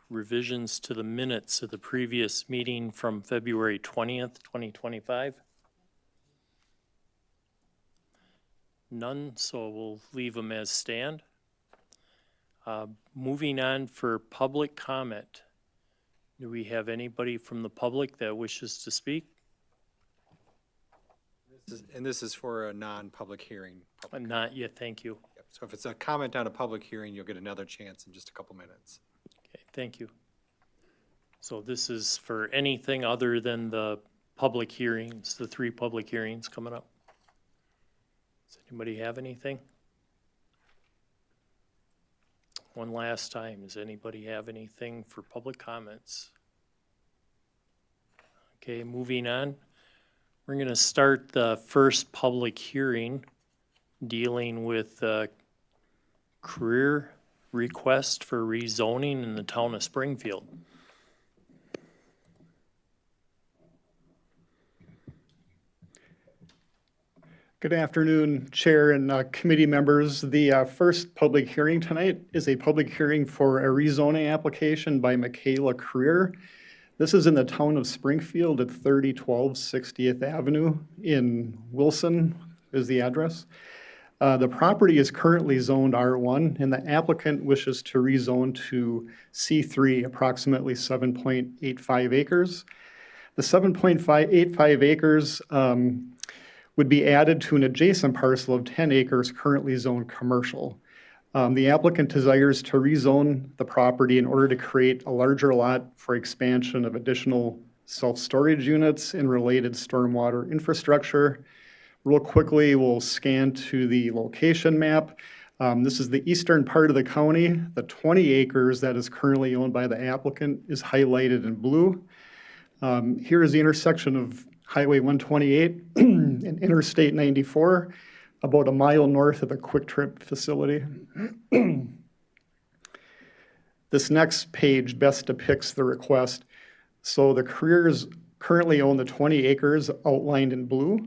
revisions to the minutes of the previous meeting from February 20th, 2025? None, so we'll leave them as stand. Moving on for public comment. Do we have anybody from the public that wishes to speak? This is for a non-public hearing. Not yet, thank you. Yep. So if it's a comment on a public hearing, you'll get another chance in just a couple minutes. Okay, thank you. So this is for anything other than the public hearings, the 3 public hearings coming up. Does anybody have anything? One last time, does anybody have anything for public comments? Okay, moving on. We're going to start the first public hearing dealing with career request for rezoning in the town of Springfield. Good afternoon, Chair and committee members. The first public hearing tonight is a public hearing for a rezoning application by Michaela Creer. This is in the town of Springfield at 3012 60th Avenue in Wilson is the address. The property is currently zoned R1 and the applicant wishes to rezone to C3, approximately 7.85 acres. The 7.85 acres would be added to an adjacent parcel of 10 acres currently zoned commercial. The applicant desires to rezone the property in order to create a larger lot for expansion of additional self-storage units and related stormwater infrastructure. Real quickly, we'll scan to the location map. This is the eastern part of the county. The 20 acres that is currently owned by the applicant is highlighted in blue. Here is the intersection of Highway 128 and Interstate 94, about a mile north of the Quick Trip facility. This next page best depicts the request. So the Creers currently own the 20 acres outlined in blue.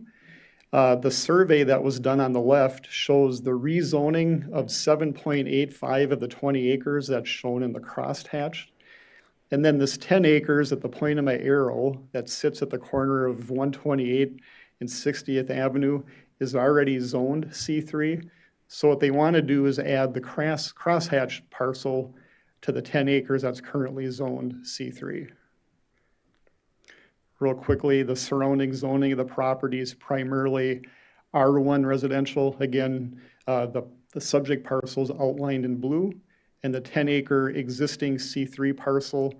The survey that was done on the left shows the rezoning of 7.85 of the 20 acres that's shown in the crosshatch. And then this 10 acres at the point of my arrow that sits at the corner of 128 and 60th Avenue is already zoned C3. So what they want to do is add the crosshatch parcel to the 10 acres that's currently zoned C3. Real quickly, the surrounding zoning of the property is primarily R1 residential. Again, the subject parcel is outlined in blue. And the 10-acre existing C3 parcel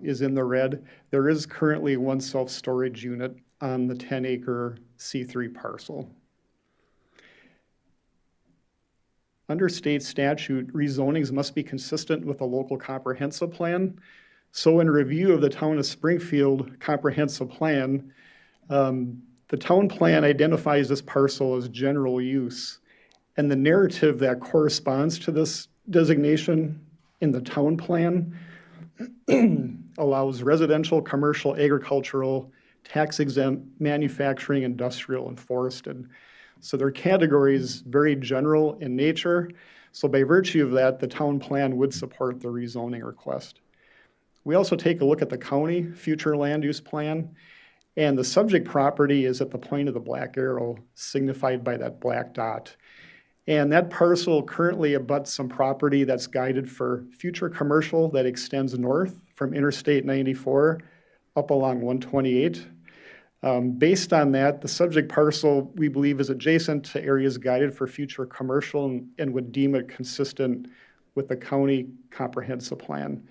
is in the red. There is currently one self-storage unit on the 10-acre C3 parcel. Under state statute, rezonings must be consistent with the local comprehensive plan. So in review of the town of Springfield comprehensive plan, the town plan identifies this parcel as general use. And the narrative that corresponds to this designation in the town plan allows residential, commercial, agricultural, tax-exempt, manufacturing, industrial, and forested. So their categories very general in nature. So by virtue of that, the town plan would support the rezoning request. We also take a look at the county future land use plan, and the subject property is at the point of the black arrow signified by that black dot. And that parcel currently abuts some property that's guided for future commercial that extends north from Interstate 94 up along 128. Based on that, the subject parcel we believe is adjacent to areas guided for future commercial and would deem it consistent with the county comprehensive plan.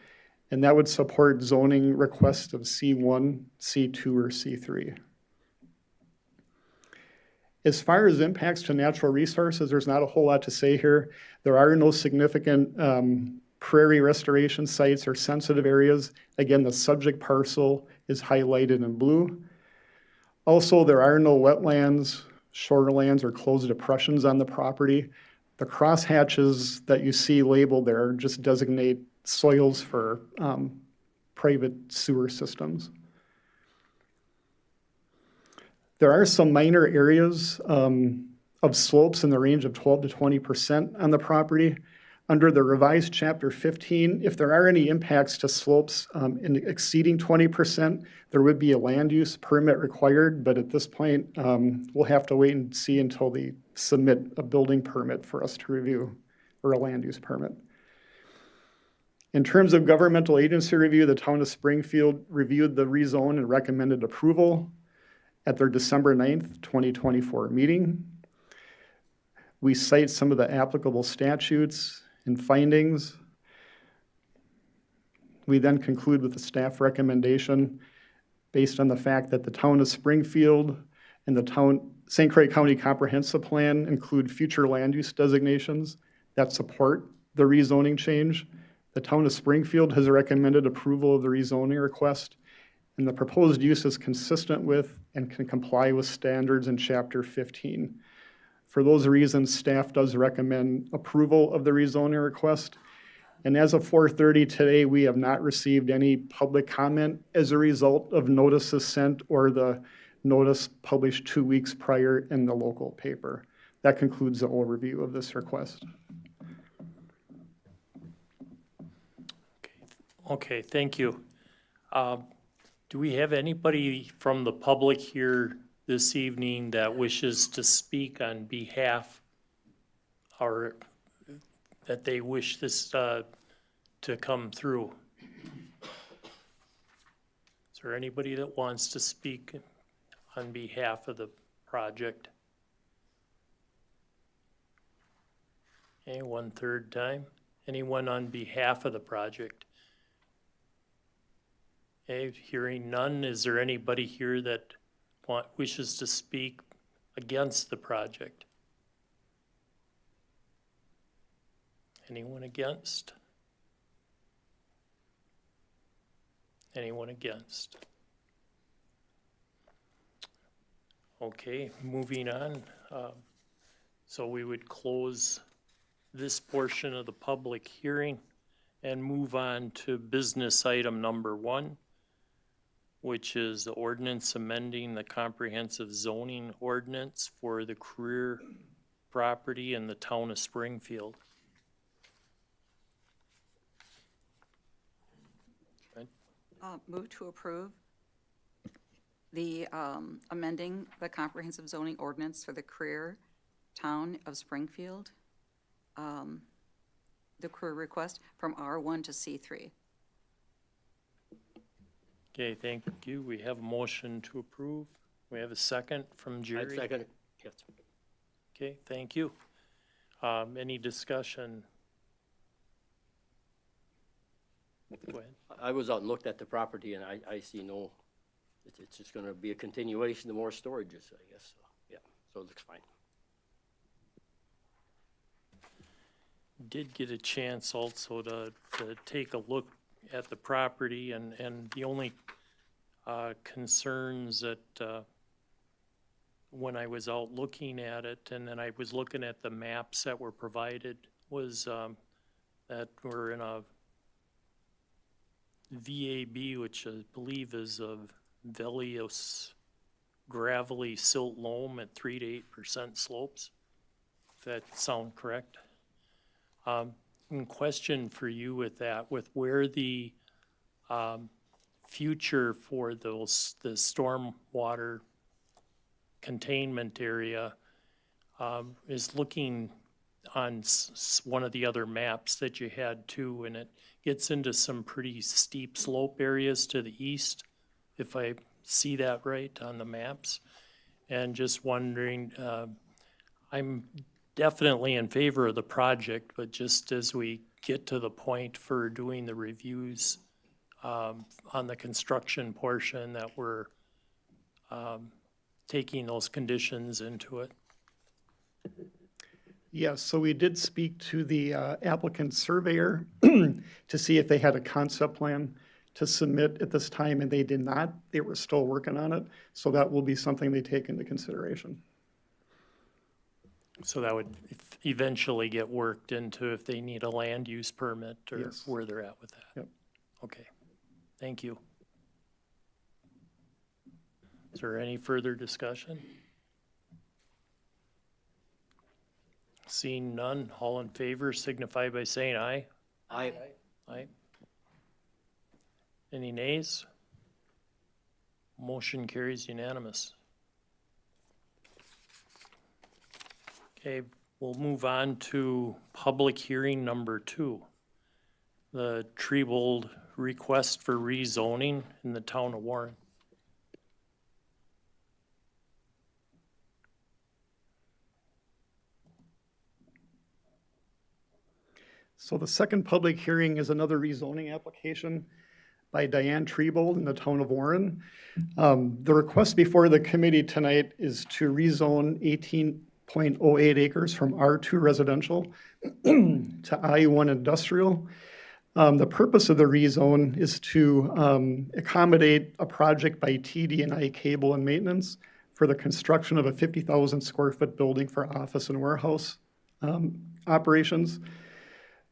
And that would support zoning requests of C1, C2, or C3. As far as impacts to natural resources, there's not a whole lot to say here. There are no significant prairie restoration sites or sensitive areas. Again, the subject parcel is highlighted in blue. Also, there are no wetlands, shorelands, or closed depressions on the property. The crosshatches that you see labeled there just designate soils for private sewer systems. There are some minor areas of slopes in the range of 12 to 20% on the property. Under the revised chapter 15, if there are any impacts to slopes exceeding 20%, there would be a land use permit required, but at this point, we'll have to wait and see until they submit a building permit for us to review, or a land use permit. In terms of governmental agency review, the town of Springfield reviewed the rezone and recommended approval at their December 9th, 2024 meeting. We cite some of the applicable statutes and findings. We then conclude with the staff recommendation based on the fact that the town of Springfield and the St. Croix County Comprehensive Plan include future land use designations that support the rezoning change. The town of Springfield has recommended approval of the rezoning request, and the proposed use is consistent with and can comply with standards in Chapter 15. For those reasons, staff does recommend approval of the rezoning request. And as of 4:30 today, we have not received any public comment as a result of notices sent or the notice published 2 weeks prior in the local paper. That concludes the overview of this request. Okay, thank you. Do we have anybody from the public here this evening that wishes to speak on behalf, or that they wish this to come through? Is there anybody that wants to speak on behalf of the project? Okay, one third time. Anyone on behalf of the project? Okay, hearing none, is there anybody here that wishes to speak against the project? Anyone against? Anyone against? Okay, moving on. So we would close this portion of the public hearing and move on to business item number 1, which is the ordinance amending the comprehensive zoning ordinance for the career property in the town of Springfield. Move to approve the amending the comprehensive zoning ordinance for the career town of Springfield, the career request from R1 to C3. Okay, thank you. We have a motion to approve. We have a second from Jerry. I'd second it, yes. Okay, thank you. Any discussion? Go ahead. I was out and looked at the property, and I see no, it's just gonna be a continuation of more storages, I guess, so, yeah, so it looks fine. Did get a chance also to take a look at the property, and the only concerns that when I was out looking at it, and then I was looking at the maps that were provided, was that we're in a VAB, which I believe is a Velios gravelly silt loam at 3 to 8% slopes. If that sound correct? Question for you with that, with where the future for the stormwater containment area is looking on one of the other maps that you had too, and it gets into some pretty steep slope areas to the east, if I see that right on the maps. And just wondering, I'm definitely in favor of the project, but just as we get to the point for doing the reviews on the construction portion, that we're taking those conditions into it. Yes, so we did speak to the applicant surveyor to see if they had a concept plan to submit at this time, and they did not. They were still working on it, so that will be something they take into consideration. So that would eventually get worked into if they need a land use permit, or Yes. where they're at with that? Yep. Okay, thank you. Is there any further discussion? Seeing none, all in favor signify by saying aye. I, Aye. Any nays? Motion carries unanimous. Okay, we'll move on to public hearing number 2. The Trebold request for rezoning in the town of Warren. So the second public hearing is another rezoning application by Diane Trebold in the town of Warren. The request before the committee tonight is to rezone 18.08 acres from R2 residential to I1 industrial. The purpose of the rezone is to accommodate a project by TD&I Cable and Maintenance for the construction of a 50,000 square foot building for office and warehouse operations.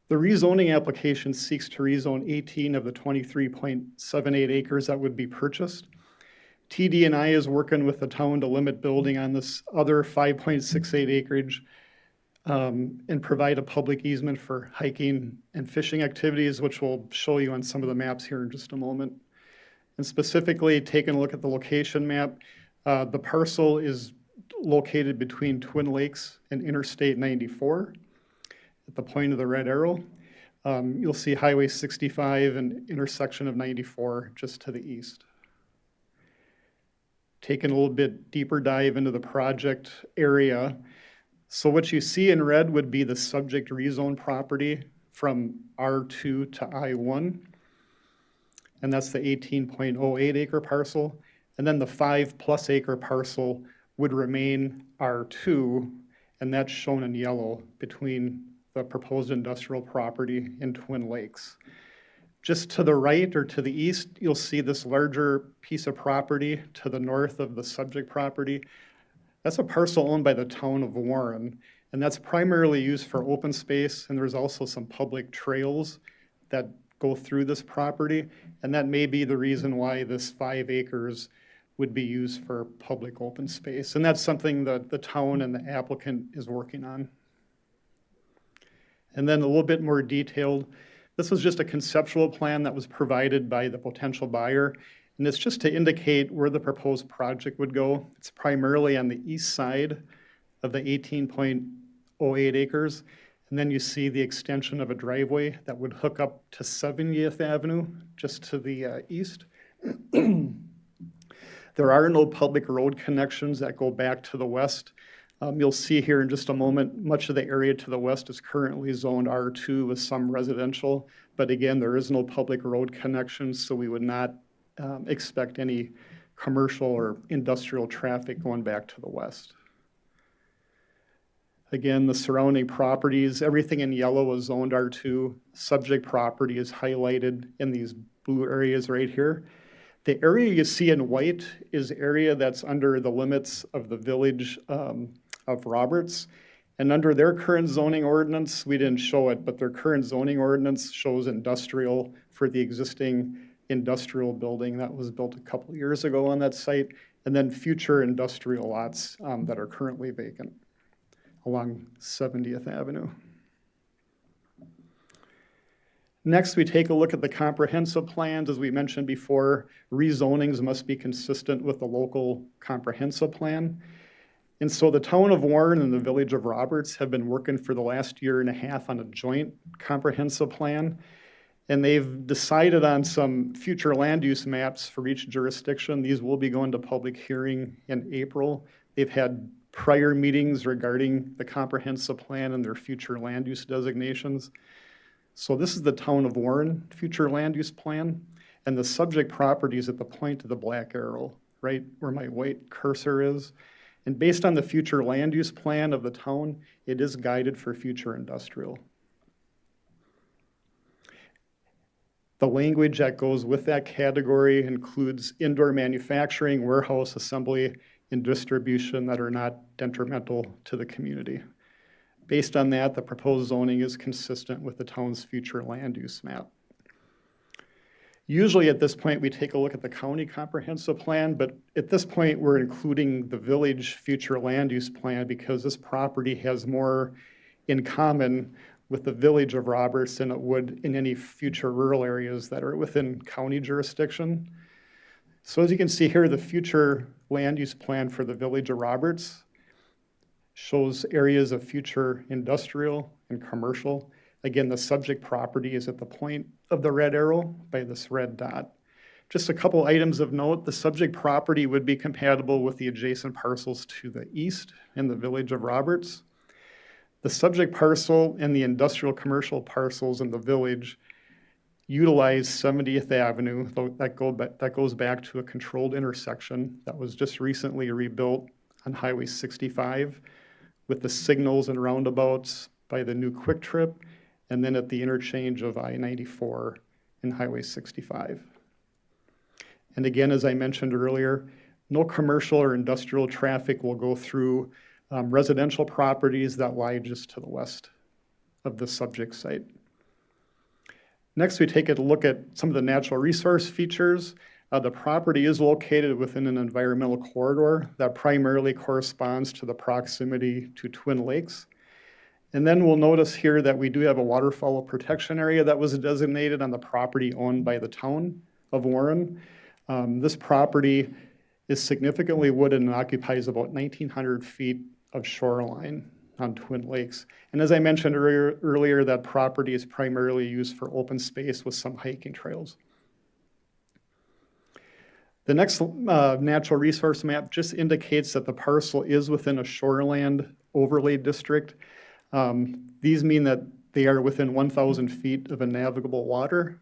The rezoning application seeks to rezone 18 of the 23.78 acres that would be purchased. TD&I is working with the town to limit building on this other 5.68 acreage and provide a public easement for hiking and fishing activities, which we'll show you on some of the maps here in just a moment. And specifically, taking a look at the location map, the parcel is located between Twin Lakes and Interstate 94. At the point of the red arrow, you'll see Highway 65 and intersection of 94 just to the east. Taking a little bit deeper dive into the project area. So what you see in red would be the subject rezone property from R2 to I1. And that's the 18.08 acre parcel. And then the 5+ acre parcel would remain R2, and that's shown in yellow between the proposed industrial property in Twin Lakes. Just to the right or to the east, you'll see this larger piece of property to the north of the subject property. That's a parcel owned by the town of Warren, and that's primarily used for open space, and there's also some public trails that go through this property, and that may be the reason why this 5 acres would be used for public open space. And that's something that the town and the applicant is working on. And then a little bit more detailed, this was just a conceptual plan that was provided by the potential buyer. And it's just to indicate where the proposed project would go. It's primarily on the east side of the 18.08 acres. And then you see the extension of a driveway that would hook up to 70th Avenue, just to the east. There are no public road connections that go back to the west. You'll see here in just a moment, much of the area to the west is currently zoned R2 with some residential. But again, there is no public road connection, so we would not expect any commercial or industrial traffic going back to the west. Again, the surrounding properties, everything in yellow is zoned R2. Subject property is highlighted in these blue areas right here. The area you see in white is area that's under the limits of the village of Roberts. And under their current zoning ordinance, we didn't show it, but their current zoning ordinance shows industrial for the existing industrial building that was built a couple years ago on that site, and then future industrial lots that are currently vacant along 70th Avenue. Next, we take a look at the comprehensive plans. As we mentioned before, rezonings must be consistent with the local comprehensive plan. And so the town of Warren and the village of Roberts have been working for the last year and a half on a joint comprehensive plan. And they've decided on some future land use maps for each jurisdiction. These will be going to public hearing in April. They've had prior meetings regarding the comprehensive plan and their future land use designations. So this is the town of Warren future land use plan, and the subject property is at the point of the black arrow, right where my white cursor is. And based on the future land use plan of the town, it is guided for future industrial. The language that goes with that category includes indoor manufacturing, warehouse assembly, and distribution that are not detrimental to the community. Based on that, the proposed zoning is consistent with the town's future land use map. Usually at this point, we take a look at the county comprehensive plan, but at this point, we're including the village future land use plan because this property has more in common with the village of Roberts than it would in any future rural areas that are within county jurisdiction. So as you can see here, the future land use plan for the village of Roberts shows areas of future industrial and commercial. Again, the subject property is at the point of the red arrow by this red dot. Just a couple items of note, the subject property would be compatible with the adjacent parcels to the east in the village of Roberts. The subject parcel and the industrial commercial parcels in the village utilize 70th Avenue. That goes back to a controlled intersection that was just recently rebuilt on Highway 65 with the signals and roundabouts by the new Quick Trip, and then at the interchange of I-94 and Highway 65. And again, as I mentioned earlier, no commercial or industrial traffic will go through residential properties that lie just to the west of the subject site. Next, we take a look at some of the natural resource features. The property is located within an environmental corridor that primarily corresponds to the proximity to Twin Lakes. And then we'll notice here that we do have a waterfowl protection area that was designated on the property owned by the town of Warren. This property is significantly wooded and occupies about 1,900 feet of shoreline on Twin Lakes. And as I mentioned earlier, that property is primarily used for open space with some hiking trails. The next natural resource map just indicates that the parcel is within a shoreland overlay district. These mean that they are within 1,000 feet of a navigable water.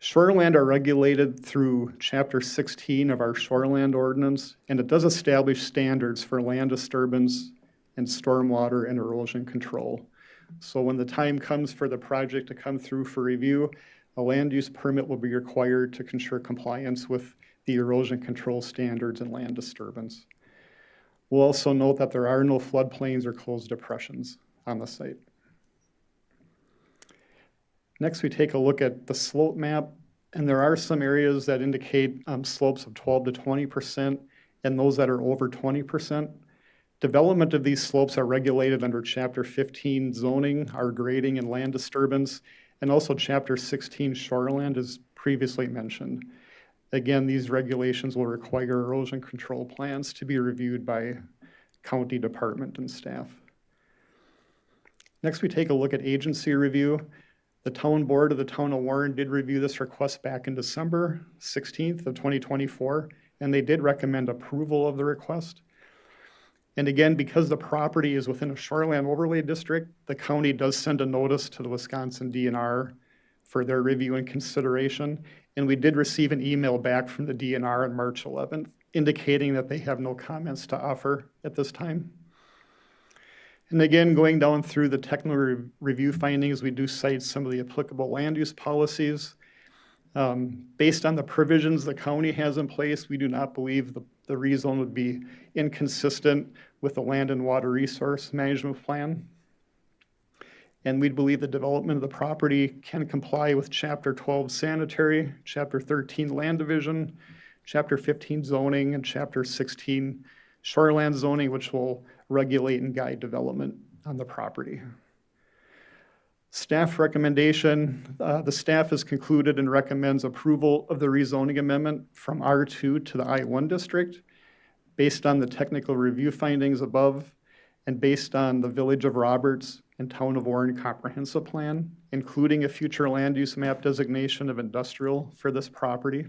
Shoreland are regulated through Chapter 16 of our Shoreland Ordinance, and it does establish standards for land disturbance and stormwater and erosion control. So when the time comes for the project to come through for review, a land use permit will be required to ensure compliance with the erosion control standards and land disturbance. We'll also note that there are no floodplains or closed depressions on the site. Next, we take a look at the slope map, and there are some areas that indicate slopes of 12 to 20%, and those that are over 20%. Development of these slopes are regulated under Chapter 15 zoning, our grading and land disturbance, and also Chapter 16 shoreland, as previously mentioned. Again, these regulations will require erosion control plans to be reviewed by county department and staff. Next, we take a look at agency review. The town board of the town of Warren did review this request back in December 16th of 2024, and they did recommend approval of the request. And again, because the property is within a shoreland overlay district, the county does send a notice to the Wisconsin DNR for their review and consideration. And we did receive an email back from the DNR on March 11th, indicating that they have no comments to offer at this time. And again, going down through the technical review findings, we do cite some of the applicable land use policies. Based on the provisions the county has in place, we do not believe the rezone would be inconsistent with the land and water resource management plan. And we believe the development of the property can comply with Chapter 12 sanitary, Chapter 13 land division, Chapter 15 zoning, and Chapter 16 shoreland zoning, which will regulate and guide development on the property. Staff recommendation, the staff has concluded and recommends approval of the rezoning amendment from R2 to the I1 district based on the technical review findings above and based on the Village of Roberts and Town of Warren comprehensive plan, including a future land use map designation of industrial for this property,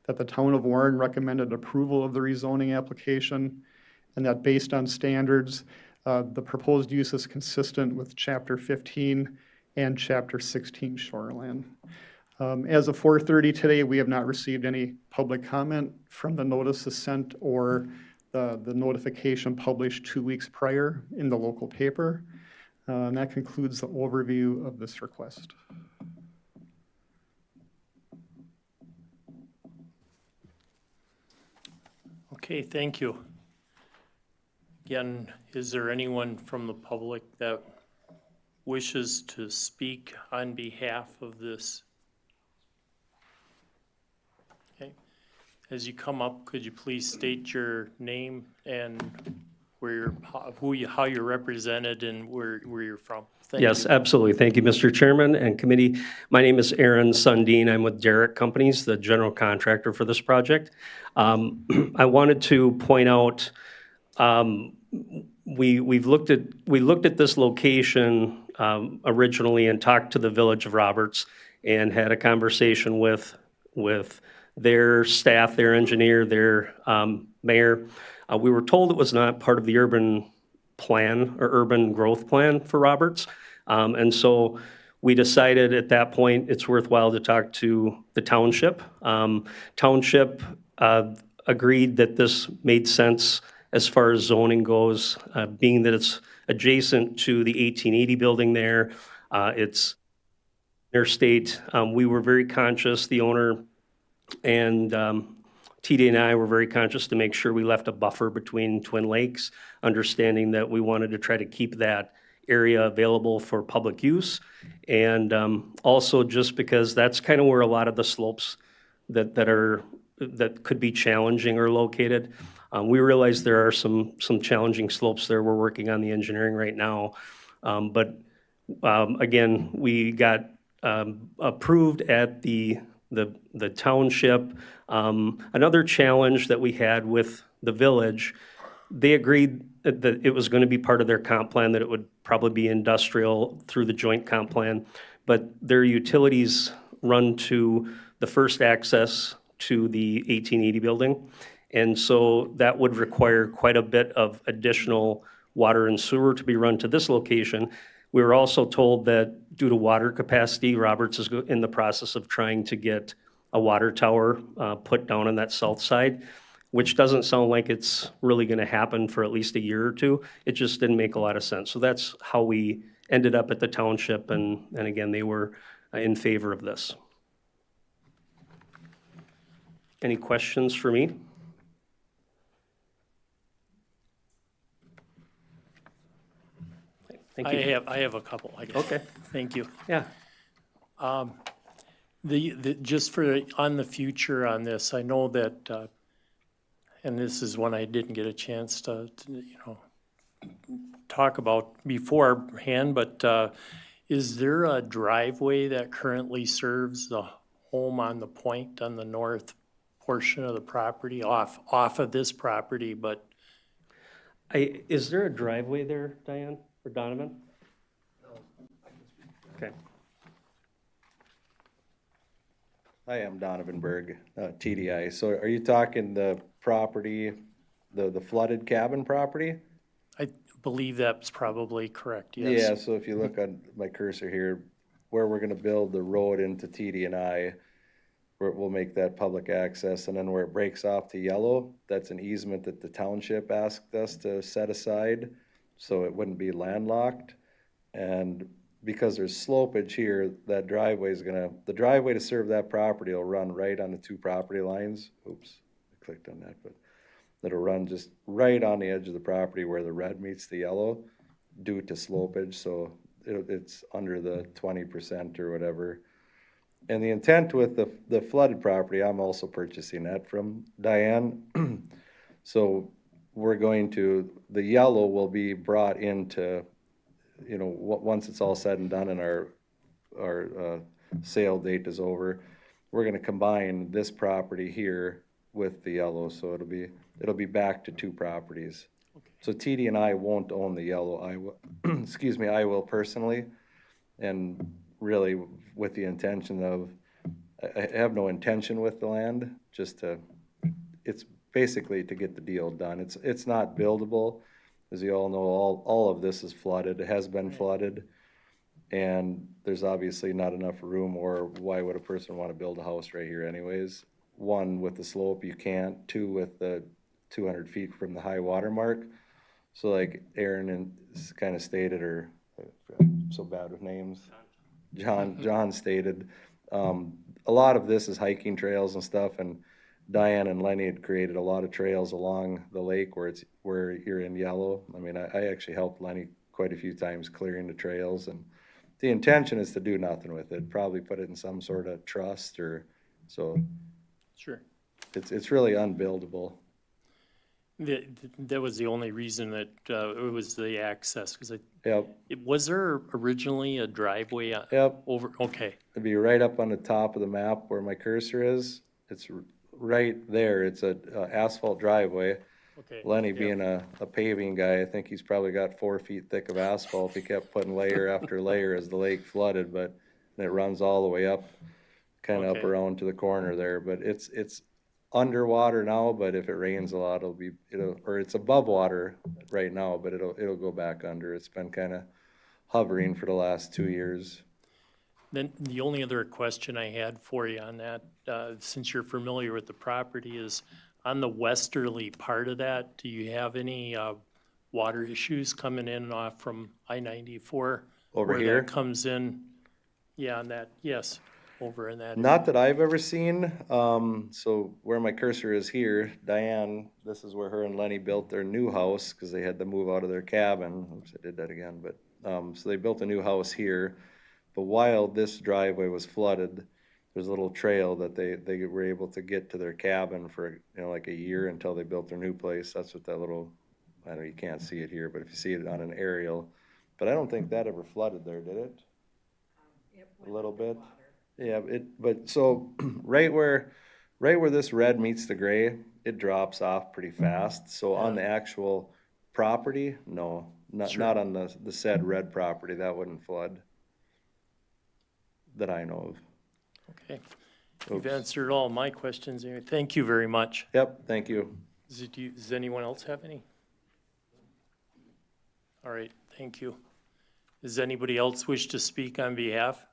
that the Town of Warren recommended approval of the rezoning application, and that based on standards, the proposed use is consistent with Chapter 15 and Chapter 16 shoreland. As of 4:30 today, we have not received any public comment from the notices sent or the notification published 2 weeks prior in the local paper. And that concludes the overview of this request. Okay, thank you. Again, is there anyone from the public that wishes to speak on behalf of this? Okay. As you come up, could you please state your name and how you're represented and where you're from. Thank Yes, you. absolutely. Thank you, Mr. Chairman and committee. My name is Aaron Sundin. I'm with Derrick Companies, the general contractor for this project. I wanted to point out, we looked at this location originally and talked to the Village of Roberts and had a conversation with their staff, their engineer, their mayor. We were told it was not part of the urban plan or urban growth plan for Roberts. And so we decided at that point it's worthwhile to talk to the township. Township agreed that this made sense as far as zoning goes, being that it's adjacent to the 1880 building there. It's interstate. We were very conscious, the owner and TD and I were very conscious to make sure we left a buffer between Twin Lakes, understanding that we wanted to try to keep that area available for public use. And also just because that's kind of where a lot of the slopes that could be challenging are located. We realize there are some challenging slopes there. We're working on the engineering right now. But again, we got approved at the township. Another challenge that we had with the village, they agreed that it was going to be part of their comp plan, that it would probably be industrial through the joint comp plan, but their utilities run to the first access to the 1880 building. And so that would require quite a bit of additional water and sewer to be run to this location. We were also told that due to water capacity, Roberts is in the process of trying to get a water tower put down on that south side, which doesn't sound like it's really going to happen for at least a year or two. It just didn't make a lot of sense. So that's how we ended up at the township, and again, they were in favor of this. Any questions for me? Thank you. I have a couple, I guess. Okay. Thank you. Yeah. Just for, on the future on this, I know that, and this is one I didn't get a chance to talk about beforehand, but is there a driveway that currently serves the home on the point on the north portion of the property, off of this property, but Is there a driveway there, Diane or Donovan? No. Okay. I am Donovan Berg, TDI. So are you talking the property, the flooded cabin property? I believe that's probably correct, Yeah, yes. so if you look on my cursor here, where we're gonna build the road into TD&I, we'll make that public access, and then where it breaks off to yellow, that's an easement that the township asked us to set aside, so it wouldn't be landlocked. And because there's slopage here, that the driveway to serve that property will run right on the two property lines. Oops, I clicked on that, but it'll run just right on the edge of the property where the red meets the yellow due to slopage, so it's under the 20% or whatever. And the intent with the flooded property, I'm also purchasing that from Diane. So the yellow will be brought into, once it's all said and done and our sale date is over, we're gonna combine this property here with the yellow, so it'll be back to two properties. So TD and I won't own the yellow, I will, excuse me, I will personally, and really with the intention of, I have no intention with the land, it's basically to get the deal done. It's not buildable. As you all know, all of this is flooded, it has been flooded. And there's obviously not enough room, or why would a person want to build a house right here anyways? One, with the slope, you can't. Two, with the 200 feet from the high water mark. So like Aaron kind of stated, or I'm so bad with names. John stated, a lot of this is hiking trails and stuff, and Diane and Lenny had created a lot of trails along the lake where you're in yellow. I mean, I actually helped Lenny quite a few times clearing the trails, and the intention is to do nothing with it, probably put it in some sort of trust Sure. it's really unbuildable. That was the only reason that it was the access, because Yep, was there originally a driveway yep. over, okay, It'd be right up on the top of the map where my cursor is. It's right there. It's a asphalt driveway. okay. Lenny yeah. being a paving guy, I think he's probably got 4 feet thick of asphalt. He kept putting layer after layer as the lake flooded, but it runs all the way up, kind of up Okay. around to the corner there. But it's underwater now, but if it rains a lot, or it's above water right now, but it'll go back under. It's been kind of hovering for the last 2 years. Then the only other question I had for you on that, since you're familiar with the property, is on the westerly part of that, do you have any water issues coming in and off from I-94? Over Where here? that comes in, yeah, on that, yes, over in that. Not that I've ever seen. So where my cursor is here, Diane, this is where her and Lenny built their new house because they had to move out of their cabin. Oops, I did that again. But so they built a new house here. But while this driveway was flooded, there's a little trail that they were able to get to their cabin for like a year until they built their new place. That's what that little, I know you can't see it here, but if you see it on an aerial, but I don't think that ever flooded there, did it? A little bit. Yeah, but so right where this red meets the gray, it drops off pretty fast. So on the actual property, no, not on the said red property, that wouldn't flood. That I know of. Okay. You've answered all my questions. Thank you very much. Yep, thank you. Does anyone else have any? All right, thank you. Does anybody else wish to speak on behalf?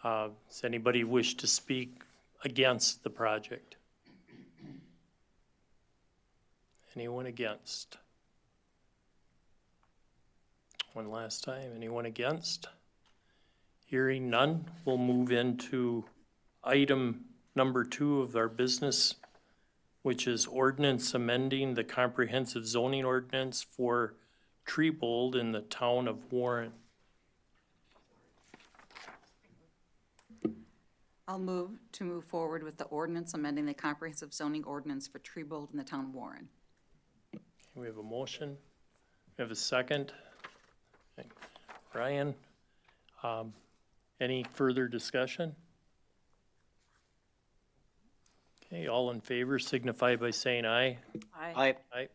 Does anybody wish to speak against the project? Anyone against? One last time, anyone against? Hearing none, we'll move into item number 2 of our business, which is ordinance amending the comprehensive zoning ordinance for tree bold in the town of Warren. I'll move forward with the ordinance amending the comprehensive zoning ordinance for tree bold in the town of Warren. We have a motion. We have a second. Okay. Ryan, any further discussion? Okay, all in favor signify by saying aye. Aye. Aye.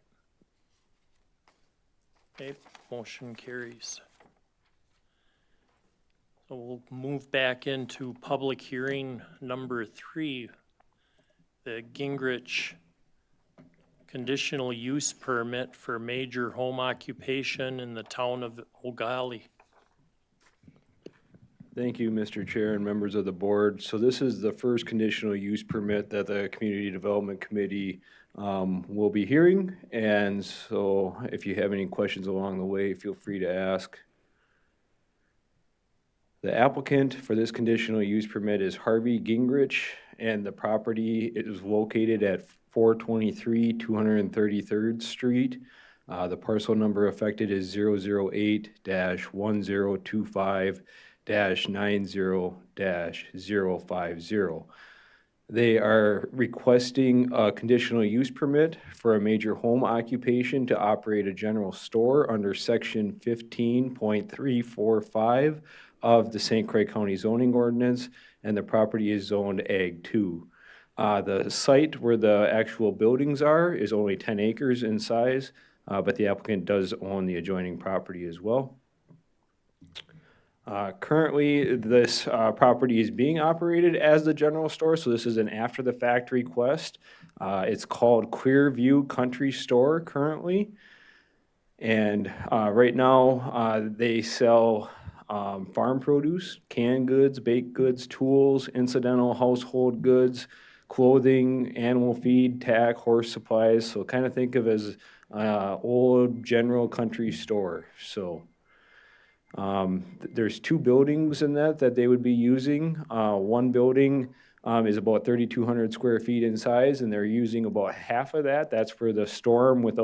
Okay, motion carries. So we'll move back into public hearing number 3, the Gingrich conditional use permit for major home occupation in the town of Ogali. Thank you, Mr. Chair and members of the board. So this is the first conditional use permit that the Community Development Committee will be hearing. And so if you have any questions along the way, feel free to ask. The applicant for this conditional use permit is Harvey Gingrich, and the property is located at 423 233rd Street. The parcel number affected is 008-1025-90-050. They are requesting a conditional use permit for a major home occupation to operate a general store under section 15.345 of the St. Croix County zoning ordinance, and the property is zoned Ag 2. The site where the actual buildings are is only 10 acres in size, but the applicant does own the adjoining property as well. Currently, this property is being operated as the general store, so this is an after-the-fact request. It's called Clearview Country Store currently, and right now they sell farm produce, canned goods, baked goods, tools, incidental household goods, clothing, animal feed, tack, horse supplies. So kind of think of as old general country store. So there's 2 buildings in that they would be using. One building is about 3,200 square feet in size, and they're using about half of that. That's for the storm with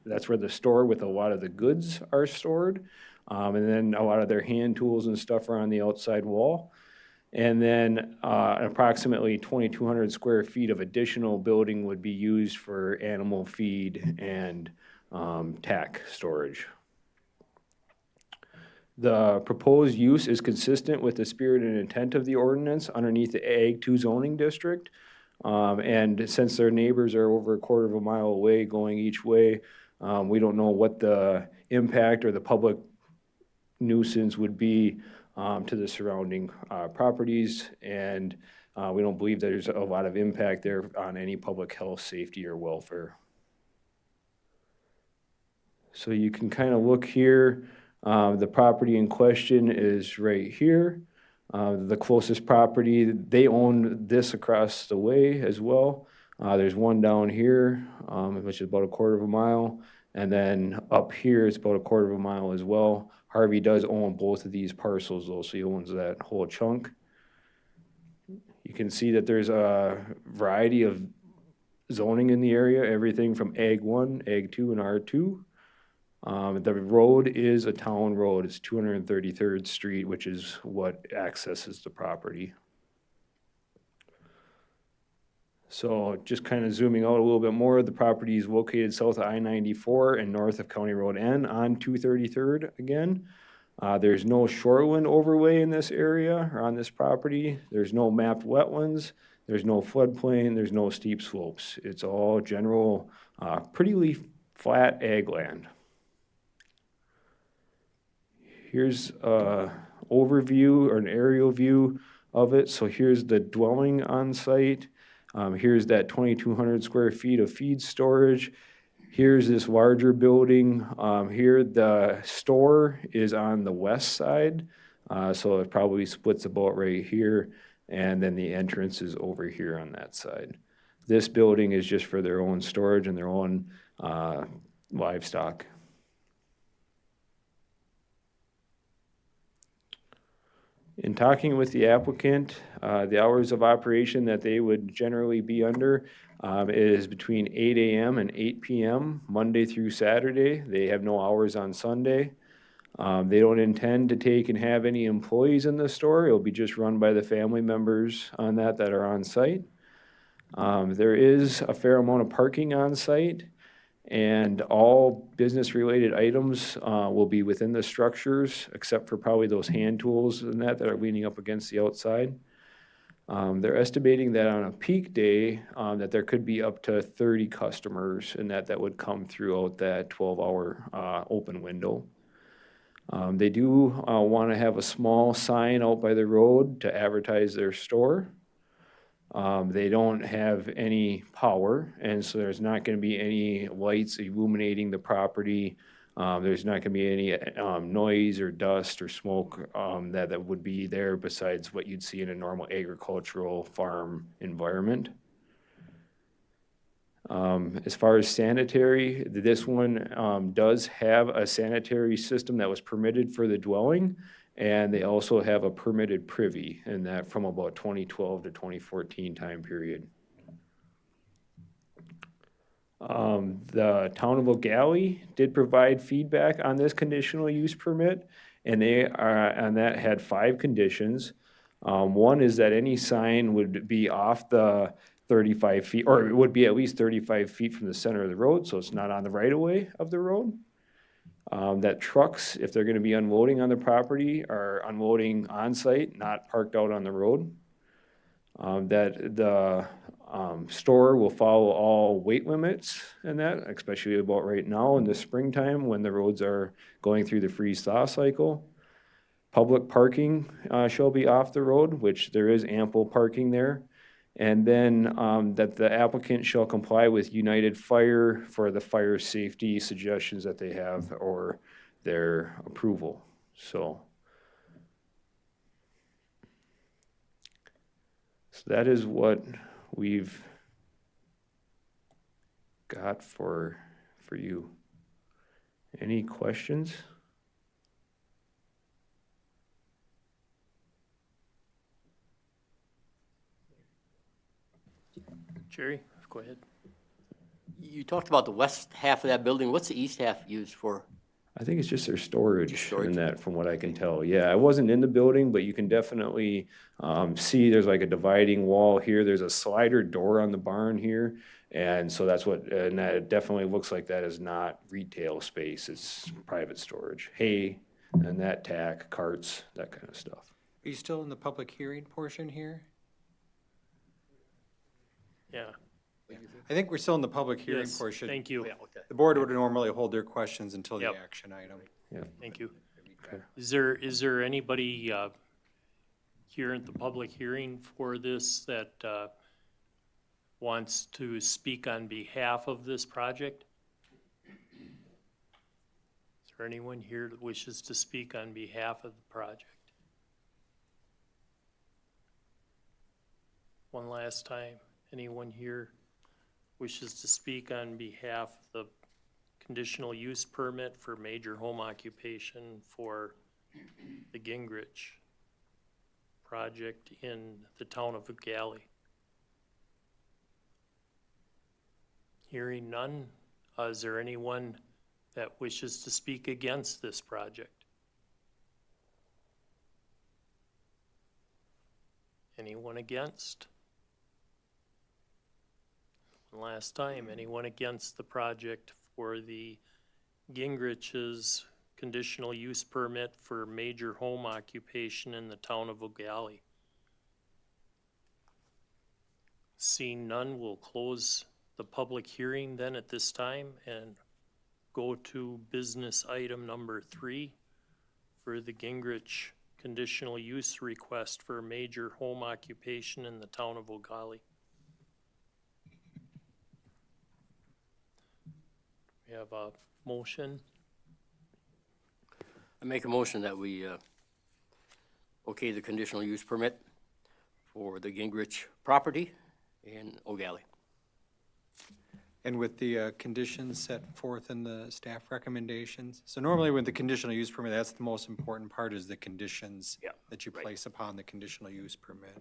that's where the store with a lot of the goods are stored. And then a lot of their hand tools and stuff are on the outside wall. And then approximately 2,200 square feet of additional building would be used for animal feed and tack storage. The proposed use is consistent with the spirit and intent of the ordinance underneath the Ag 2 zoning district. And since their neighbors are over a quarter of a mile away going each way, we don't know what the impact or the public nuisance would be to the surrounding properties. And we don't believe there's a lot of impact there on any public health, safety, or welfare. So you can kind of look here. The property in question is right here. The closest property, they own this across the way as well. There's one down here, which is about a quarter of a mile. And then up here, it's about a quarter of a mile as well. Harvey does own both of these parcels though, so he owns that whole chunk. You can see that there's a variety of zoning in the area, everything from Ag 1, Ag 2, and R2. The road is a town road. It's 233rd Street, which is what accesses the property. So just kind of zooming out a little bit more, the property is located south of I-94 and north of County Road N on 233rd again. There's no shoreline overlay in this area or on this property. There's no mapped wetlands. There's no floodplain. There's no steep slopes. It's all general, pretty flat ag land. Here's an overview or an aerial view of it. So here's the dwelling on site. Here's that 2,200 square feet of feed storage. Here's this larger building. Here the store is on the west side. So it probably splits about right here. And then the entrance is over here on that side. This building is just for their own storage and their own livestock. In talking with the applicant, the hours of operation that they would generally be under is between 8 a.m. and 8 p.m., Monday through Saturday. They have no hours on Sunday. They don't intend to take and have any employees in the store. It'll be just run by the family members on that are on site. There is a fair amount of parking on site. And all business-related items will be within the structures, except for probably those hand tools and that are leaning up against the outside. They're estimating that on a peak day, that there could be up to 30 customers and that would come throughout that 12-hour open window. They do want to have a small sign out by the road to advertise their store. They don't have any power, and so there's not going to be any lights illuminating the property. There's not going to be any noise or dust or smoke that would be there besides what you'd see in a normal agricultural farm environment. As far as sanitary, this one does have a sanitary system that was permitted for the dwelling. And they also have a permitted privy in that from about 2012 to 2014 time period. The town of O'Galley did provide feedback on this conditional use permit, and that had 5 conditions. One is that any sign would be off the 35 feet, or it would be at least 35 feet from the center of the road, so it's not on the right of way of the road. That trucks, if they're gonna be unloading on the property, are unloading on site, not parked out on the road. That the store will follow all weight limits and that, especially about right now in the springtime when the roads are going through the freeze-thaw cycle. Public parking shall be off the road, which there is ample parking there. And then that the applicant shall comply with United Fire for the fire safety suggestions that they have or their approval. So that is what we've got for you. Any questions? Jerry, go ahead. You talked about the west half of that building. What's the east half used for? I think it's just their storage storage. in that, from what I can tell. Yeah, I wasn't in the building, but you can definitely see there's like a dividing wall here. There's a slider door on the barn here. And so that's what, and that it definitely looks like that is not retail space. It's private storage. Hay and that tack, carts, that kind of stuff. Are you still in the public hearing portion here? Yeah, I think we're still in the public hearing yes, portion. thank you, Yeah, okay. The board would normally hold their questions until the Yep. action item. thank you. Is there anybody here at the public hearing for this that wants to speak on behalf of this project? Is there anyone here that wishes to speak on behalf of the project? One last time, anyone here wishes to speak on behalf of the conditional use permit for major home occupation for the Gingrich project in the town of Galley? Hearing none, is there anyone that wishes to speak against this project? Anyone against? Last time, anyone against the project for the Gingrich's conditional use permit for major home occupation in the town of O'Galley? Seeing none, we'll close the public hearing then at this time and go to business item number 3 for the Gingrich conditional use request for major home occupation in the town of O'Galley. We have a motion. I make a motion that we okay the conditional use permit for the Gingrich property in O'Galley. And with the conditions set forth in the staff recommendations. So normally with the conditional use permit, that's the most important part, is the conditions Yeah, that you right. place upon the conditional use permit.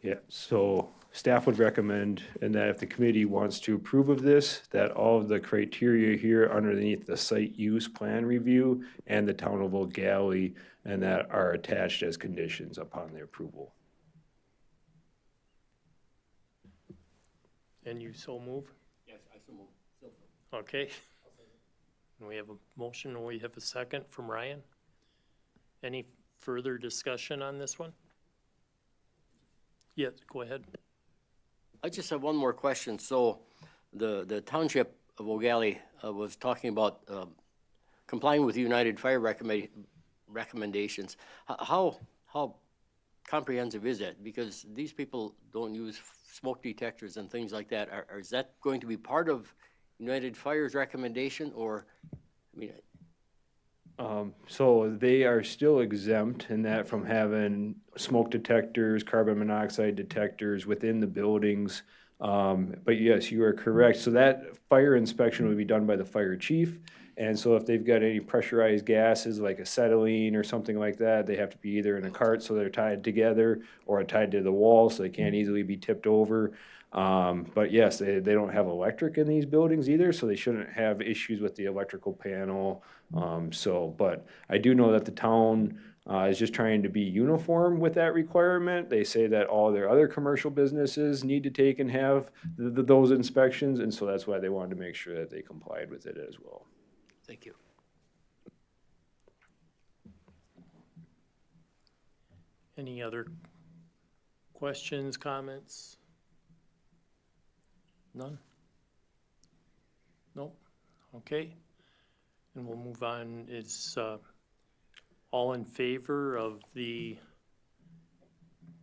Yeah, so staff would recommend, and that if the committee wants to approve of this, that all of the criteria here underneath the site use plan review and the town of O'Galley, and that are attached as conditions upon the approval. And you so move? Yes, I so move. Okay. And we have a motion and we have a second from Ryan. Any further discussion on this one? Yes, go ahead. I just have one more question. So the township of O'Galley was talking about complying with United Fire recommendations. How comprehensive is that? Because these people don't use smoke detectors and things like that. Is that going to be part of United Fire's recommendation, or, I mean, So they are still exempt in that from having smoke detectors, carbon monoxide detectors within the buildings. But yes, you are correct. So that fire inspection would be done by the fire chief. And so if they've got any pressurized gases like acetylene or something like that, they have to be either in a cart so they're tied together or tied to the wall so they can't easily be tipped over. But yes, they don't have electric in these buildings either, so they shouldn't have issues with the electrical panel. But I do know that the town is just trying to be uniform with that requirement. They say that all their other commercial businesses need to take and have those inspections, and so that's why they wanted to make sure that they complied with it as well. thank you. Any other questions, comments? None? Nope. Okay. And we'll move on. Is all in favor of the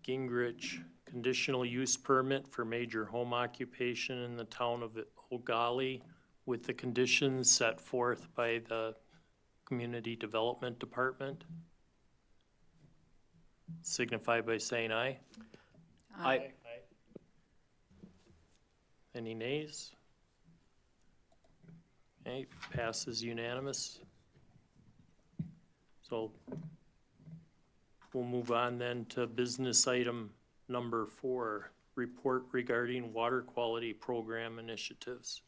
Gingrich conditional use permit for major home occupation in the town of O'Galley with the conditions set forth by the Community Development Department? Signify by saying aye. I Any nays? Okay, passes unanimous. So we'll move on then to business item number 4, report regarding water quality program initiatives.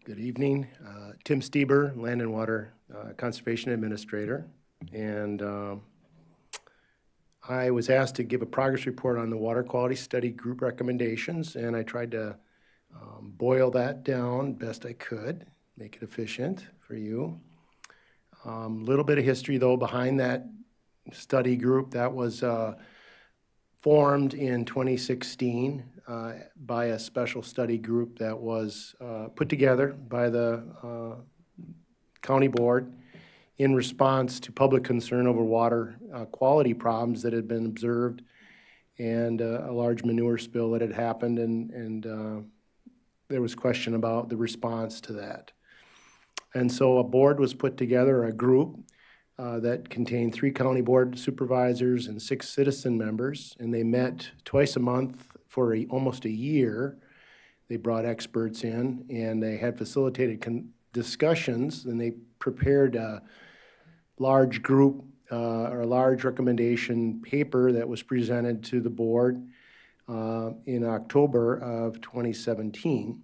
Good evening. Tim Stieber, Land and Water Conservation Administrator. And I was asked to give a progress report on the water quality study group recommendations, and I tried to boil that down best I could, make it efficient for you. Little bit of history, though, behind that study group. That was formed in 2016 by a special study group that was put together by the county board in response to public concern over water quality problems that had been observed and a large manure spill that had happened, and there was question about the response to that. And so a board was put together, a group that contained 3 county board supervisors and 6 citizen members, and they met twice a month for almost a year. They brought experts in, and they had facilitated discussions, and they prepared a large group or a large recommendation paper that was presented to the board in October of 2017.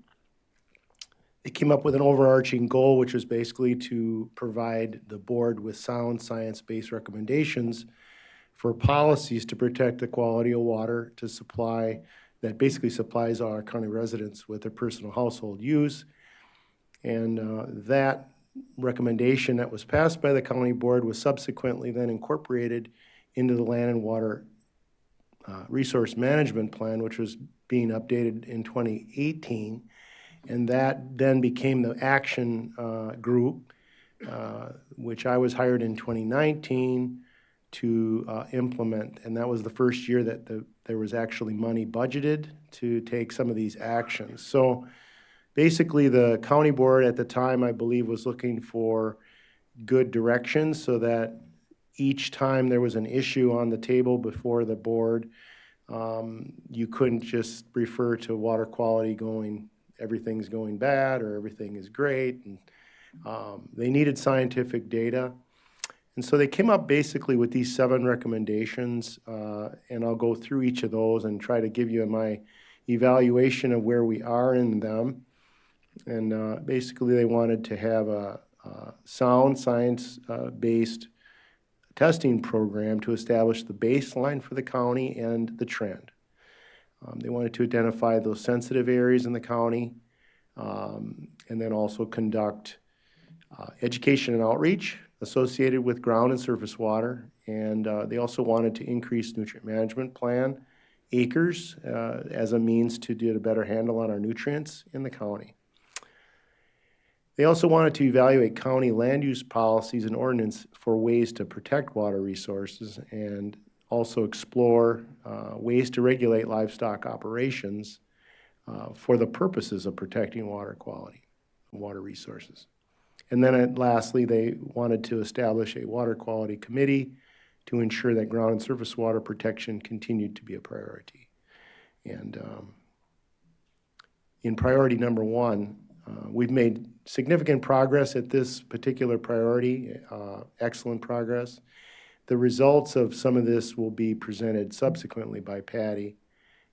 They came up with an overarching goal, which was basically to provide the board with sound science-based recommendations for policies to protect the quality of water to supply, that basically supplies our county residents with their personal household use. And that recommendation that was passed by the county board was subsequently then incorporated into the Land and Water Resource Management Plan, which was being updated in 2018. And that then became the action group, which I was hired in 2019 to implement. And that was the first year that there was actually money budgeted to take some of these actions. So basically, the county board at the time, I believe, was looking for good direction so that each time there was an issue on the table before the board, you couldn't just refer to water quality going, everything's going bad or everything is great. And they needed scientific data. And so they came up basically with these 7 recommendations, and I'll go through each of those and try to give you my evaluation of where we are in them. And basically they wanted to have a sound science-based testing program to establish the baseline for the county and the trend. They wanted to identify those sensitive areas in the county, and then also conduct education and outreach associated with ground and surface water. And they also wanted to increase nutrient management plan acres as a means to get a better handle on our nutrients in the county. They also wanted to evaluate county land use policies and ordinance for ways to protect water resources and also explore ways to regulate livestock operations for the purposes of protecting water quality, water resources. And then lastly, they wanted to establish a water quality committee to ensure that ground and surface water protection continued to be a priority. And in priority number 1, we've made significant progress at this particular priority, excellent progress. The results of some of this will be presented subsequently by Patty,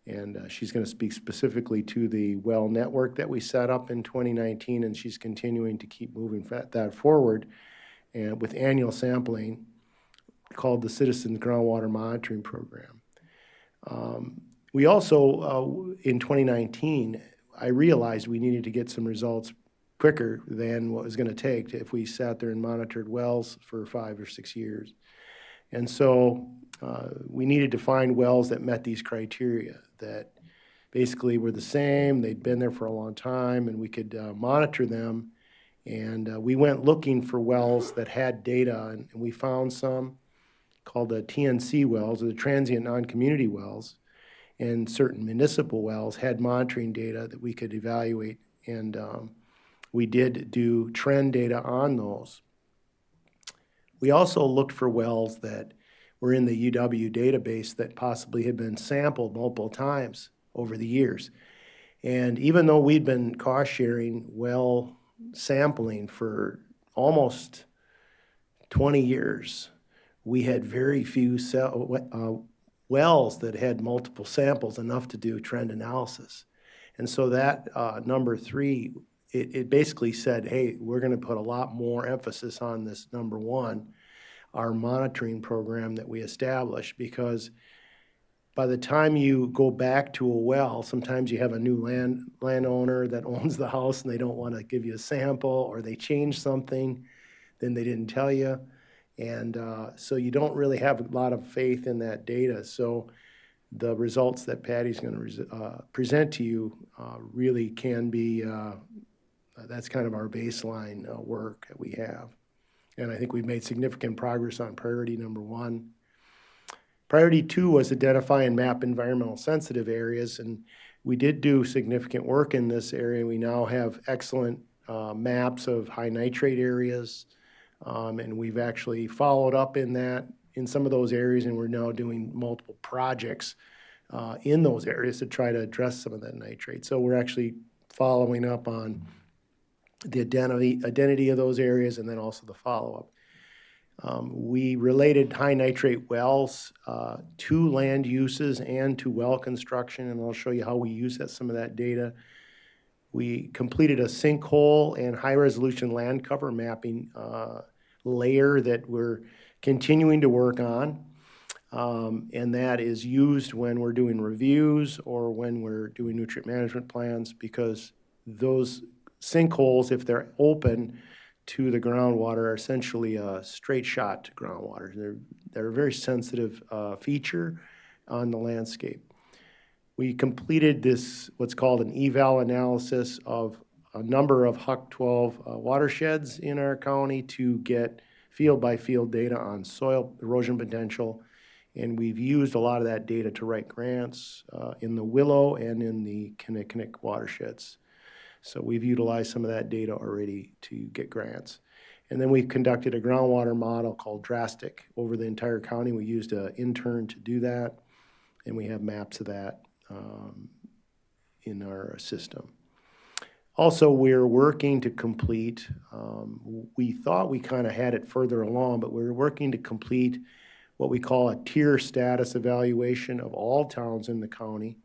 and she's going to speak specifically to the well network that we set up in 2019, and she's continuing to keep moving that forward and with annual sampling called the Citizens Groundwater Monitoring Program. We also, in 2019, I realized we needed to get some results quicker than what it was going to take if we sat there and monitored wells for 5 or 6 years. And so we needed to find wells that met these criteria, that basically were the same, they'd been there for a long time, and we could monitor them. And we went looking for wells that had data, and we found some called the TNC wells, or the transient non-community wells, and certain municipal wells had monitoring data that we could evaluate, and we did do trend data on those. We also looked for wells that were in the UW database that possibly had been sampled multiple times over the years. And even though we'd been cost sharing well sampling for almost 20 years, we had very few wells that had multiple samples, enough to do trend analysis. And so that number 3, it basically said, hey, we're going to put a lot more emphasis on this number 1, our monitoring program that we established, because by the time you go back to a well, sometimes you have a new landowner that owns the house and they don't want to give you a sample, or they change something, then they didn't tell you. And so you don't really have a lot of faith in that data. So the results that Patty's going to present to you really can be, that's kind of our baseline work that we have. And I think we've made significant progress on priority number 1. Priority 2 was identify and map environmental sensitive areas, and we did do significant work in this area. We now have excellent maps of high nitrate areas, and we've actually followed up in some of those areas, and we're now doing multiple projects in those areas to try to address some of that nitrate. So we're actually following up on the identity of those areas, and then also the follow-up. We related high nitrate wells to land uses and to well construction, and I'll show you how we use some of that data. We completed a sinkhole and high-resolution land cover mapping layer that we're continuing to work on, and that is used when we're doing reviews or when we're doing nutrient management plans, because those sinkholes, if they're open to the groundwater, are essentially a straight shot to groundwater. They're a very sensitive feature on the landscape. We completed this, what's called an eval analysis of a number of HUC 12 watersheds in our county to get field-by-field data on soil erosion potential, and we've used a lot of that data to write grants in the Willow and in the Kinnickinnick watersheds. So we've utilized some of that data already to get grants. And then we've conducted a groundwater model called Drastic over the entire county. We used an intern to do that, and we have maps of that in our system. Also, we're working to complete, we thought we kind of had it further along, but we're working to complete what we call a tier status evaluation of all towns in the county.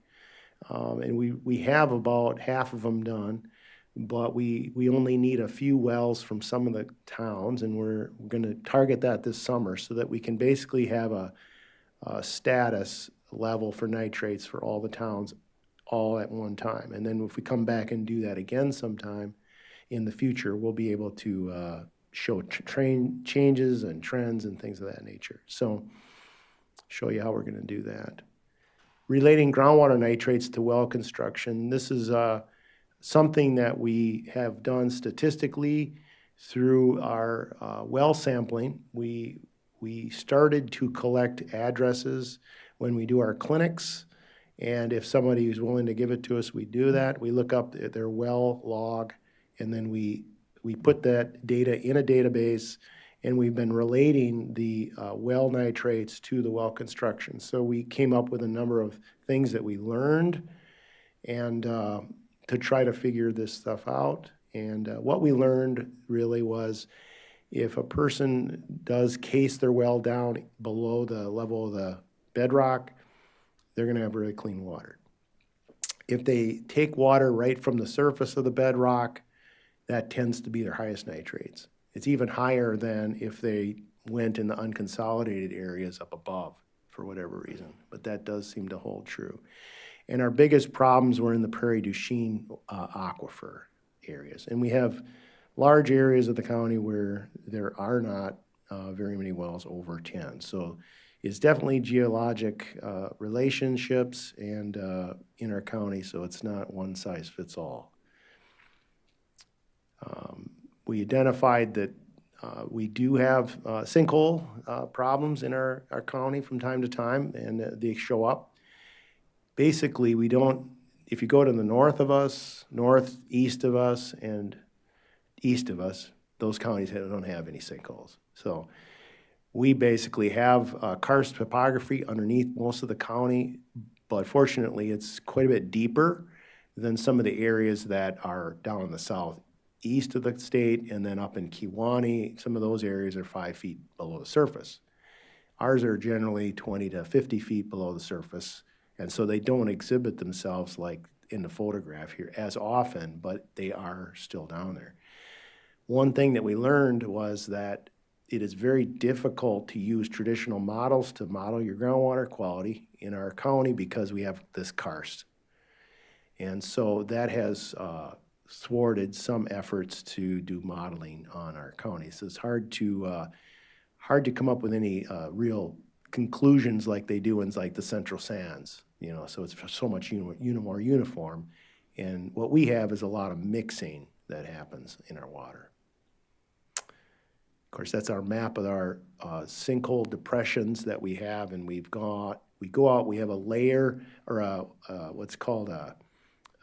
And we have about half of them done, but we only need a few wells from some of the towns, and we're going to target that this summer so that we can basically have a status level for nitrates for all the towns all at one time. And then if we come back and do that again sometime in the future, we'll be able to show changes and trends and things of that nature. So show you how we're going to do that. Relating groundwater nitrates to well construction, this is something that we have done statistically through our well sampling. We started to collect addresses when we do our clinics, and if somebody is willing to give it to us, we do that. We look up their well log, and then we put that data in a database, and we've been relating the well nitrates to the well construction. So we came up with a number of things that we learned and to try to figure this stuff out. And what we learned really was if a person does case their well down below the level of the bedrock, they're going to have really clean water. If they take water right from the surface of the bedrock, that tends to be their highest nitrates. It's even higher than if they went in the unconsolidated areas up above for whatever reason, but that does seem to hold true. And our biggest problems were in the Prairie du Chien aquifer areas. And we have large areas of the county where there are not very many wells over 10. So it's definitely geologic relationships and in our county, so it's not one size fits all. We identified that we do have sinkhole problems in our county from time to time, and they show up. Basically, we don't, if you go to the north of us, northeast of us, and east of us, those counties don't have any sinkholes. So we basically have karst topography underneath most of the county, but fortunately it's quite a bit deeper than some of the areas that are down in the south east of the state, and then up in Kiwanee, some of those areas are 5 feet below the surface. Ours are generally 20 to 50 feet below the surface, and so they don't exhibit themselves like in the photograph here as often, but they are still down there. One thing that we learned was that it is very difficult to use traditional models to model your groundwater quality in our county because we have this karst. And so that has thwarted some efforts to do modeling on our county. So it's hard to come up with any real conclusions like they do in like the Central Sands, you know, so it's so much more uniform. And what we have is a lot of mixing that happens in our water. Of course, that's our map of our sinkhole depressions that we have, and we go out, we have a layer or what's called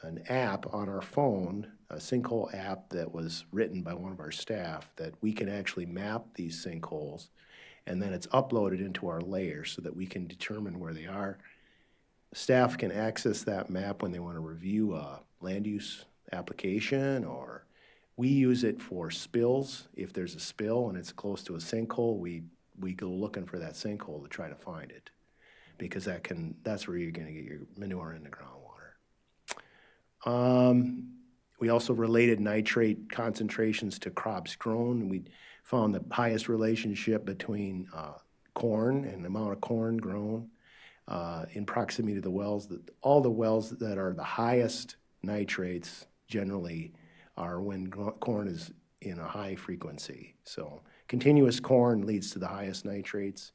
an app on our phone, a sinkhole app that was written by one of our staff that we can actually map these sinkholes, and then it's uploaded into our layer so that we can determine where they are. Staff can access that map when they want to review a land use application, or we use it for spills. If there's a spill and it's close to a sinkhole, we go looking for that sinkhole to try to find it, because that's where you're going to get your manure in the groundwater. We also related nitrate concentrations to crops grown. We found the highest relationship between corn and the amount of corn grown in proximity to the wells. All the wells that are the highest nitrates generally are when corn is in a high frequency. So continuous corn leads to the highest nitrates.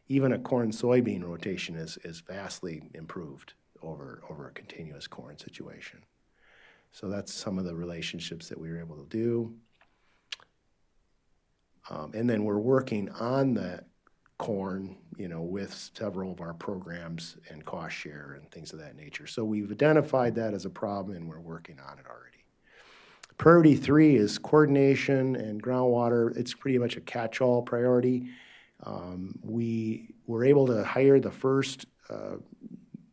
Even a corn-soybean rotation is vastly improved over a continuous corn situation. So that's some of the relationships that we were able to do. And then we're working on that corn, you know, with several of our programs and cost share and things of that nature. So we've identified that as a problem, and we're working on it already. Priority 3 is coordination and groundwater. It's pretty much a catch-all priority. We were able to hire the first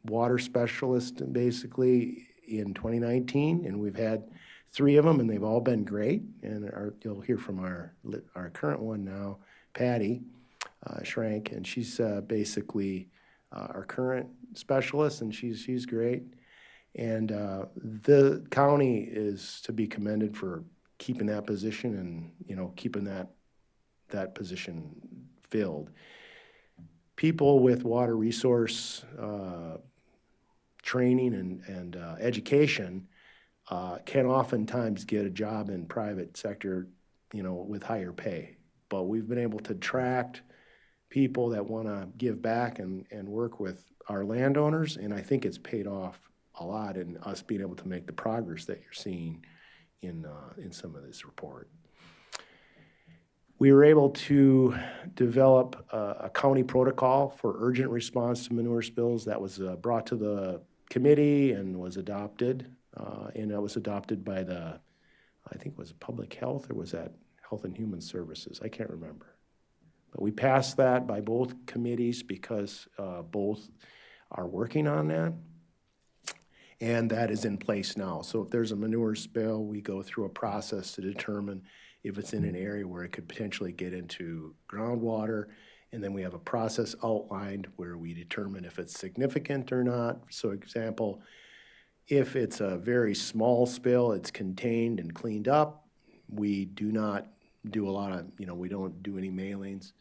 water specialist basically in 2019, and we've had 3 of them, and they've all been great. And you'll hear from our current one now, Patty Schrank, and she's basically our current specialist, and she's great. And the county is to be commended for keeping that position and, you know, keeping that position filled. People with water resource training and education can oftentimes get a job in private sector, you know, with higher pay. But we've been able to attract people that want to give back and work with our landowners, and I think it's paid off a lot in us being able to make the progress that you're seeing in some of this report. We were able to develop a county protocol for urgent response to manure spills that was brought to the committee and was adopted. And it was adopted by I think it was Public Health, or was that Health and Human Services? I can't remember. But we passed that by both committees because both are working on that. And that is in place now. So if there's a manure spill, we go through a process to determine if it's in an area where it could potentially get into groundwater. And then we have a process outlined where we determine if it's significant or not. So example, if it's a very small spill, it's contained and cleaned up, we do not do a lot of, you know, we don't do any mailings.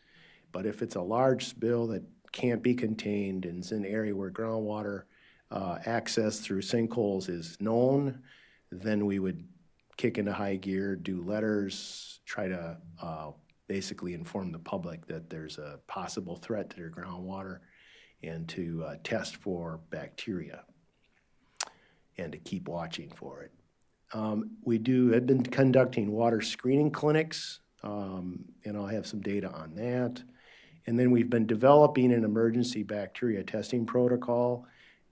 But if it's a large spill that can't be contained and it's in an area where groundwater access through sinkholes is known, then we would kick into high gear, do letters, try to basically inform the public that there's a possible threat to their groundwater, and to test for bacteria and to keep watching for it. Have been conducting water screening clinics, and I'll have some data on that. And then we've been developing an emergency bacteria testing protocol.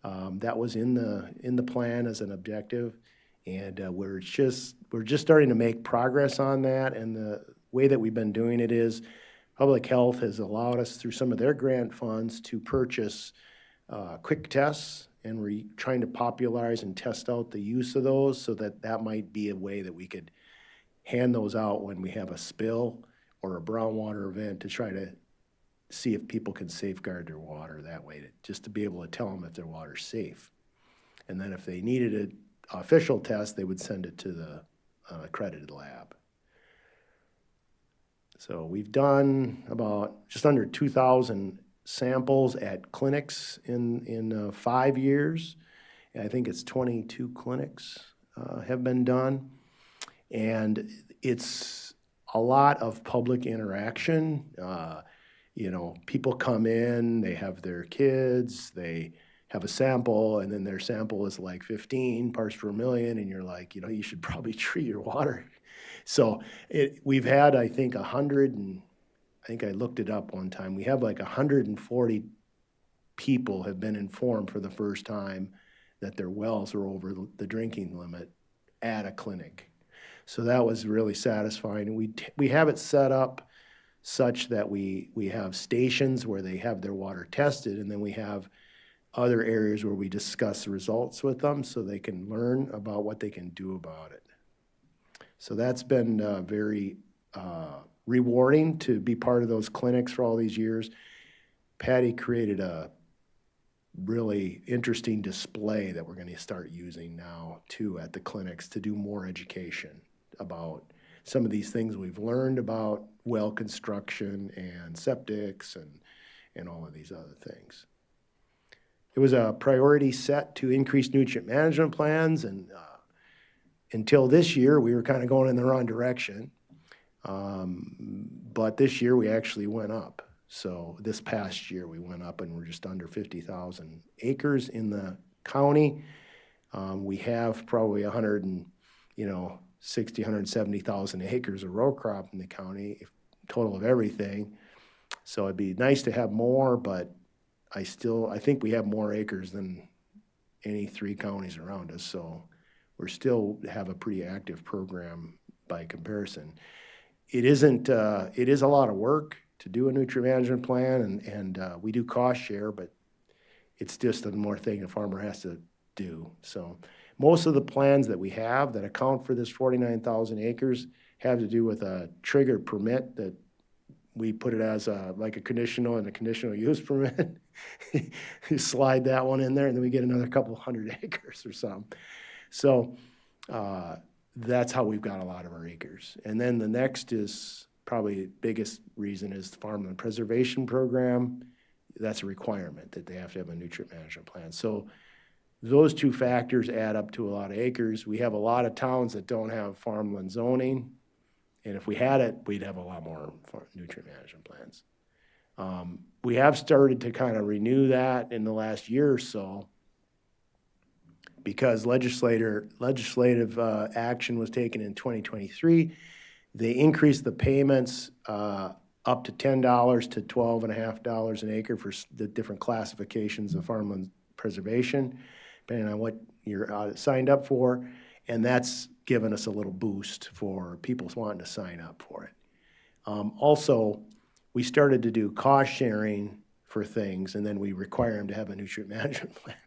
That was in the plan as an objective, and we're just starting to make progress on that. And the way that we've been doing it is Public Health has allowed us through some of their grant funds to purchase quick tests, and we're trying to popularize and test out the use of those so that might be a way that we could hand those out when we have a spill or a brown water event to try to see if people can safeguard their water that way, just to be able to tell them if their water's safe. And then if they needed an official test, they would send it to the accredited lab. So we've done about just under 2,000 samples at clinics in 5 years. I think it's 22 clinics have been done. And it's a lot of public interaction. You know, people come in, they have their kids, they have a sample, and then their sample is like 15 parts per million, and you're like, you know, you should probably treat your water. So we've had, I think, 100, and I think I looked it up one time, we have like 140 people have been informed for the first time that their wells are over the drinking limit at a clinic. So that was really satisfying. We have it set up such that we have stations where they have their water tested, and then we have other areas where we discuss the results with them so they can learn about what they can do about it. So that's been very rewarding to be part of those clinics for all these years. Patty created a really interesting display that we're going to start using now too at the clinics to do more education about some of these things we've learned about well construction and septics and all of these other things. It was a priority set to increase nutrient management plans, and until this year, we were kind of going in the wrong direction. But this year, we actually went up. So this past year, we went up, and we're just under 50,000 acres in the county. We have probably 170,000 acres of row crop in the county, total of everything. So it'd be nice to have more, but I think we have more acres than any 3 counties around us. So we're still have a pretty active program by comparison. It is a lot of work to do a nutrient management plan, and we do cost share, but it's just one more thing a farmer has to do. So most of the plans that we have that account for this 49,000 acres have to do with a triggered permit that we put it as like a conditional and a conditional use permit. You slide that one in there, and then we get another couple hundred acres or something. So that's how we've got a lot of our acres. And then the next is probably the biggest reason is the farmland preservation program. That's a requirement that they have to have a nutrient management plan. So those 2 factors add up to a lot of acres. We have a lot of towns that don't have farmland zoning. And if we had it, we'd have a lot more nutrient management plans. We have started to kind of renew that in the last year or so because legislative action was taken in 2023. They increased the payments up to $10 to $12.50 an acre for the different classifications of farmland preservation, depending on what you're signed up for. And that's given us a little boost for people wanting to sign up for it. Also, we started to do cost sharing for things, and then we require them to have a nutrient management plan.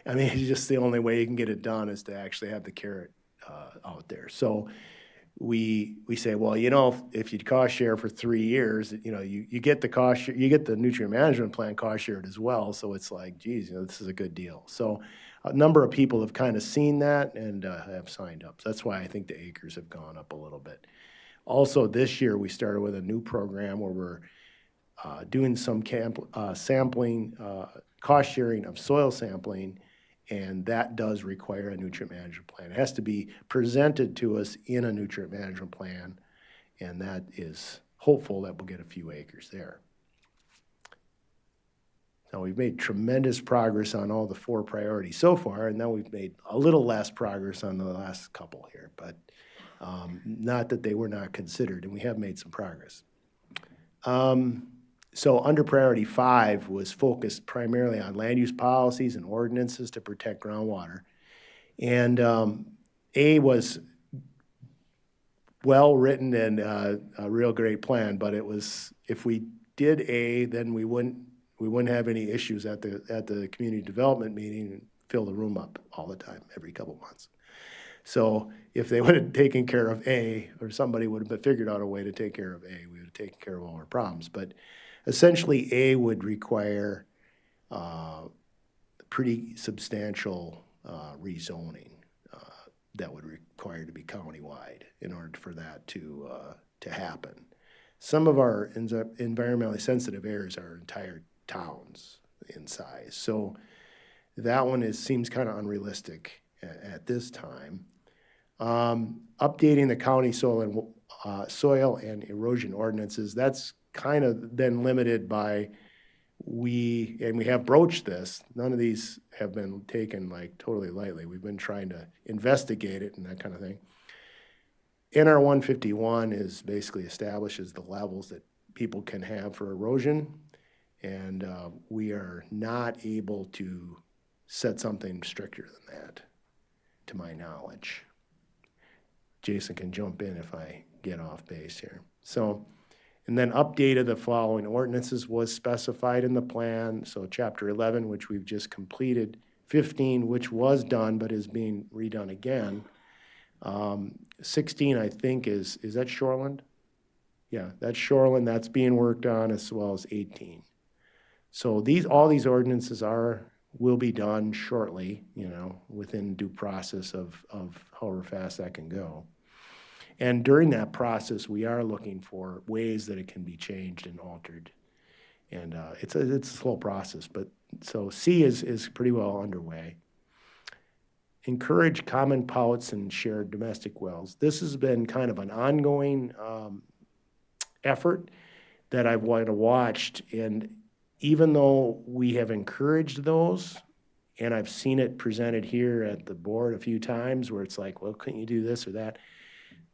I mean, it's just the only way you can get it done is to actually have the carrot out there. So we say, well, you know, if you cost share for 3 years, you know, you get the cost, you get the nutrient management plan cost shared as well. So it's like, geez, you know, this is a good deal. So a number of people have kind of seen that and have signed up. So that's why I think the acres have gone up a little bit. Also, this year we started with a new program where we're doing some sampling, cost sharing of soil sampling, and that does require a nutrient management plan. It has to be presented to us in a nutrient management plan, and that is hopeful that we'll get a few acres there. Now, we've made tremendous progress on all the 4 priorities so far, and now we've made a little less progress on the last couple here, but not that they were not considered, and we have made some progress. So under priority 5 was focused primarily on land use policies and ordinances to protect groundwater. And A was well-written and a real great plan, but it was, if we did A, then we wouldn't have any issues at the community development meeting and fill the room up all the time, every couple months. So if they would have taken care of A, or somebody would have figured out a way to take care of A, we would have taken care of all our problems. But essentially, A would require pretty substantial rezoning that would require to be countywide in order for that to happen. Some of our environmentally sensitive areas are entire towns in size. So that one seems kind of unrealistic at this time. Updating the county soil and erosion ordinances, that's kind of then limited by we have broached this. None of these have been taken like totally lightly. We've been trying to investigate it and that kind of thing. NR 151 is basically establishes the levels that people can have for erosion, and we are not able to set something stricter than that, to my knowledge. Jason can jump in if I get off base here. So, and then update of the following ordinances was specified in the plan. So chapter 11, which we've just completed, 15, which was done but is being redone again. 16, I think, is that Shoreland? Yeah, that's Shoreland. That's being worked on, as well as 18. So all these ordinances will be done shortly, within due process of however fast that can go. And during that process, we are looking for ways that it can be changed and altered. And it's a slow process, but so C is pretty well underway. Encourage common pouts and shared domestic wells. This has been kind of an ongoing effort that I've watched, and even though we have encouraged those, and I've seen it presented here at the board a few times where it's like, well, couldn't you do this or that?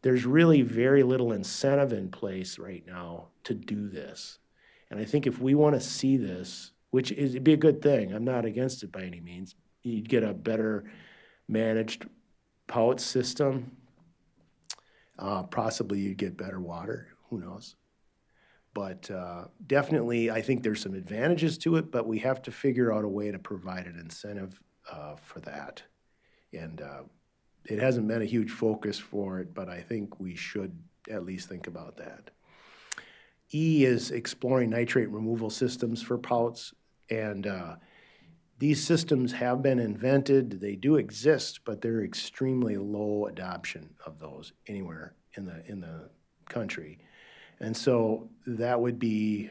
There's really very little incentive in place right now to do this. And I think if we want to see this, which it'd be a good thing, I'm not against it by any means, you'd get a better managed pout system. Possibly you'd get better water, who knows? But definitely, I think there's some advantages to it, but we have to figure out a way to provide an incentive for that. And it hasn't been a huge focus for it, but I think we should at least think about that. E is exploring nitrate removal systems for pouts, and these systems have been invented. They do exist, but they're extremely low adoption of those anywhere in the country. And so that would be,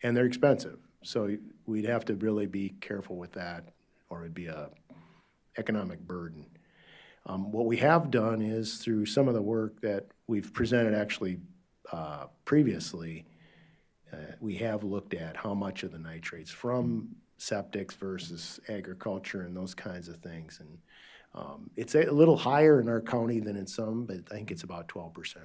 and they're expensive. So we'd have to really be careful with that, or it'd be a economic burden. What we have done is through some of the work that we've presented actually previously, we have looked at how much of the nitrates from septics versus agriculture and those kinds of things. And it's a little higher in our county than in some, but I think it's about 12%.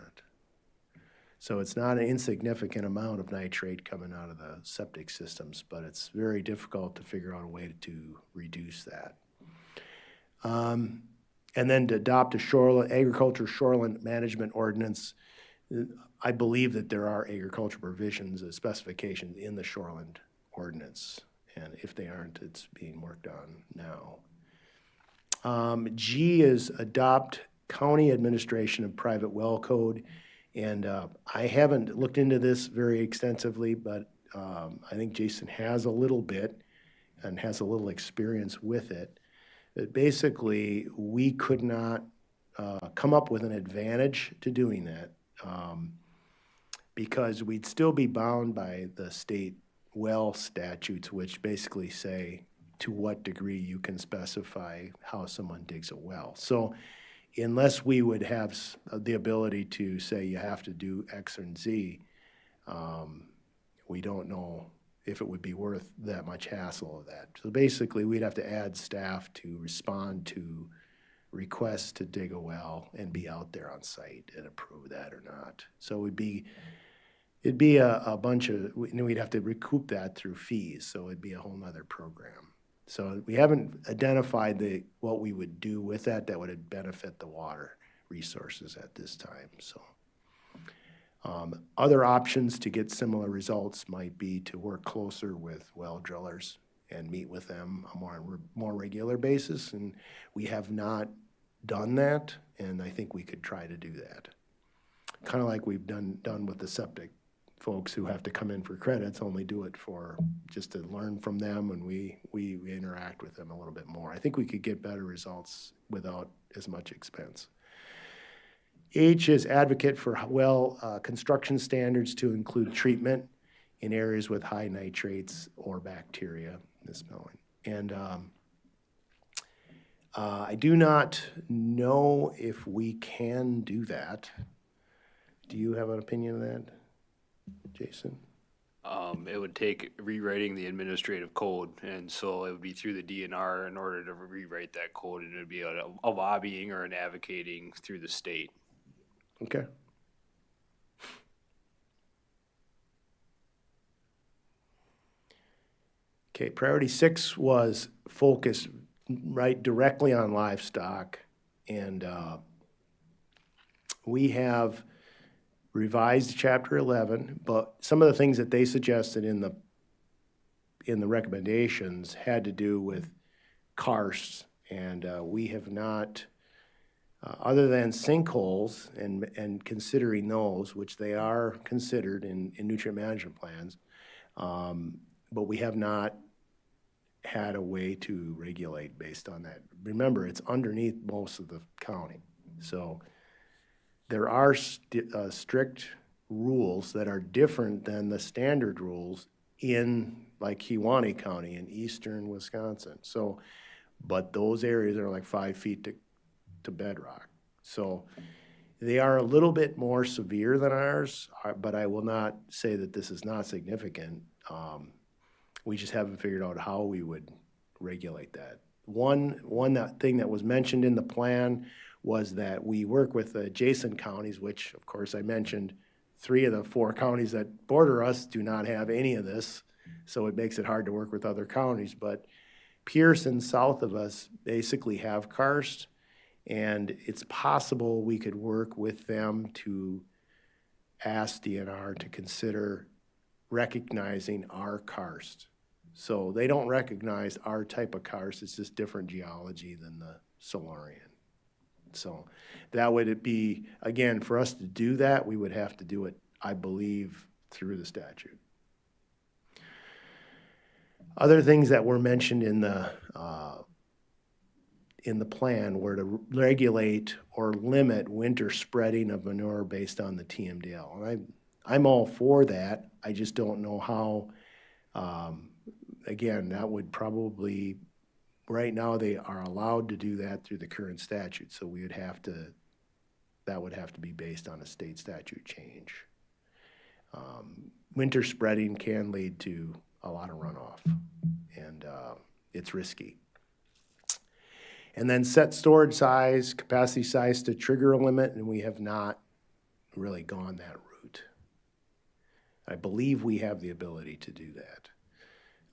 So it's not an insignificant amount of nitrate coming out of the septic systems, but it's very difficult to figure out a way to reduce that. And then to adopt a agriculture shoreline management ordinance. I believe that there are agriculture provisions, specifications in the shoreland ordinance. And if they aren't, it's being worked on now. G is adopt county administration of private well code. And I haven't looked into this very extensively, but I think Jason has a little bit and has a little experience with it. But basically, we could not come up with an advantage to doing that because we'd still be bound by the state well statutes, which basically say to what degree you can specify how someone digs a well. So unless we would have the ability to say you have to do X and Z, we don't know if it would be worth that much hassle of that. So basically, we'd have to add staff to respond to requests to dig a well and be out there on site and approve that or not. So it'd be a bunch of, we'd have to recoup that through fees, so it'd be a whole nother program. So we haven't identified what we would do with that would benefit the water resources at this time. So other options to get similar results might be to work closer with well drillers and meet with them on a more regular basis. And we have not done that, and I think we could try to do that. Kind of like we've done with the septic folks who have to come in for credits, only do it for, just to learn from them, and we interact with them a little bit more. I think we could get better results without as much expense. H is advocate for construction standards to include treatment in areas with high nitrates or bacteria, misspelling. And I do not know if we can do that. Do you have an opinion of that, Jason? It would take rewriting the administrative code, and so it would be through the DNR in order to rewrite that code, and it would be a lobbying or an advocating through the state. Okay. Okay, priority 6 was focused right directly on livestock, and we have revised chapter 11, but some of the things that they suggested in the recommendations had to do with karsts, and we have not, other than sinkholes and considering those, which they are considered in nutrient management plans, but we have not had a way to regulate based on that. Remember, it's underneath most of the county. So there are strict rules that are different than the standard rules in like Kewaunee County in eastern Wisconsin. So, but those areas are like 5 feet to bedrock. So they are a little bit more severe than ours, but I will not say that this is not significant. We just haven't figured out how we would regulate that. One thing that was mentioned in the plan was that we work with adjacent counties, which of course I mentioned 3 of the 4 counties that border us do not have any of this. So it makes it hard to work with other counties, but Pierce and south of us basically have karst, and it's possible we could work with them to ask DNR to consider recognizing our karst. So they don't recognize our type of karst, it's just different geology than the Silurian. So that would be, again, for us to do that, we would have to do it, I believe, through the statute. Other things that were mentioned in the plan were to regulate or limit winter spreading of manure based on the TMDL. And I'm all for that. I just don't know how. Again, that would probably, right now they are allowed to do that through the current statute. So we would have to, that would have to be based on a state statute change. Winter spreading can lead to a lot of runoff, and it's risky. And then set storage size, capacity size to trigger a limit, and we have not really gone that route. I believe we have the ability to do that.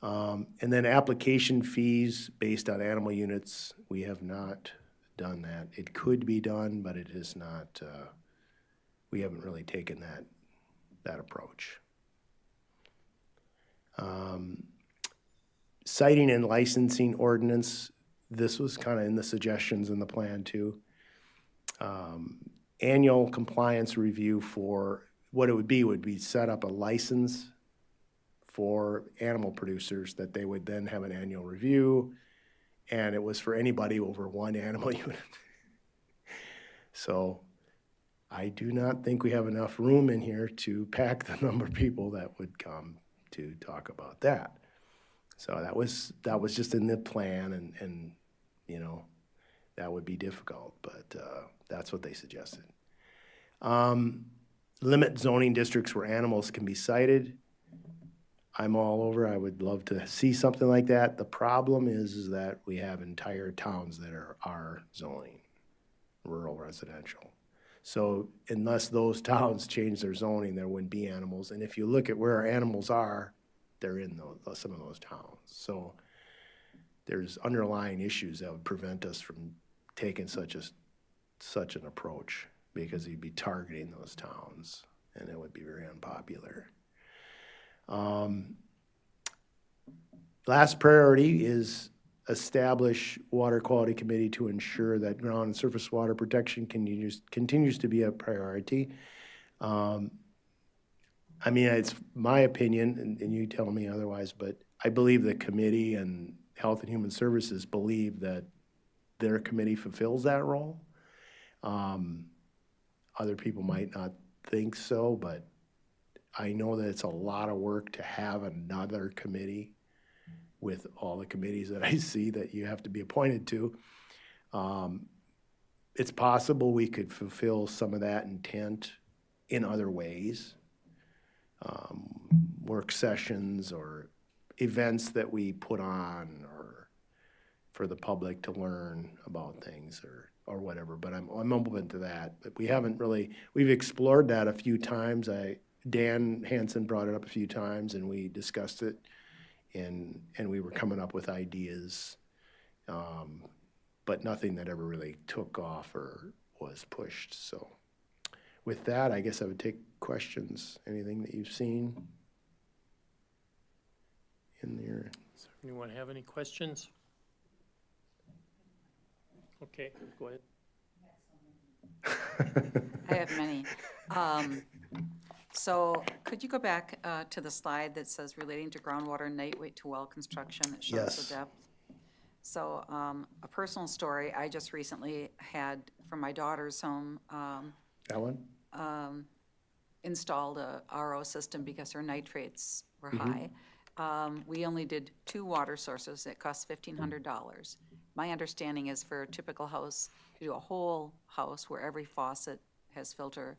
And then application fees based on animal units, we have not done that. It could be done, but it is not, we haven't really taken that approach. Citing and licensing ordinance, this was kind of in the suggestions in the plan too. Annual compliance review for, what it would be set up a license for animal producers that they would then have an annual review, and it was for anybody over 1 animal unit. So I do not think we have enough room in here to pack the number of people that would come to talk about that. So that was just in the plan, and you know, that would be difficult, but that's what they suggested. Limit zoning districts where animals can be sighted. I'm all over. I would love to see something like that. The problem is that we have entire towns that are R zoning, rural residential. So unless those towns change their zoning, there wouldn't be animals. And if you look at where our animals are, they're in some of those towns. So there's underlying issues that would prevent us from taking such an approach, because you'd be targeting those towns, and it would be very unpopular. Last priority is establish water quality committee to ensure that ground and surface water protection continues to be a priority. I mean, it's my opinion, and you tell me otherwise, but I believe the committee and Health and Human Services believe that their committee fulfills that role. Other people might not think so, but I know that it's a lot of work to have another committee with all the committees that I see that you have to be appointed to. It's possible we could fulfill some of that intent in other ways. Work sessions or events that we put on or for the public to learn about things or whatever, but I'm open to that. But we haven't really, we've explored that a few times. Dan Hansen brought it up a few times and we discussed it and we were coming up with ideas, but nothing that ever really took off or was pushed. So with that, I guess I would take questions. Anything that you've seen in there? Does anyone have any questions? Okay, go ahead. I have many. So could you go back to the slide that says relating to groundwater night weight to well construction that shows Yes. the depth? So a personal story, I just recently had from my daughter's home That one? installed a RO system because her nitrates were high. We only did 2 water sources. It cost $1,500. My understanding is for a typical house, to do a whole house where every faucet has filter,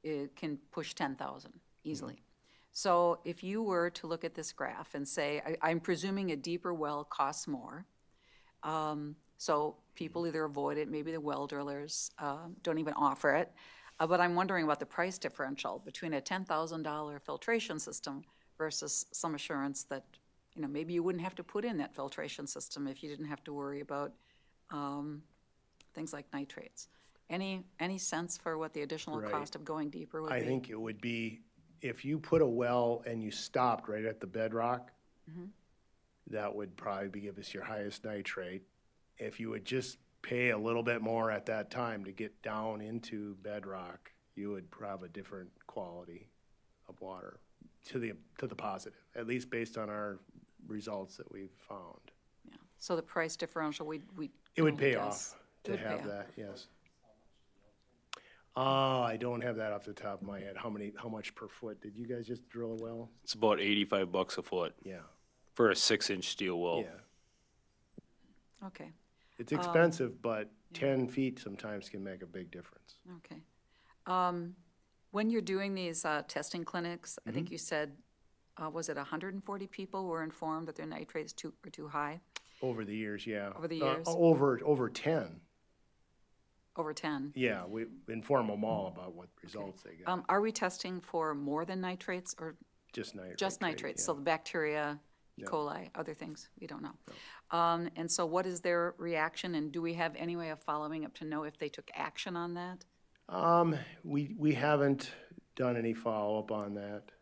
it can push 10,000 easily. So if you were to look at this graph and say, I'm presuming a deeper well costs more. So people either avoid it, maybe the well drillers don't even offer it. But I'm wondering about the price differential between a $10,000 filtration system versus some assurance that, you know, maybe you wouldn't have to put in that filtration system if you didn't have to worry about things like nitrates. Any sense for what the additional Right. cost of going deeper would be? I think it would be, if you put a well and you stopped right at the bedrock, that would probably give us your highest nitrate. If you would just pay a little bit more at that time to get down into bedrock, you would have a different quality of water to the positive, at least based on our results that we've found. Yeah. So the price differential, It would pay guess. off It to would pay have off. that, yes. I don't have that off the top of my head. How much per foot? Did you guys just drill a well? It's about $85 a foot Yeah, for a 6-inch steel well. yeah. Okay, It's expensive, but 10 feet sometimes can make a big difference. okay. When you're doing these testing clinics, I think you said, was it 140 people were informed that their nitrates were too high? Over the years, yeah. Over the years? Over 10. Over 10? Yeah, we inform them all about what results they got. Are we testing for more than nitrates or Just nitrate. just nitrates? So the bacteria, E. Yeah. coli, other things, we don't know. And so what is their reaction, and do we have any way of following up to know if they took action on that? We haven't done any follow-up on that.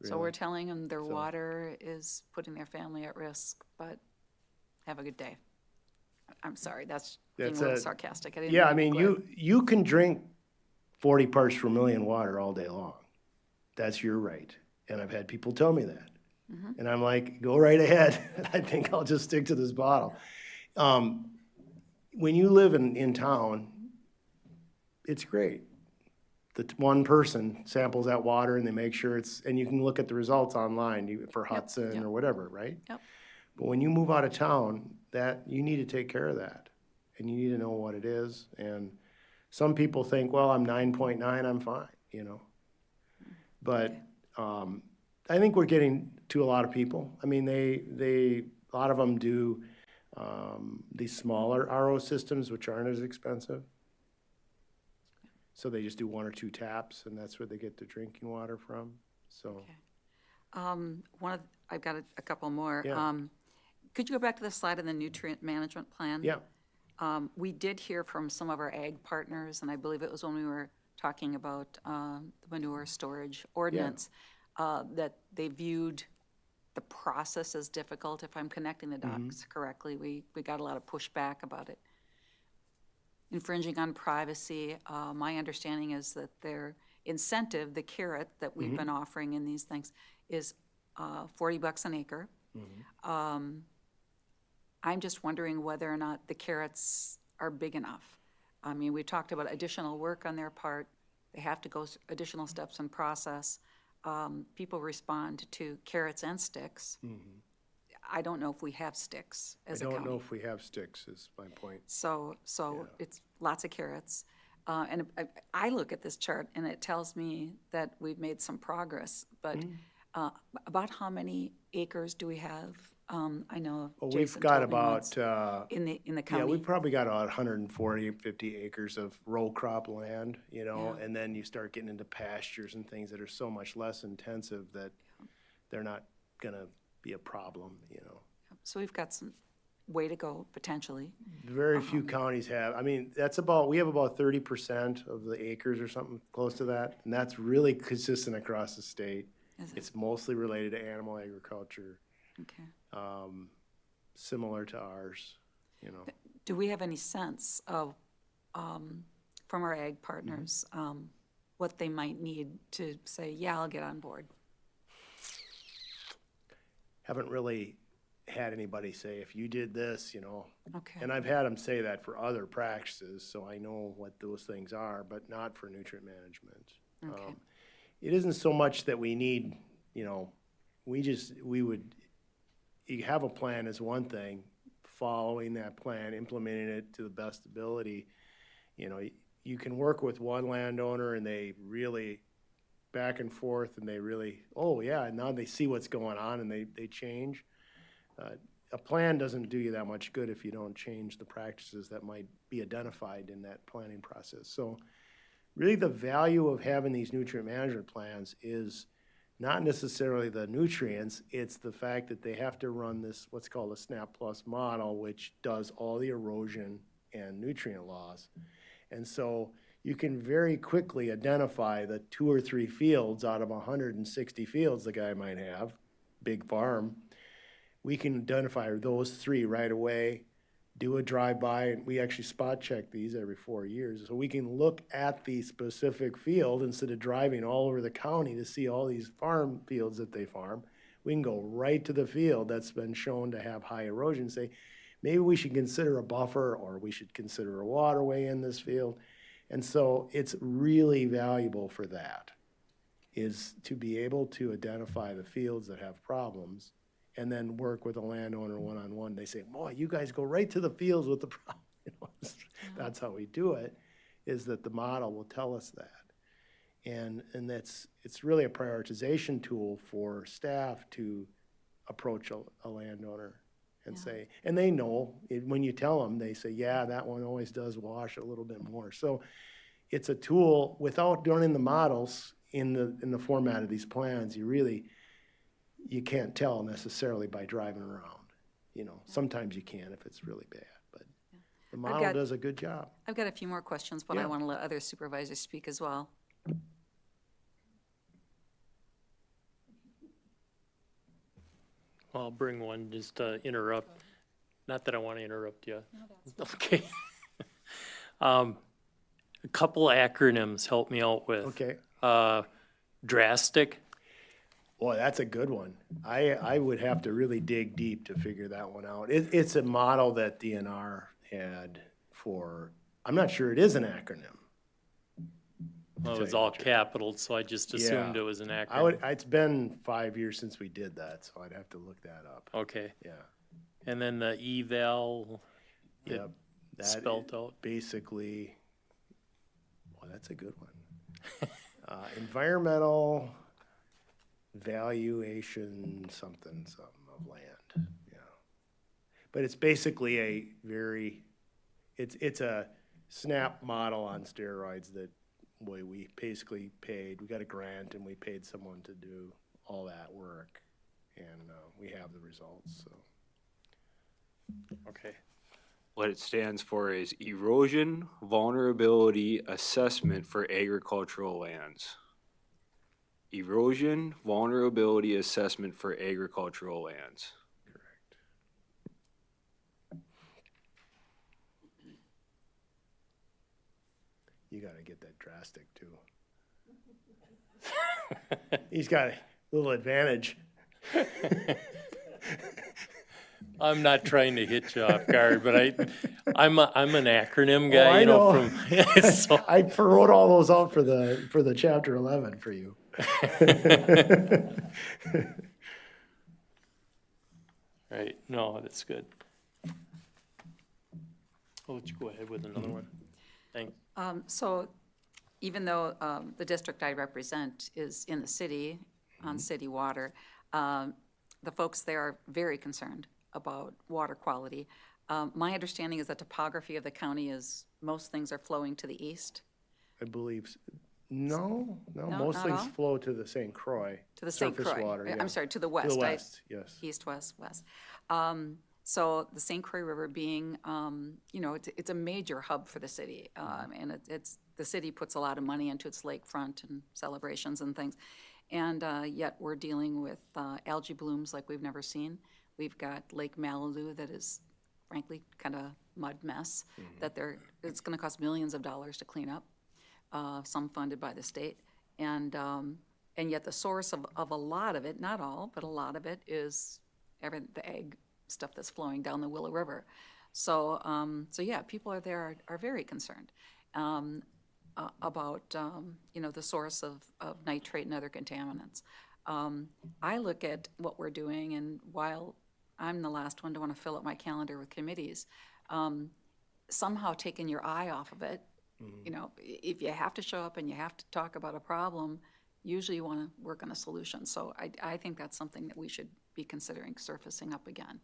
So really. we're telling them their So- water is putting their family at risk, but have a good day. I'm sorry, that's being a That's little a- sarcastic. I didn't Yeah, I mean mean, to be glib. you can drink 40 parts per million water all day long. That's your right. And I've had people tell me that. Mm-hmm. And I'm like, go right ahead. I think I'll just stick to this bottle. When you live in town, it's great. One person samples that water and they make sure and you can look at the results online for Hudson yep. or whatever, right? Yep. But when you move out of town, you need to take care of that. And you need to know what it is. And some people think, well, I'm 9.9, I'm fine, you know? But I think we're getting to a lot of people. I mean, a lot of them do these smaller RO systems, which aren't as expensive. So they just do 1 or 2 taps, and that's where they get their drinking water from, so. Okay. I've got a couple more. Yeah. Could you go back to the slide in the nutrient management plan? Yeah, We did hear from some of our ag partners, and I believe it was when we were talking about the manure storage ordinance, that they viewed the process is difficult. If I'm connecting the dots correctly, we got a lot of pushback about it. Infringing on privacy, my understanding is that their incentive, the carrot that we've been offering in these things, is $40 an acre. I'm just wondering whether or not the carrots are big enough. I mean, we talked about additional work on their part. They have to go additional steps in process. People respond to carrots and sticks. I don't know if we have sticks I as a county. don't know if we have sticks, is my point. So it's lots of carrots. And I look at this chart and it tells me that we've made some progress, but about how many acres do we have? I know Well, Jason we've got told me once, about, in the yeah, county. we probably got about 140, 50 acres of row crop land, you know, and then you start getting into pastures and things that are so much less intensive that they're not gonna be a problem, you know. So we've got some way to go potentially. Very few counties have, I mean, we have about 30% of the acres or something close to that, and that's really consistent across the state. Is it? It's mostly related to animal agriculture, Okay. similar to ours, you know. Do we have any sense of, from our ag partners, what they might need to say, yeah, I'll get on board? Haven't really had anybody say, if you did this, you know. Okay. And I've had them say that for other practices, so I know what those things are, but not for nutrient management. Okay. It isn't so much that we need, you know, you have a plan is one thing, following that plan, implementing it to the best ability. You know, you can work with one landowner and they really back and forth and they really, oh yeah, and now they see what's going on and they change. A plan doesn't do you that much good if you don't change the practices that might be identified in that planning process. So really the value of having these nutrient management plans is not necessarily the nutrients, it's the fact that they have to run this, what's called a SNAP Plus model, which does all the erosion and nutrient loss. And so you can very quickly identify the 2 or 3 fields out of 160 fields the guy might have, big farm. We can identify those 3 right away, do a drive-by, and we actually spot check these every 4 years. So we can look at the specific field instead of driving all over the county to see all these farm fields that they farm. We can go right to the field that's been shown to have high erosion, say, maybe we should consider a buffer or we should consider a waterway in this field. And so it's really valuable for that, is to be able to identify the fields that have problems and then work with a landowner one-on-one. They say, boy, you guys go right to the fields with the problem. You know, that's how we do it, is that the model will tell us that. And it's really a prioritization tool for staff to approach a landowner and say, and they know, when you tell them, they say, yeah, that one always does wash a little bit more. So it's a tool, without doing the models in the format of these plans, you can't tell necessarily by driving around. You know, sometimes you can if it's really bad, but the model does a good job. I've got a few more questions, but I Yeah. want to let other supervisors speak as well. I'll bring one just to interrupt. Not that I want to interrupt you. Okay. A couple acronyms help me out with. Okay. Drastic. Boy, that's a good one. I would have to really dig deep to figure that one out. It's a model that DNR had for, I'm not sure it is an acronym. Well, it was all capital, so I just assumed it was an acronym. It's been 5 years since we did that, so I'd have to look that up. Okay. Yeah. And then the eval. Yep. That Spelt out. Basically, well, that's a good one. Environmental valuation something of land, yeah. But it's basically it's a SNAP model on steroids that we basically paid, we got a grant and we paid someone to do all that work. And we have the results, so. Okay. What it stands for is Erosion Vulnerability Assessment for Agricultural Lands. erosion vulnerability assessment for agricultural lands. You gotta get that drastic too. He's got a little advantage. I'm not trying to hit you off guard, but I'm an acronym Oh, guy, I you know, know. from, so, I wrote all those out for the chapter 11 for you. right, no, that's good. I'll let you go ahead with another one. Thanks. So even though the district I represent is in the city, on city water, the folks there are very concerned about water quality. My understanding is the topography of the county is most things are flowing to the east, I believe, no, No, most not things all? flow to the St. Croix. to the St. Surface Croix. water, yeah. I'm sorry, to the To west. the I- west, yes. East, west, west. So the St. Croix River being, you know, it's a major hub for the city. And it's, the city puts a lot of money into its lakefront and celebrations and things. And yet we're dealing with algae blooms like we've never seen. We've got Lake Malibu that is frankly kind of mud mess that it's gonna cost millions of dollars to clean up, some funded by the state. And yet the source of a lot of it, not all, but a lot of it is the egg stuff that's flowing down the Willow River. So, yeah, people are very concerned about, you know, the source of nitrate and other contaminants. I look at what we're doing, and while I'm the last one to want to fill up my calendar with committees, somehow taking your eye off of it, you know, if you have to show up and you have to talk about a problem, usually you want to work on a solution. So I think that's something that we should be considering surfacing up again.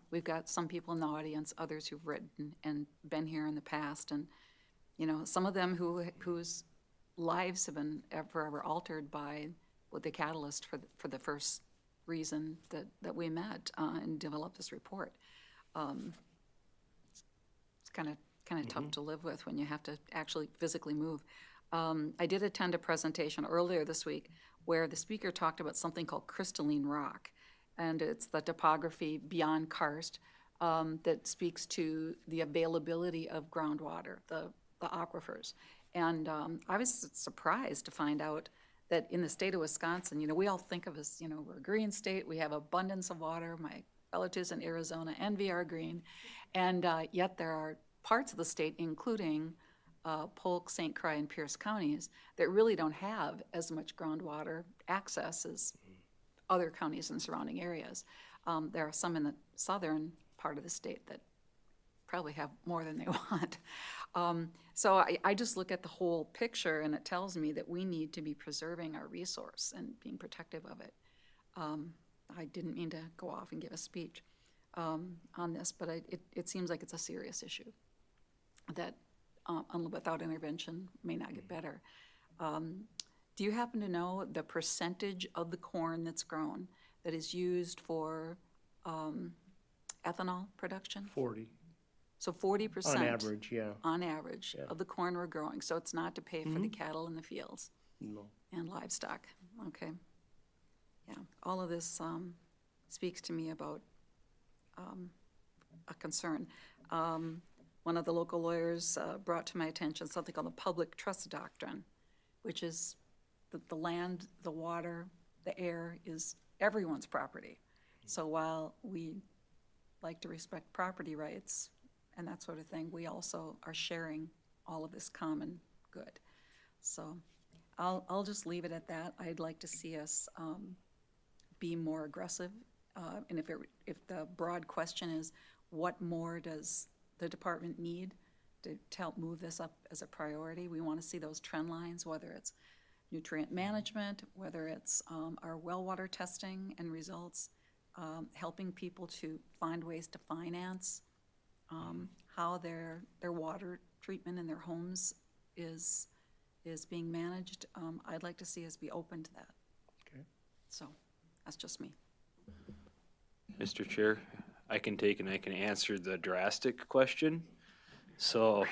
We've got some people in the audience, others who've written and been here in the past, and, you know, some of them whose lives have been forever altered by what the catalyst for the first reason that we met and developed this report. It's kind of tough to live with when you have to actually physically move. I did attend a presentation earlier this week where the speaker talked about something called crystalline rock. And it's the topography beyond karst that speaks to the availability of groundwater, the aquifers. And I was surprised to find out that in the state of Wisconsin, you know, we all think of us, you know, we're a green state, we have abundance of water. My relatives in Arizona envy our green. And yet there are parts of the state, including Polk, St. Croix, and Pierce counties, that really don't have as much groundwater access as other counties and surrounding areas. There are some in the southern part of the state that probably have more than they want. So I just look at the whole picture, and it tells me that we need to be preserving our resource and being protective of it. I didn't mean to go off and give a speech on this, but it seems like it's a serious issue that without intervention may not get better. Do you happen to know the percentage of the corn that's grown that is used for ethanol production? 40, So 40%. on average, yeah. On average of the corn we're growing. So it's not to pay for the cattle in the fields No. and livestock. Okay. Yeah, all of this speaks to me about a concern. One of the local lawyers brought to my attention something called the public trust doctrine, which is that the land, the water, the air is everyone's property. So while we like to respect property rights and that sort of thing, we also are sharing all of this common good. So I'll just leave it at that. I'd like to see us be more aggressive. And if the broad question is, what more does the department need to help move this up as a priority? We want to see those trend lines, whether it's nutrient management, whether it's our well water testing and results, helping people to find ways to finance how their water treatment in their homes is being managed. I'd like to see us be open to that. Okay. So that's just me. Mr. Chair, I can take and I can answer the drastic question. So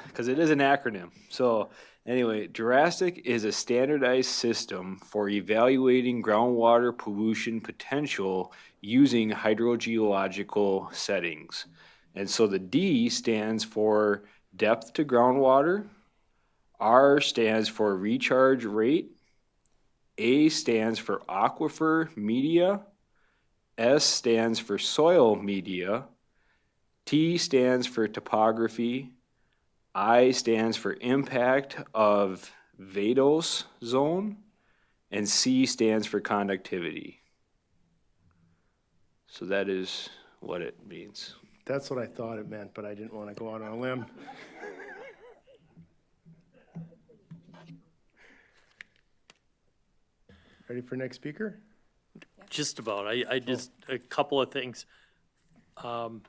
because it is an acronym. So anyway, DRASTIC is a standardized system for evaluating groundwater pollution potential using hydrogeological settings. And so the D stands for depth to groundwater, R stands for recharge rate, A stands for aquifer media, S stands for soil media, T stands for topography, I stands for impact of vadose zone, and C stands for conductivity. So that is what it means. That's what I thought it meant, but I didn't want to go out on a limb. Ready for next speaker? Just about. I just, a couple of things. One,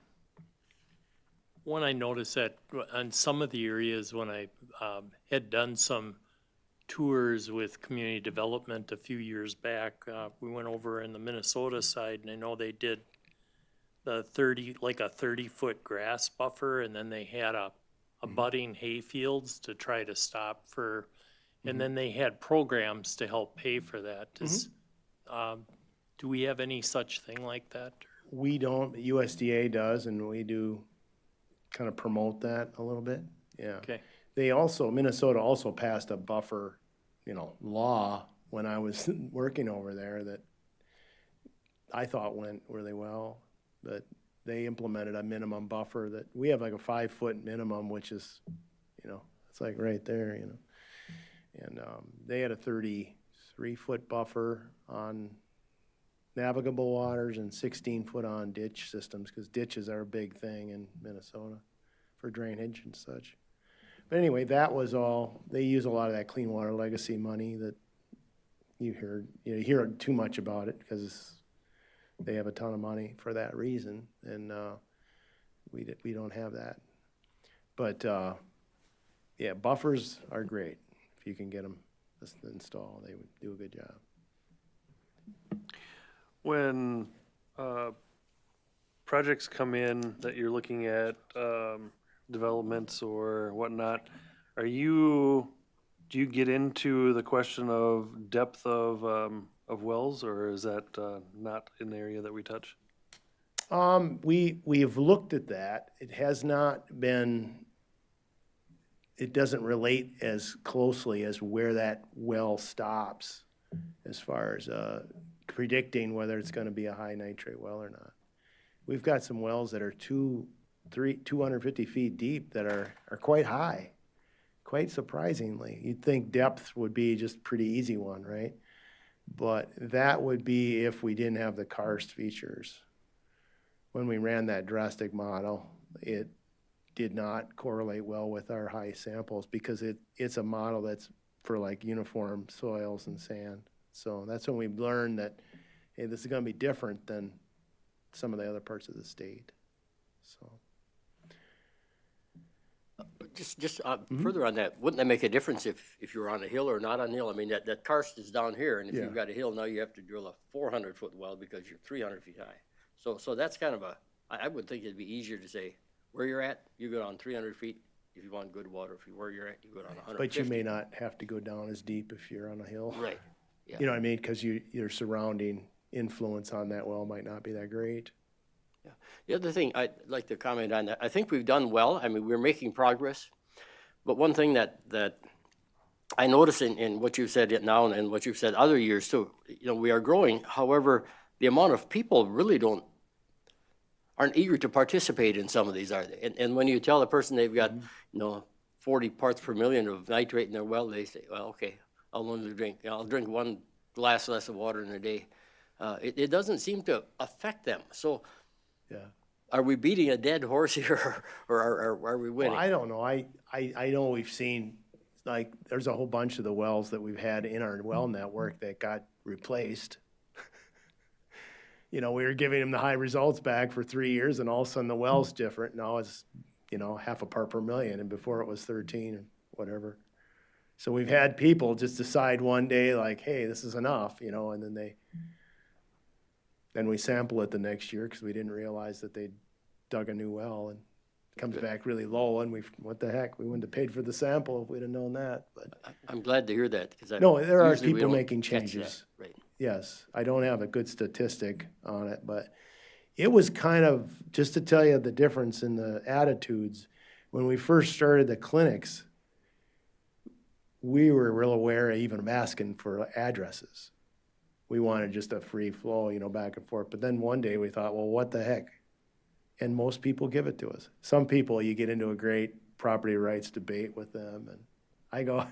I noticed that on some of the areas when I had done some tours with community development a few years back, we went over in the Minnesota side, and I know they did the 30-foot grass buffer, and then they had a budding hay fields to try to stop for, and then they had programs to help pay for that. Do we have any such thing like that? We don't, USDA does, and we do kind of promote that a little bit, yeah. Okay. They also, Minnesota also passed a buffer, law when I was working over there that I thought went really well, but they implemented a minimum buffer that, we have like a 5-foot minimum, which is, it's like right there, And they had a 33-foot buffer on navigable waters and 16-foot on ditch systems, because ditches are a big thing in Minnesota for drainage and such. But anyway, that was all, they use a lot of that Clean Water Legacy money that you hear too much about it because they have a ton of money for that reason, and we don't have that. But yeah, buffers are great. If you can get them installed, they would do a good job. When projects come in that you're looking at, developments or whatnot, do you get into the question of depth of wells, or is that not in the area that we touch? We have looked at that. It has not been, it doesn't relate as closely as where that well stops as far as predicting whether it's going to be a high nitrate well or not. We've got some wells that are 250 feet deep that are quite high, quite surprisingly. You'd think depth would be just pretty easy one, right? But that would be if we didn't have the karst features. When we ran that drastic model, it did not correlate well with our high samples because it's a model that's for like uniform soils and sand. So that's when we learned that, hey, this is going to be different than some of the other parts of the state. So. Just further on that, wouldn't that make a difference if you're on a hill or not on a hill? I mean, that karst is down here, and if you've got a hill, now you have to drill a 400-foot well because you're 300 feet high. So that's kind of I would think it'd be easier to say, where you're at, you go down 300 feet. If you want good water, where you're at, you go down 150. But you may not have to go down as deep if you're on a hill. Right. Yeah. You know what I mean? Because your surrounding influence on that well might not be that great. Yeah. The other thing I'd like to comment on, that I think we've done well. I mean, we're making progress. But one thing that I notice in what you've said now and what you've said other years too, we are growing. However, the amount of people really aren't eager to participate in some of these, are they? And when you tell a person they've got, 40 parts per million of nitrate in their well, they say, well, okay, I'll drink one glass less of water in a day. It doesn't seem to affect them. So Yeah. are we beating a dead horse here, or are we winning? Well, I don't know. I know we've seen, like, there's a whole bunch of the wells that we've had in our well network that got replaced. We were giving them the high results back for 3 years, and all of a sudden the well's different. Now it's, half a part per million, and before it was 13 or whatever. So we've had people just decide one day, like, hey, this is enough, and then we sample it the next year because we didn't realize that they dug a new well, and comes back really low, and what the heck, we wouldn't have paid for the sample if we'd have known that, but. I'm glad to hear that, because I. No, there are usually we people don't making catch that. changes. Right. Yes, I don't have a good statistic on it, but it was kind of, just to tell you the difference in the attitudes, when we first started the clinics, we were real aware of even asking for addresses. We wanted just a free flow, back and forth. But then one day we thought, well, what the heck? And most people give it to us. Some people, you get into a great property rights debate with them, and I go,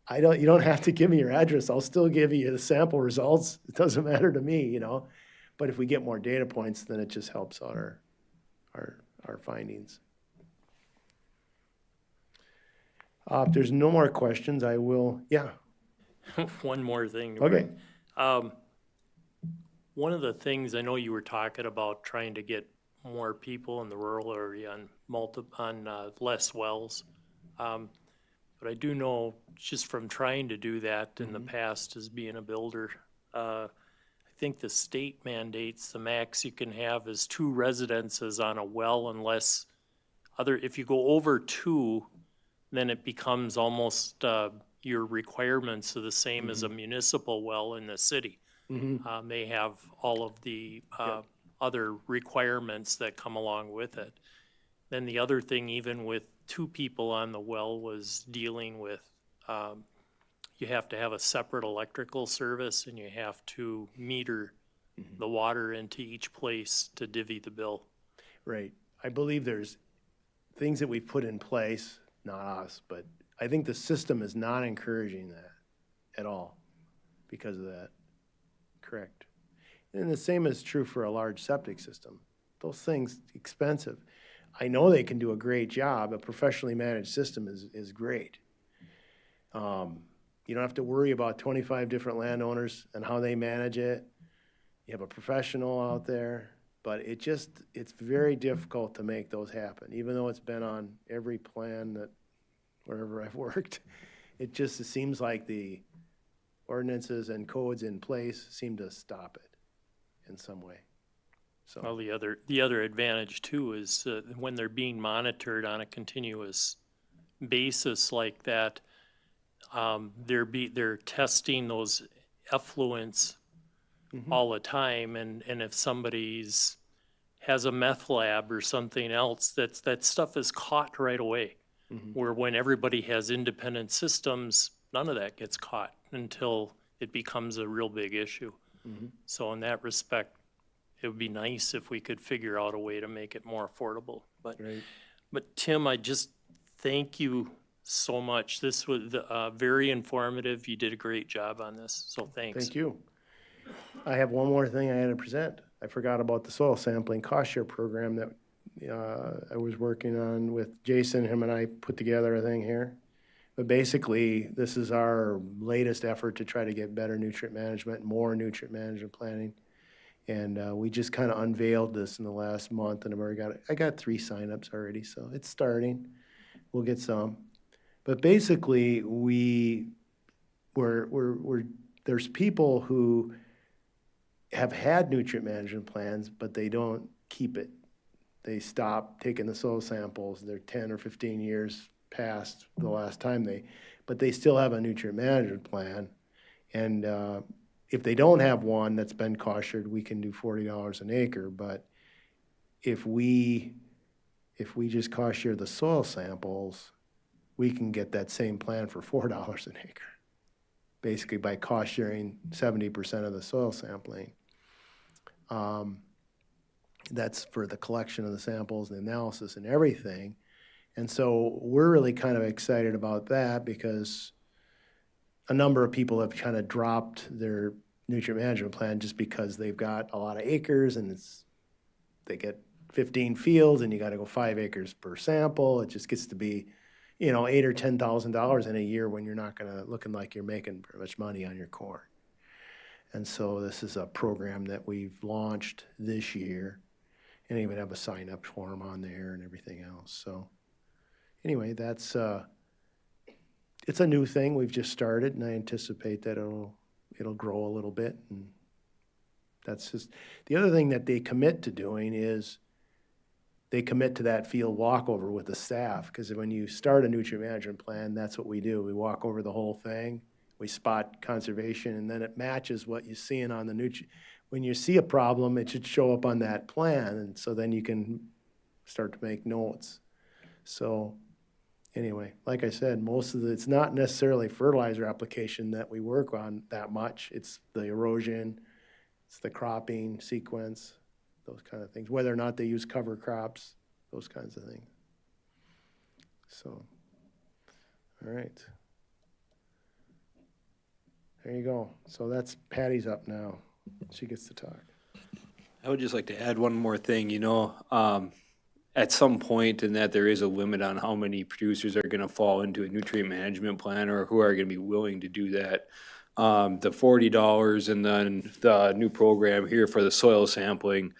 you don't have to give me your address. I'll still give you the sample results. It doesn't matter to me, But if we get more data points, then it just helps out our findings. If there's no more questions, I will, yeah. One more thing. Okay. One of the things, I know you were talking about trying to get more people in the rural area on less wells. But I do know, just from trying to do that in the past as being a builder, I think the state mandates the max you can have is 2 residences on a well unless if you go over 2, then it becomes almost, your requirements are the same as a municipal well in the city. They have all of the other requirements that come along with it. Then the other thing, even with 2 people on the well, was dealing with, you have to have a separate electrical service and you have to meter the water into each place to divvy the bill. Right. I believe there's things that we've put in place, not us, but I think the system is not encouraging that at all because of that. Correct. And the same is true for a large septic system. Those things expensive. I know they can do a great job. A professionally managed system is great. You don't have to worry about 25 different landowners and how they manage it. You have a professional out there, but it's very difficult to make those happen, even though it's been on every plan that wherever I've worked. It seems like the ordinances and codes in place seem to stop it in some way. So. Well, the other advantage too is when they're being monitored on a continuous basis like that, they're testing those effluents all the time, and if somebody's has a meth lab or something else, that stuff is caught right away. Where when everybody has independent systems, none of that gets caught until it becomes a real big issue. So in that respect, it would be nice if we could figure out a way to make it more affordable. But Tim, I just thank you so much. This was very informative. You did a great job on this, so thanks. Thank you. I have one more thing I had to present. I forgot about the soil sampling cost share program that I was working on with Jason. Him and I put together a thing here. But basically, this is our latest effort to try to get better nutrient management, more nutrient management planning. And we just kind of unveiled this in the last month, and I got 3 signups already, so it's starting. We'll get some. But basically, there's people who have had nutrient management plans, but they don't keep it. They stop taking the soil samples. They're 10 or 15 years past the last time but they still have a nutrient management plan. And if they don't have one that's been cost shared, we can do $40 an acre. But if we just cost share the soil samples, we can get that same plan for $4 an acre, basically by cost sharing 70% of the soil sampling. That's for the collection of the samples, the analysis and everything. And so we're really kind of excited about that because a number of people have kind of dropped their nutrient management plan just because they've got a lot of acres and they get 15 fields and you got to go 5 acres per sample. It just gets to be, $8,000 or $10,000 in a year when you're not looking like you're making very much money on your corn. And so this is a program that we've launched this year, and even have a sign-up form on there and everything else. So anyway, it's a new thing we've just started, and I anticipate that it'll grow a little bit. And that's just the other thing that they commit to doing is they commit to that field walkover with the staff, because when you start a nutrient management plan, that's what we do. We walk over the whole thing, we spot conservation, and then it matches what you're seeing on the when you see a problem, it should show up on that plan, and so then you can start to make notes. So anyway, like I said, it's not necessarily fertilizer application that we work on that much. It's the erosion, it's the cropping sequence, those kind of things, whether or not they use cover crops, those kinds of things. So, all right. There you go. So that's Patty's up now. She gets to talk. I would just like to add one more thing, at some point in that there is a limit on how many producers are gonna fall into a nutrient management plan or who are gonna be willing to do that. The $40 and then the new program here for the soil sampling,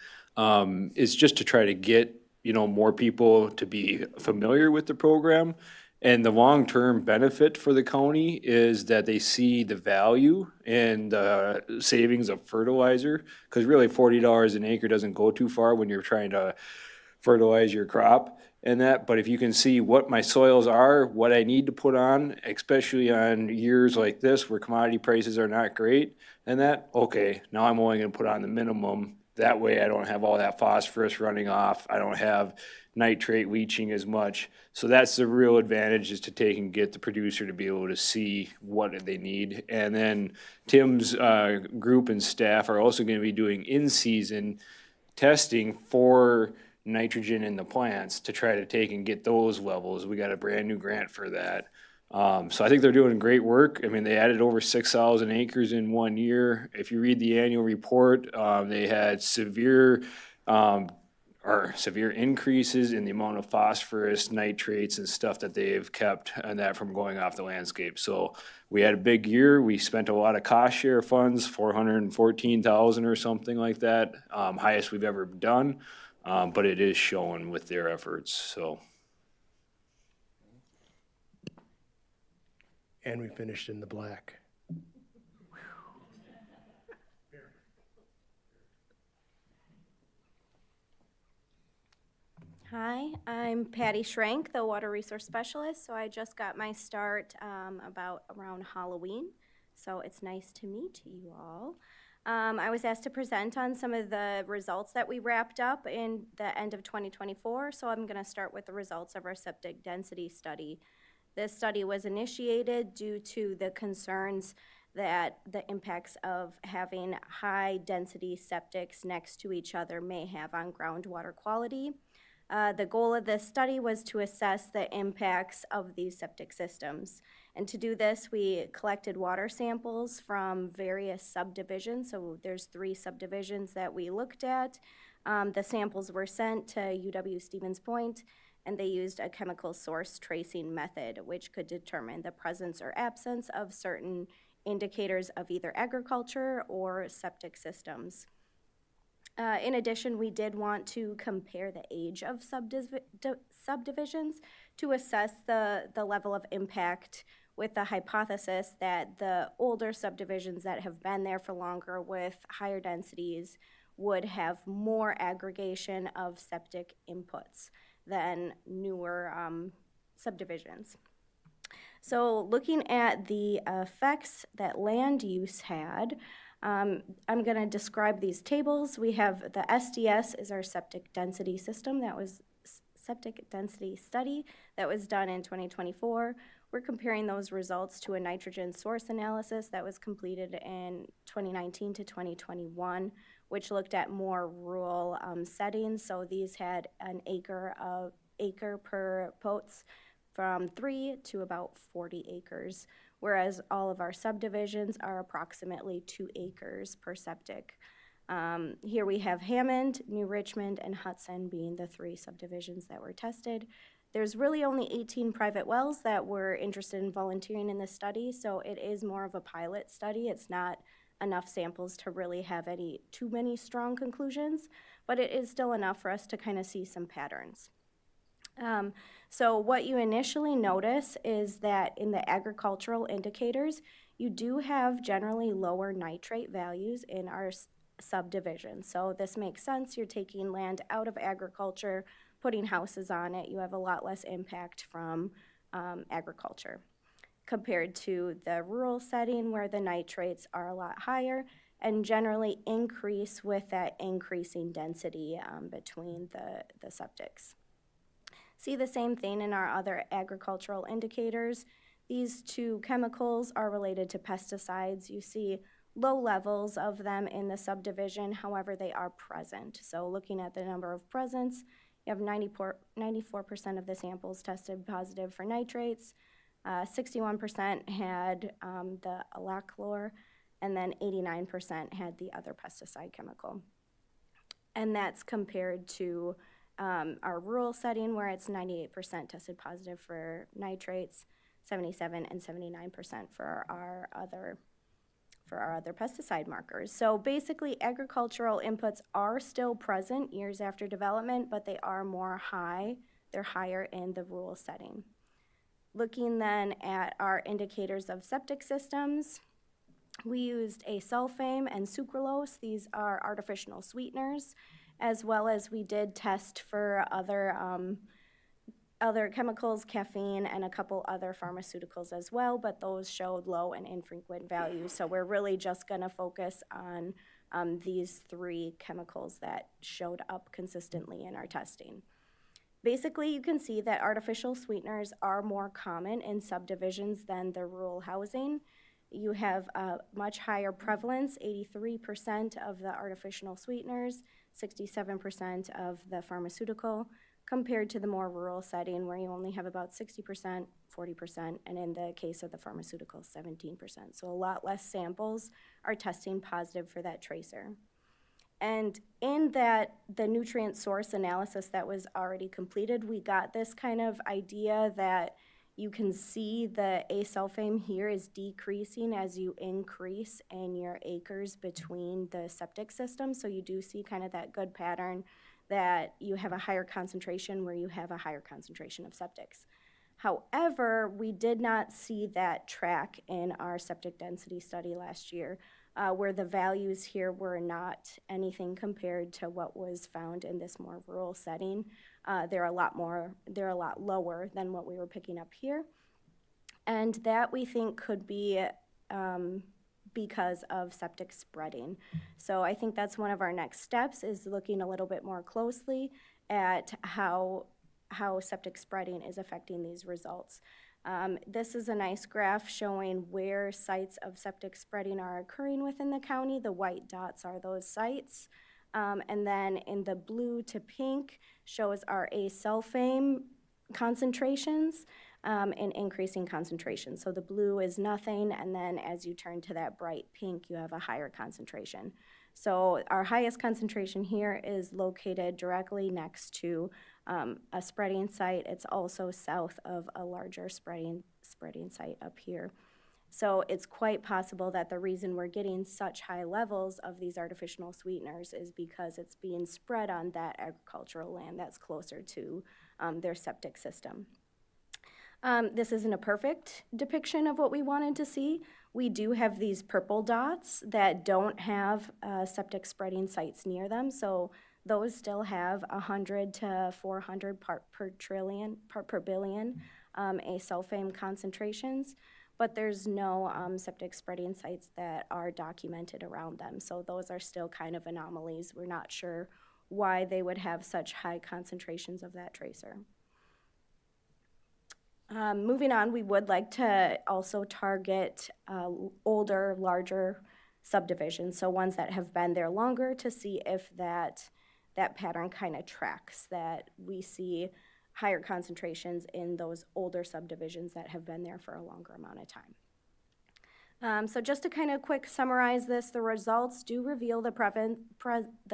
is just to try to get, more people to be familiar with the program. And the long-term benefit for the county is that they see the value and the savings of fertilizer. Because really $40 an acre doesn't go too far when you're trying to fertilize your crop and that. But if you can see what my soils are, what I need to put on, especially on years like this where commodity prices are not great, and that, okay, now I'm only gonna put on the minimum. That way I don't have all that phosphorus running off. I don't have nitrate leaching as much. So that's the real advantage, is to take and get the producer to be able to see what they need. And then Tim's group and staff are also going to be doing in-season testing for nitrogen in the plants to try to take and get those levels. We got a brand new grant for that. So I think they're doing great work. I mean, they added over 6,000 acres in 1 year. If you read the annual report, they had severe increases in the amount of phosphorus, nitrates, and stuff that they've kept, and that from going off the landscape. So we had a big year. We spent a lot of cost share funds, 414,000 or something like that, highest we've ever done. But it is showing with their efforts. So. And we finished in the black. Hi, I'm Patty Schrank, the Water Resource Specialist. So I just got my start around Halloween. So it's nice to meet you all. I was asked to present on some of the results that we wrapped up in the end of 2024. So I'm going to start with the results of our septic density study. This study was initiated due to the concerns that the impacts of having high density septics next to each other may have on groundwater quality. The goal of this study was to assess the impacts of these septic systems. And to do this, we collected water samples from various subdivisions. So there's 3 subdivisions that we looked at. The samples were sent to UW Stevens Point, and they used a chemical source tracing method, which could determine the presence or absence of certain indicators of either agriculture or septic systems. In addition, we did want to compare the age of subdivisions to assess the level of impact, with the hypothesis that the older subdivisions that have been there for longer with higher densities would have more aggregation of septic inputs than newer subdivisions. So looking at the effects that land use had, I'm going to describe these tables. We have the SDS is our septic density system. That was septic density study that was done in 2024. We're comparing those results to a nitrogen source analysis that was completed in 2019 to 2021, which looked at more rural settings. So these had an acre per POTS from 3 to about 40 acres. Whereas all of our subdivisions are approximately 2 acres per septic. Here we have Hammond, New Richmond, and Hudson being the 3 subdivisions that were tested. There's really only 18 private wells that were interested in volunteering in this study, so it is more of a pilot study. It's not enough samples to really have too many strong conclusions, but it is still enough for us to kind of see some patterns. So what you initially notice is that in the agricultural indicators, you do have generally lower nitrate values in our subdivision. So this makes sense. You're taking land out of agriculture, putting houses on it, you have a lot less impact from agriculture compared to the rural setting where the nitrates are a lot higher and generally increase with that increasing density between the septics. See the same thing in our other agricultural indicators. These two chemicals are related to pesticides. You see low levels of them in the subdivision, however, they are present. So looking at the number of presents, you have 94% of the samples tested positive for nitrates, 61% had the alachlor, and then 89% had the other pesticide chemical. And that's compared to our rural setting where it's 98% tested positive for nitrates, 77 and 79% for our other pesticide markers. So basically agricultural inputs are still present years after development, but they are more high. They're higher in the rural setting. Looking then at our indicators of septic systems, we used acesulfame and sucralose. These are artificial sweeteners, as well as we did test for other chemicals, caffeine, and a couple other pharmaceuticals as well, but those showed low and infrequent values. So we're really just gonna focus on these three chemicals that showed up consistently in our testing. Basically, you can see that artificial sweeteners are more common in subdivisions than the rural housing. You have a much higher prevalence, 83% of the artificial sweeteners, 67% of the pharmaceutical, compared to the more rural setting where you only have about 60%, 40%, and in the case of the pharmaceuticals, 17%. So a lot less samples are testing positive for that tracer. And in that, the nutrient source analysis that was already completed, we got this kind of idea that you can see the acesulfame here is decreasing as you increase in your acres between the septic systems. So you do see kind of that good pattern that you have a higher concentration where you have a higher concentration of septics. However, we did not see that track in our septic density study last year, where the values here were not anything compared to what was found in this more rural setting. They're a lot lower than what we were picking up here. And that we think could be because of septic spreading. So I think that's one of our next steps, is looking a little bit more closely at how septic spreading is affecting these results. This is a nice graph showing where sites of septic spreading are occurring within the county. The white dots are those sites. And then in the blue to pink shows our acesulfame concentrations in increasing concentration. So the blue is nothing, and then as you turn to that bright pink, you have a higher concentration. So our highest concentration here is located directly next to a spreading site. It's also south of a larger spreading site up here. So it's quite possible that the reason we're getting such high levels of these artificial sweeteners is because it's being spread on that agricultural land that's closer to their septic system. This isn't a perfect depiction of what we wanted to see. We do have these purple dots that don't have septic spreading sites near them, so those still have 100 to 400 part per billion acesulfame concentrations, but there's no septic spreading sites that are documented around them, so those are still kind of anomalies. We're not sure why they would have such high concentrations of that tracer. Moving on, we would like to also target older, larger subdivisions, so ones that have been there longer, to see if that pattern kind of tracks, that we see higher concentrations in those older subdivisions that have been there for a longer amount of time. So just to kind of quick summarize this, the results do reveal the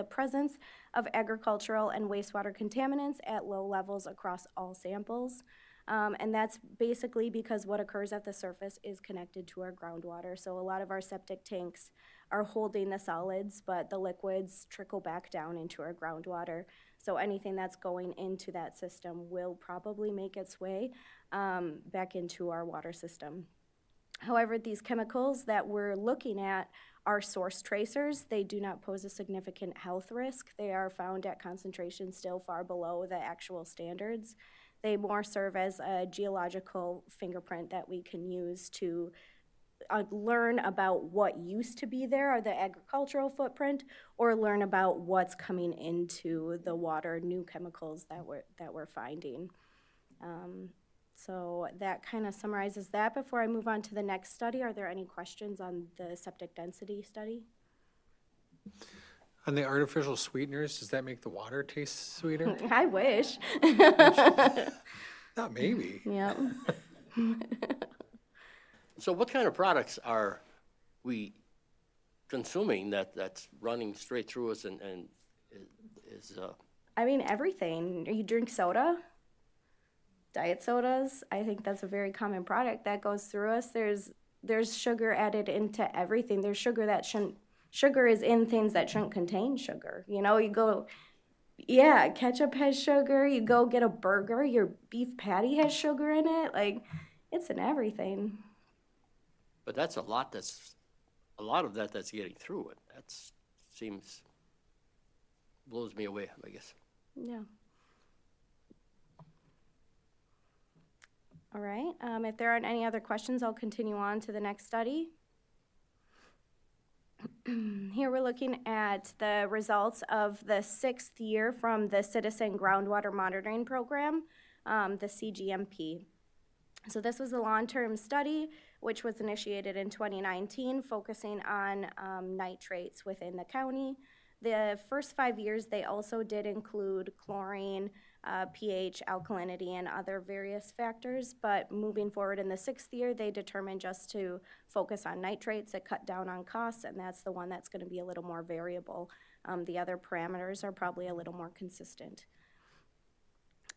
presence of agricultural and wastewater contaminants at low levels across all samples. And that's basically because what occurs at the surface is connected to our groundwater. So a lot of our septic tanks are holding the solids, but the liquids trickle back down into our groundwater. So anything that's going into that system will probably make its way back into our water system. However, these chemicals that we're looking at are source tracers. They do not pose a significant health risk. They are found at concentrations still far below the actual standards. They more serve as a geological fingerprint that we can use to learn about what used to be there, or the agricultural footprint, or learn about what's coming into the water, new chemicals that we're finding. So that kind of summarizes that. Before I move on to the next study, are there any questions on the septic density study? On the artificial sweeteners, does that make the water taste sweeter? I wish. Not maybe. Yep. So what kind of products are we consuming that's running straight through us and is I mean, everything. You drink soda, diet sodas. I think that's a very common product that goes through us. There's sugar added into everything. There's sugar is in things that shouldn't contain sugar. You know, ketchup has sugar. You go get a burger, your beef patty has sugar in it. Like, it's in everything. but that's a lot of that's getting through it. Blows me away, I guess. Yeah. All right. If there aren't any other questions, I'll continue on to the next study. Here we're looking at the results of the 6th year from the Citizen Groundwater Monitoring Program, the CGMP. So this was a long-term study which was initiated in 2019, focusing on nitrates within the county. The first 5 years, they also did include chlorine, pH, alkalinity, and other various factors, but moving forward in the 6th year, they determined just to focus on nitrates. It cut down on costs, and that's the one that's going to be a little more variable. The other parameters are probably a little more consistent.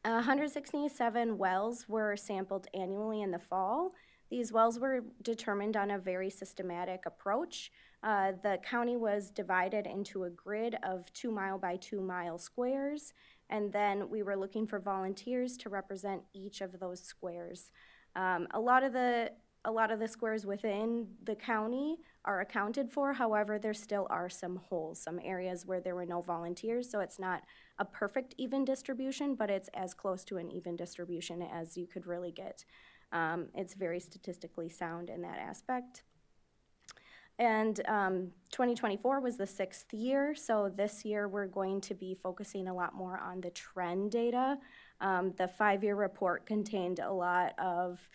167 wells were sampled annually in the fall. These wells were determined on a very systematic approach. The county was divided into a grid of 2 mile by 2 mile squares, and then we were looking for volunteers to represent each of those squares. A lot of the squares within the county are accounted for. However, there still are some holes, some areas where there were no volunteers, so it's not a perfect even distribution, but it's as close to an even distribution as you could really get. It's very statistically sound in that aspect. And 2024 was the 6th year, so this year we're going to be focusing a lot more on the trend data. The 5-year report contained a lot of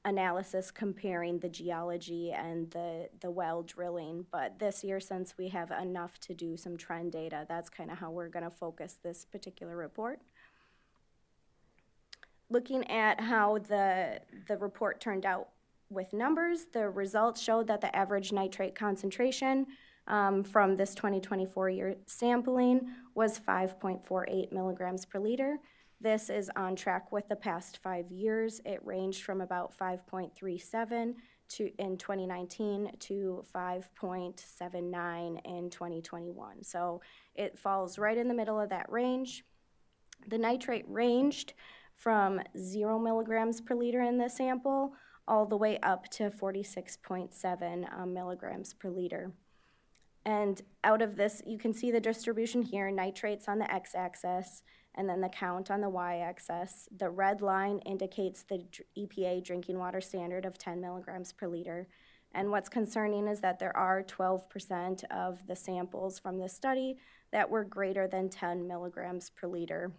analysis comparing the geology and the well drilling, but this year, since we have enough to do some trend data, that's kind of how we're going to focus this particular report. Looking at how the report turned out with numbers, the results showed that the average nitrate concentration from this 2024 year sampling was 5.48 milligrams per liter. This is on track with the past 5 years. It ranged from about 5.37 in 2019 to 5.79 in 2021. So it falls right in the middle of that range. The nitrate ranged from 0 milligrams per liter in the sample all the way up to 46.7 milligrams per liter. And out of this, you can see the distribution here, nitrates on the x-axis, and then the count on the y-axis. The red line indicates the EPA drinking water standard of 10 milligrams per liter. And what's concerning is that there are 12% of the samples from this study that were greater than 10 milligrams per liter.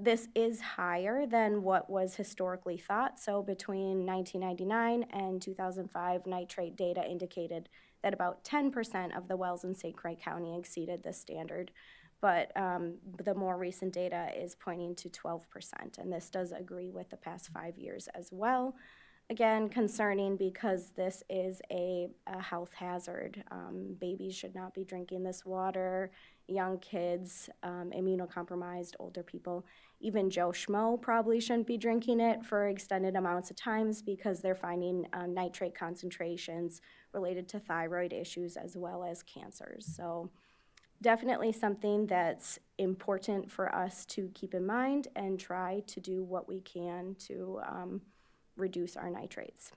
This is higher than what was historically thought. So between 1999 and 2005, nitrate data indicated that about 10% of the wells in St. Croix County exceeded this standard. But the more recent data is pointing to 12%, and this does agree with the past 5 years as well. Again, concerning because this is a health hazard. Babies should not be drinking this water, young kids, immunocompromised, older people. Even Joe Schmo probably shouldn't be drinking it for extended amounts of times because they're finding nitrate concentrations related to thyroid issues as well as cancers. So definitely something that's important for us to keep in mind and try to do what we can to reduce our nitrates.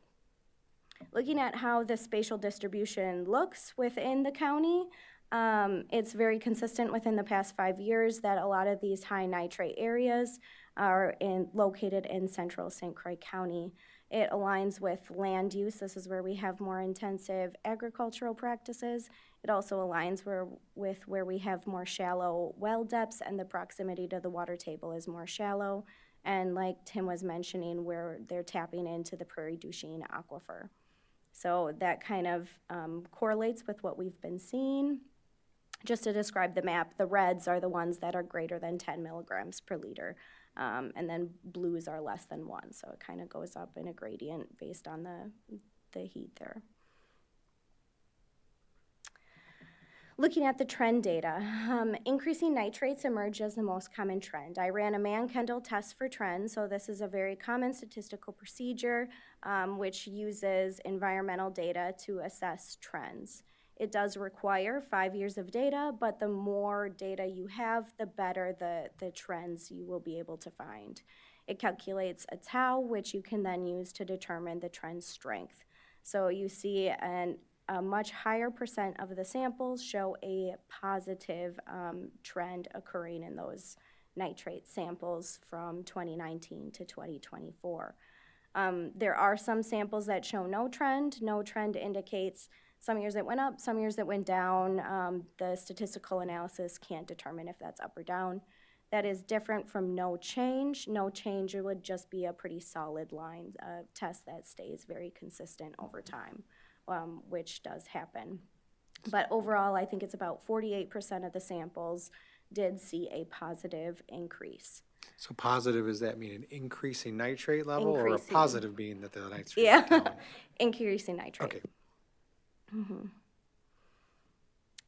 Looking at how the spatial distribution looks within the county, it's very consistent within the past 5 years that a lot of these high nitrate areas are located in central St. Croix County. It aligns with land use. This is where we have more intensive agricultural practices. It also aligns with where we have more shallow well depths, and the proximity to the water table is more shallow. And like Tim was mentioning, where they're tapping into the Prairie du Chien aquifer. So that kind of correlates with what we've been seeing. Just to describe the map, the reds are the ones that are greater than 10 milligrams per liter, and then blues are less than 1. So it kind of goes up in a gradient based on the heat there. Looking at the trend data, increasing nitrates emerged as the most common trend. I ran a Mann-Kendall test for trends, so this is a very common statistical procedure which uses environmental data to assess trends. It does require 5 years of data, but the more data you have, the better the trends you will be able to find. It calculates a tau, which you can then use to determine the trend strength. So you see a much higher percent of the samples show a positive trend occurring in those nitrate samples from 2019 to 2024. There are some samples that show no trend. No trend indicates some years it went up, some years it went down. The statistical analysis can't determine if that's up or down. That is different from no change. No change would just be a pretty solid line, a test that stays very consistent over time, which does happen. But overall, I think it's about 48% of the samples did see a positive increase. So positive, does that mean an increasing nitrate level, or a Increasing. positive being that the nitrate is Yeah, down? increasing nitrate. Okay.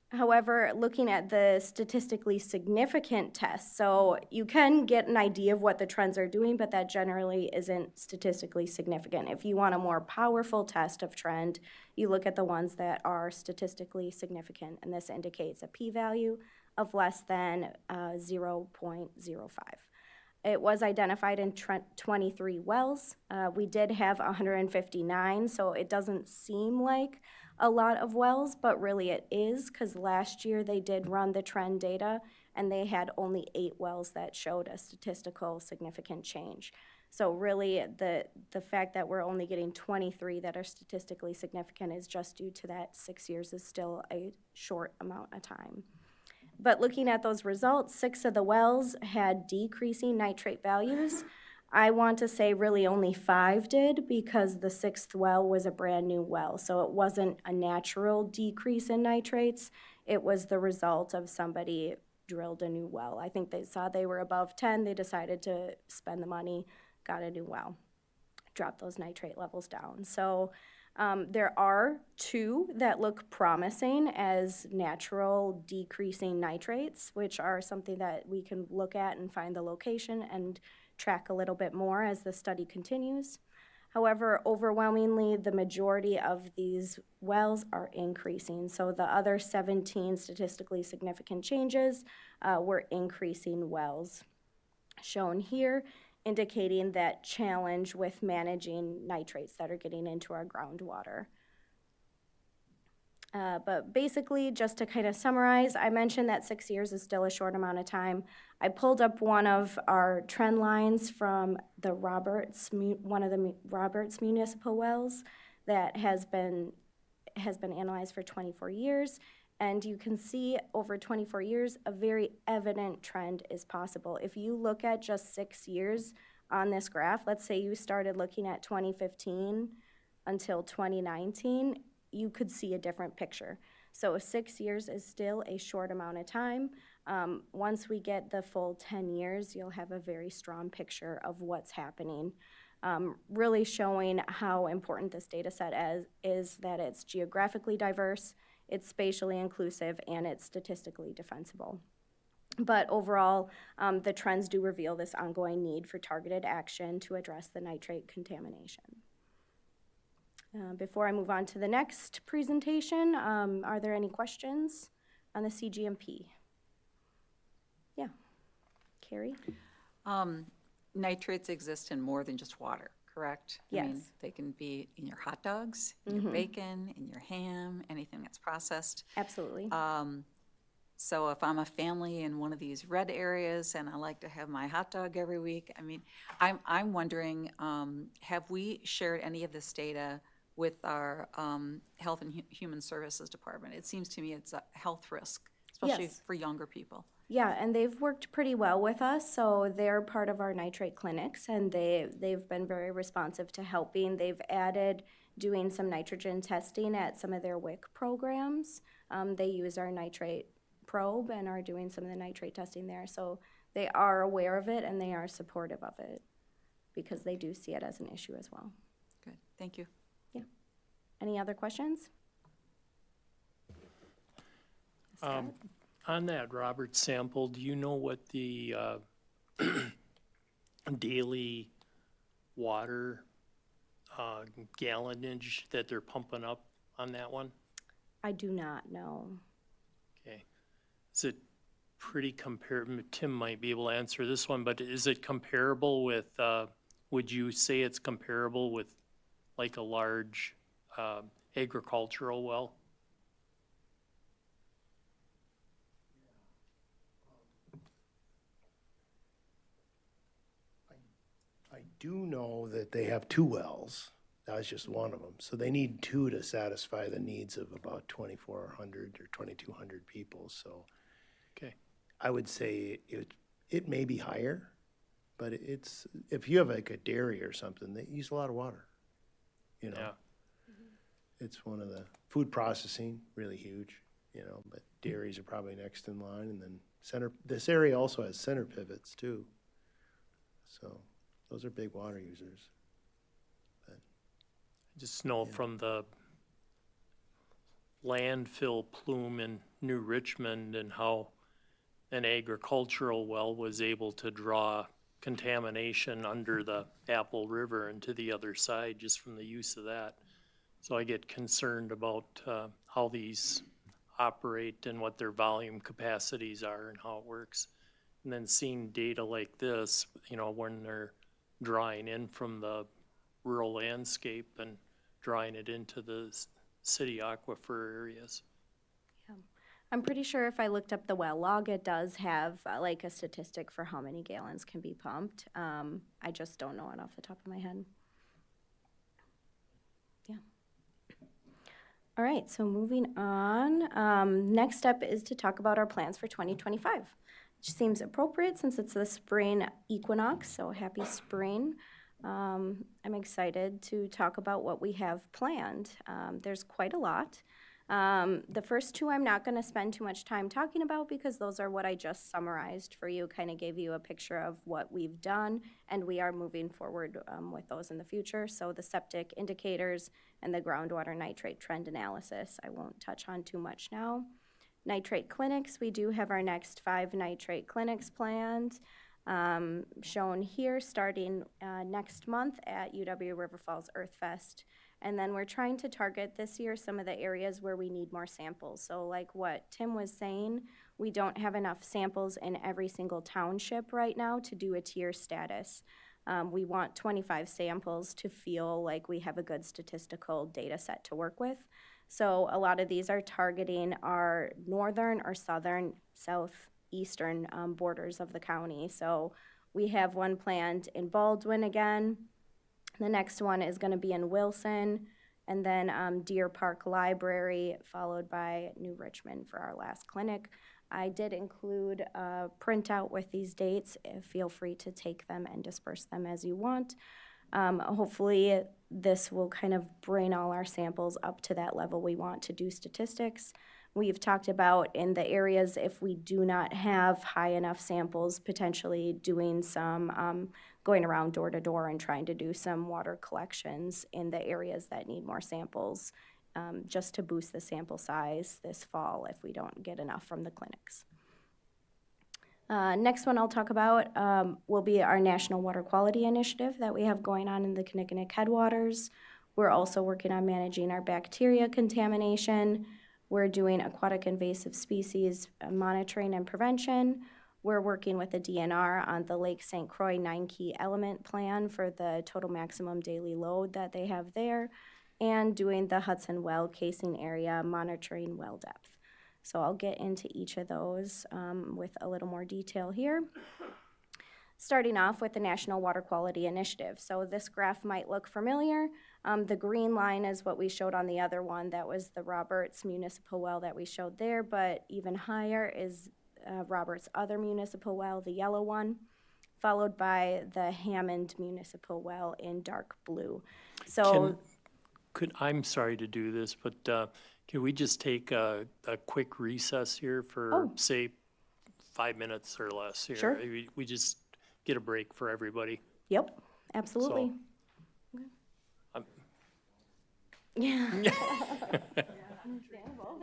However, looking at the statistically significant tests, so you can get an idea of what the trends are doing, but that generally isn't statistically significant. If you want a more powerful test of trend, you look at the ones that are statistically significant, and this indicates a p-value of less than 0.05. It was identified in 23 wells. We did have 159, so it doesn't seem like a lot of wells, but really it is, because last year they did run the trend data and they had only 8 wells that showed a statistical significant change. So really the fact that we're only getting 23 that are statistically significant is just due to that 6 years is still a short amount of time. But looking at those results, 6 of the wells had decreasing nitrate values. I want to say really only 5 did, because the 6th well was a brand new well. So it wasn't a natural decrease in nitrates. It was the result of somebody drilled a new well. I think they saw they were above 10. They decided to spend the money, got a new well, dropped those nitrate levels down. So there are 2 that look promising as natural decreasing nitrates, which are something that we can look at and find the location and track a little bit more as the study continues. However, overwhelmingly, the majority of these wells are increasing. So the other 17 statistically significant changes were increasing wells, shown here, indicating that challenge with managing nitrates that are getting into our groundwater. But basically, just to kind of summarize, I mentioned that 6 years is still a short amount of time. I pulled up one of our trend lines from the one of the Roberts municipal wells that has been analyzed for 24 years. And you can see over 24 years, a very evident trend is possible. If you look at just 6 years on this graph, let's say you started looking at 2015 until 2019, you could see a different picture. So 6 years is still a short amount of time. Once we get the full 10 years, you'll have a very strong picture of what's happening, really showing how important this data set is that it's geographically diverse, it's spatially inclusive, and it's statistically defensible. But overall, the trends do reveal this ongoing need for targeted action to address the nitrate contamination. Before I move on to the next presentation, are there any questions on the CGMP? Yeah, Carrie? Nitrates exist in more than just water, correct? I mean, Yes. they can be in your hot dogs, in your bacon, in your ham, anything that's processed. Absolutely. So if I'm a family in one of these red areas and I like to have my hot dog every week, I mean, I'm wondering, have we shared any of this data with our Health and Human Services Department? It seems to me it's a health risk, especially Yes. for younger people. Yeah, and they've worked pretty well with us, so they're part of our nitrate clinics, and they've been very responsive to helping. They've added doing some nitrogen testing at some of their WIC programs. They use our nitrate probe and are doing some of the nitrate testing there, so they are aware of it and they are supportive of it because they do see it as an issue as well. Good, thank you. Any other questions? On that Robert sample, do you know what the daily water gallonage that they're pumping up on that one? I do not know. Okay. Is it pretty comparable? Tim might be able to answer this one, but is it comparable with, would you say it's comparable with like a large agricultural well? I do know that they have 2 wells. That was just one of them. So they need 2 to satisfy the needs of about 2,400 or 2,200 people. So Okay. I would say it may be higher, but it's, if you have like a dairy or something, they use a lot of water. You know, Yeah. it's one of the food processing, really huge, you know, but dairies are probably next in line. And then this area also has center pivots too. So those are big water users. Just know from the landfill plume in New Richmond and how an agricultural well was able to draw contamination under the Apple River and to the other side just from the use of that. So I get concerned about how these operate and what their volume capacities are and how it works. And then seeing data like this, you know, when they're drawing in from the rural landscape and drawing it into the city aquifer areas. I'm pretty sure if I looked up the well log, it does have like a statistic for how many gallons can be pumped. I just don't know it off the top of my head. Yeah. All right, so moving on. Next step is to talk about our plans for 2025, which seems appropriate since it's the spring equinox, so happy spring. I'm excited to talk about what we have planned. There's quite a lot. The first 2 I'm not going to spend too much time talking about because those are what I just summarized for you, kind of gave you a picture of what we've done, and we are moving forward with those in the future. So the septic indicators and the groundwater nitrate trend analysis, I won't touch on too much now. Nitrate clinics, we do have our next 5 nitrate clinics planned. Shown here starting next month at UW River Falls Earth Fest. And then we're trying to target this year some of the areas where we need more samples. So like what Tim was saying, we don't have enough samples in every single township right now to do a tier status. We want 25 samples to feel like we have a good statistical data set to work with. So a lot of these are targeting our northern or southeastern borders of the county. So we have one planned in Baldwin again. The next one is going to be in Wilson, and then Deer Park Library, followed by New Richmond for our last clinic. I did include a printout with these dates. Feel free to take them and disperse them as you want. Hopefully this will kind of bring all our samples up to that level we want to do statistics. We've talked about in the areas if we do not have high enough samples, potentially doing some going around door to door and trying to do some water collections in the areas that need more samples, just to boost the sample size this fall if we don't get enough from the clinics. Next one I'll talk about will be our National Water Quality Initiative that we have going on in the Kinnickinnick headwaters. We're also working on managing our bacteria contamination. We're doing aquatic invasive species monitoring and prevention. we're working with the DNR on the Lake St. Croix 9-key element plan for the total maximum daily load that they have there, and doing the Hudson Well casing area, monitoring well depth. So I'll get into each of those with a little more detail here. Starting off with the National Water Quality Initiative. So this graph might look familiar. The green line is what we showed on the other one. That was the Roberts municipal well that we showed there, but even higher is Roberts' other municipal well, the yellow one, followed by the Hammond municipal well in dark blue. So I'm sorry to do this, but can we just take a quick recess here for, say, 5 minutes or less here? Sure. We just get a break for everybody. Yep, absolutely. Yeah. Understandable.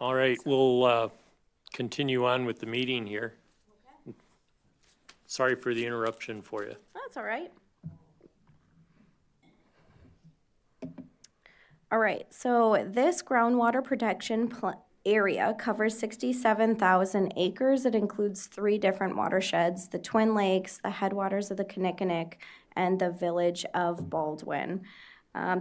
All right, we'll continue on with the meeting here. Sorry for the interruption for you. That's all right. All right, so this groundwater protection area covers 67,000 acres. It includes 3 different watersheds, the Twin Lakes, the headwaters of the Kinnickinnick, and the village of Baldwin.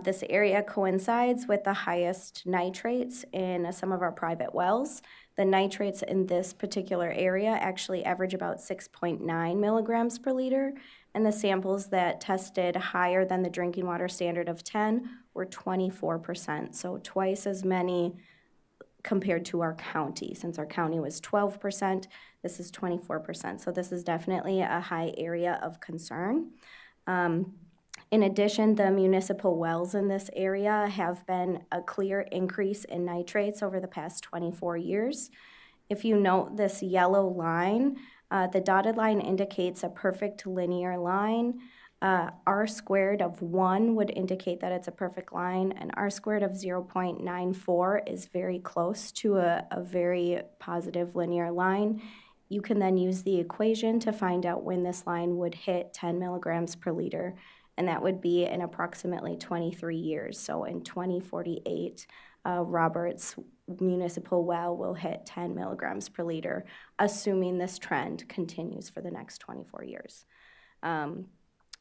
This area coincides with the highest nitrates in some of our private wells. The nitrates in this particular area actually average about 6.9 milligrams per liter, and the samples that tested higher than the drinking water standard of 10 were 24%, so twice as many compared to our county. Since our county was 12%, this is 24%, so this is definitely a high area of concern. In addition, the municipal wells in this area have been a clear increase in nitrates over the past 24 years. If you note this yellow line, the dotted line indicates a perfect linear line. R squared of 1 would indicate that it's a perfect line, and R squared of 0.94 is very close to a very positive linear line. You can then use the equation to find out when this line would hit 10 milligrams per liter, and that would be in approximately 23 years. So in 2048, Roberts Municipal Well will hit 10 milligrams per liter, assuming this trend continues for the next 24 years.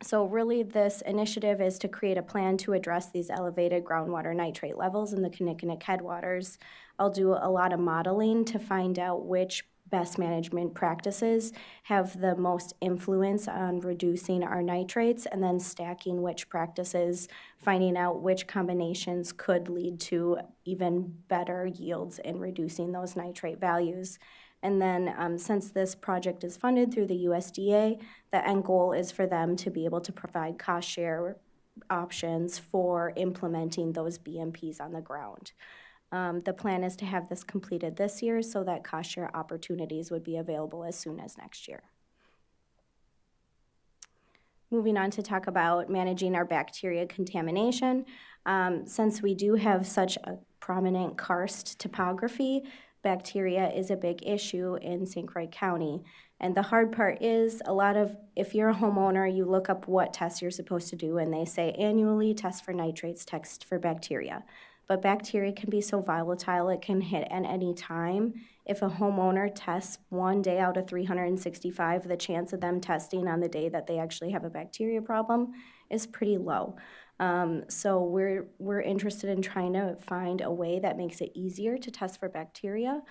So really this initiative is to create a plan to address these elevated groundwater nitrate levels in the Kinnickinnick headwaters. I'll do a lot of modeling to find out which best management practices have the most influence on reducing our nitrates, and then stacking which practices, finding out which combinations could lead to even better yields in reducing those nitrate values. And then since this project is funded through the USDA, the end goal is for them to be able to provide cost share options for implementing those BMPs on the ground. The plan is to have this completed this year so that cost share opportunities would be available as soon as next year. Moving on to talk about managing our bacteria contamination. Since we do have such a prominent karst topography, bacteria is a big issue in St. Croix County. And the hard part is if you're a homeowner, you look up what tests you're supposed to do, and they say annually test for nitrates, test for bacteria. But bacteria can be so volatile, it can hit at any time. If a homeowner tests 1 day out of 365, the chance of them testing on the day that they actually have a bacteria problem is pretty low. So we're interested in trying to find a way that makes it easier to test for bacteria.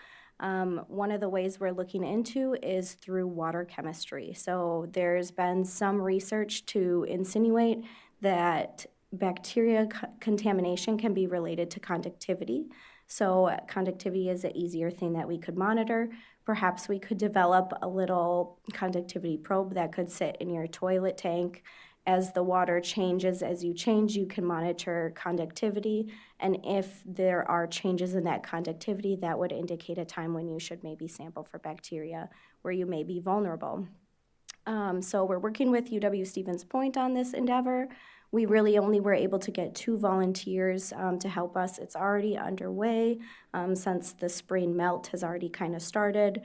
One of the ways we're looking into is through water chemistry. So there's been some research to insinuate that bacteria contamination can be related to conductivity. So conductivity is an easier thing that we could monitor. Perhaps we could develop a little conductivity probe that could sit in your toilet tank. As the water changes, as you change, you can monitor conductivity. And if there are changes in that conductivity, that would indicate a time when you should maybe sample for bacteria where you may be vulnerable. So we're working with UW-Stevens Point on this endeavor. We really only were able to get 2 volunteers to help us. It's already underway since the spring melt has already kind of started.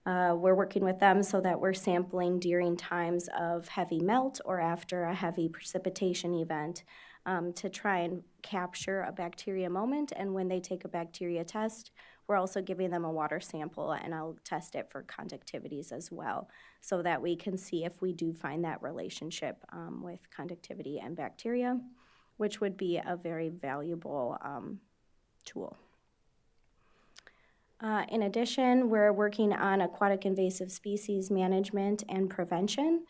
We're working with them so that we're sampling during times of heavy melt or after a heavy precipitation event to try and capture a bacteria moment. And when they take a bacteria test, we're also giving them a water sample, and I'll test it for conductivities as well, so that we can see if we do find that relationship with conductivity and bacteria, which would be a very valuable tool. In addition, we're working on aquatic invasive species management and prevention.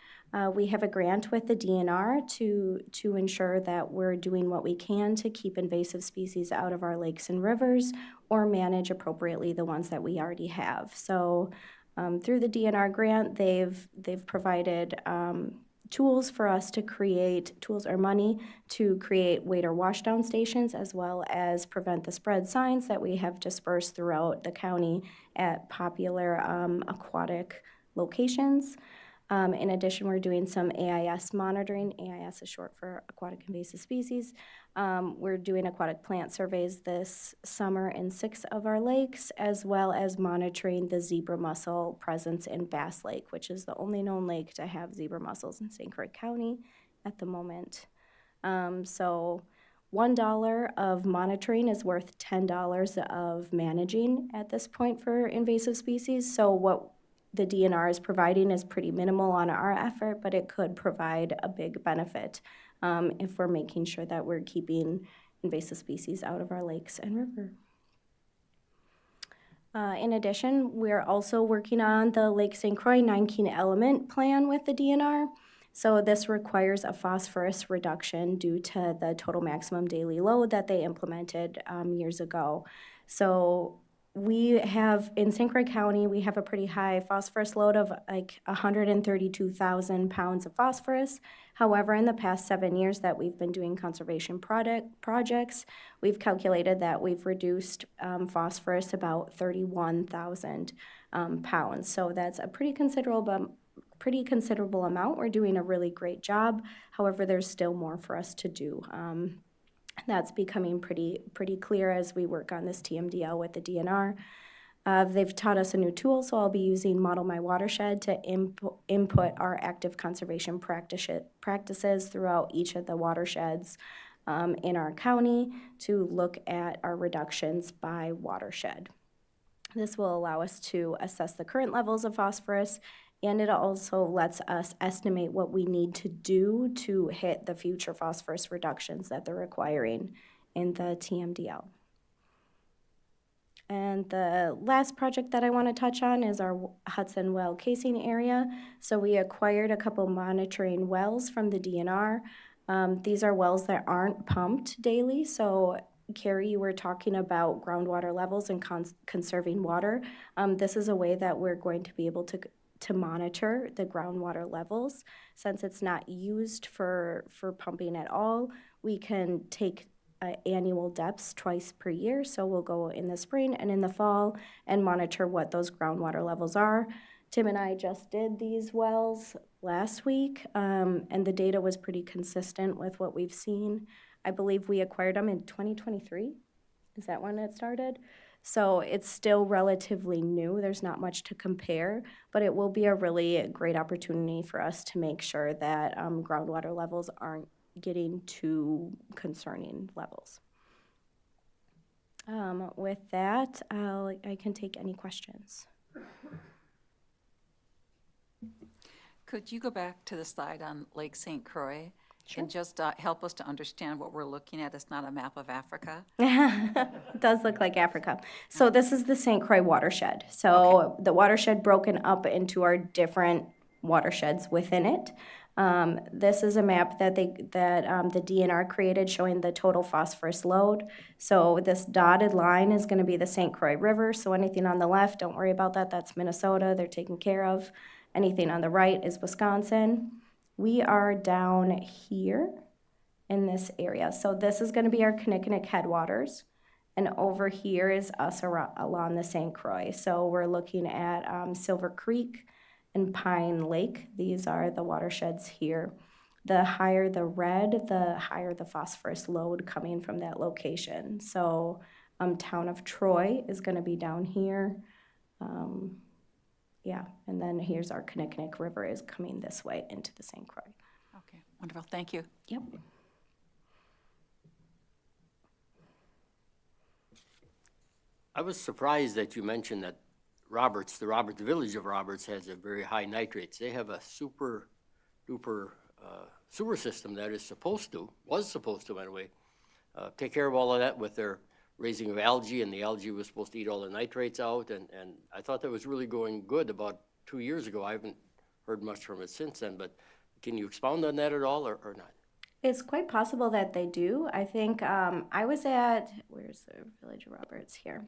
We have a grant with the DNR to ensure that we're doing what we can to keep invasive species out of our lakes and rivers, or manage appropriately the ones that we already have. So through the DNR grant, they've provided tools for us to create, tools or money to create wader washdown stations, as well as prevent the spread signs that we have dispersed throughout the county at popular aquatic locations. In addition, we're doing some AIS monitoring. AIS is short for aquatic invasive species. We're doing aquatic plant surveys this summer in 6 of our lakes, as well as monitoring the zebra mussel presence in Bass Lake, which is the only known lake to have zebra mussels in St. Croix County at the moment. So $1 of monitoring is worth $10 of managing at this point for invasive species. So what the DNR is providing is pretty minimal on our effort, but it could provide a big benefit if we're making sure that we're keeping invasive species out of our lakes and river. In addition, we're also working on the Lake St. Croix 9 element plan with the DNR. So this requires a phosphorus reduction due to the total maximum daily load that they implemented years ago. So we have, in St. Croix County, we have a pretty high phosphorus load of like 132,000 pounds of phosphorus. However, in the past 7 years that we've been doing conservation projects, we've calculated that we've reduced phosphorus about 31,000 pounds. So that's a pretty considerable amount. We're doing a really great job. However, there's still more for us to do. That's becoming pretty clear as we work on this TMDL with the DNR. They've taught us a new tool, so I'll be using Model My Watershed to input our active conservation practices throughout each of the watersheds in our county to look at our reductions by watershed. This will allow us to assess the current levels of phosphorus, and it also lets us estimate what we need to do to hit the future phosphorus reductions that they're requiring in the TMDL. And the last project that I want to touch on is our Hudson well casing area. So we acquired a couple monitoring wells from the DNR. These are wells that aren't pumped daily. So Carrie, you were talking about groundwater levels and conserving water. This is a way that we're going to be able to monitor the groundwater levels. Since it's not used for pumping at all, we can take annual depths twice per year. So we'll go in the spring and in the fall and monitor what those groundwater levels are. Tim and I just did these wells last week, and the data was pretty consistent with what we've seen. I believe we acquired them in 2023. Is that when it started? So it's still relatively new. There's not much to compare, but it will be a really great opportunity for us to make sure that groundwater levels aren't getting to concerning levels. With that, I can take any questions. Could you go back to the slide on Lake St. Croix? Sure. And just help us to understand what we're looking at. It's not a map of Africa. It does look like Africa. So this is the St. Croix watershed. So the watershed broken up into our different watersheds within it. This is a map that the DNR created showing the total phosphorus load. So this dotted line is going to be the St. Croix River. So anything on the left, don't worry about that. That's Minnesota. They're taken care of. Anything on the right is Wisconsin. We are down here in this area. So this is going to be our Kinnickinnick headwaters. And over here is us along the St. Croix. So we're looking at Silver Creek and Pine Lake. These are the watersheds here. The higher the red, the higher the phosphorus load coming from that location. So town of Troy is going to be down here. Yeah, and then here's our Kinnickinnick River is coming this way into the St. Croix. Okay, wonderful. Thank you. Yep. I was surprised that you mentioned that the village of Roberts has a very high nitrates. They have a super duper sewer system that was supposed to anyway, take care of all of that with their raising of algae, and the algae was supposed to eat all the nitrates out, and I thought that was really going good about 2 years ago. I haven't heard much from it since then, but can you expound on that at all or not? It's quite possible that they do. I think I was at, where's the Village of Roberts here?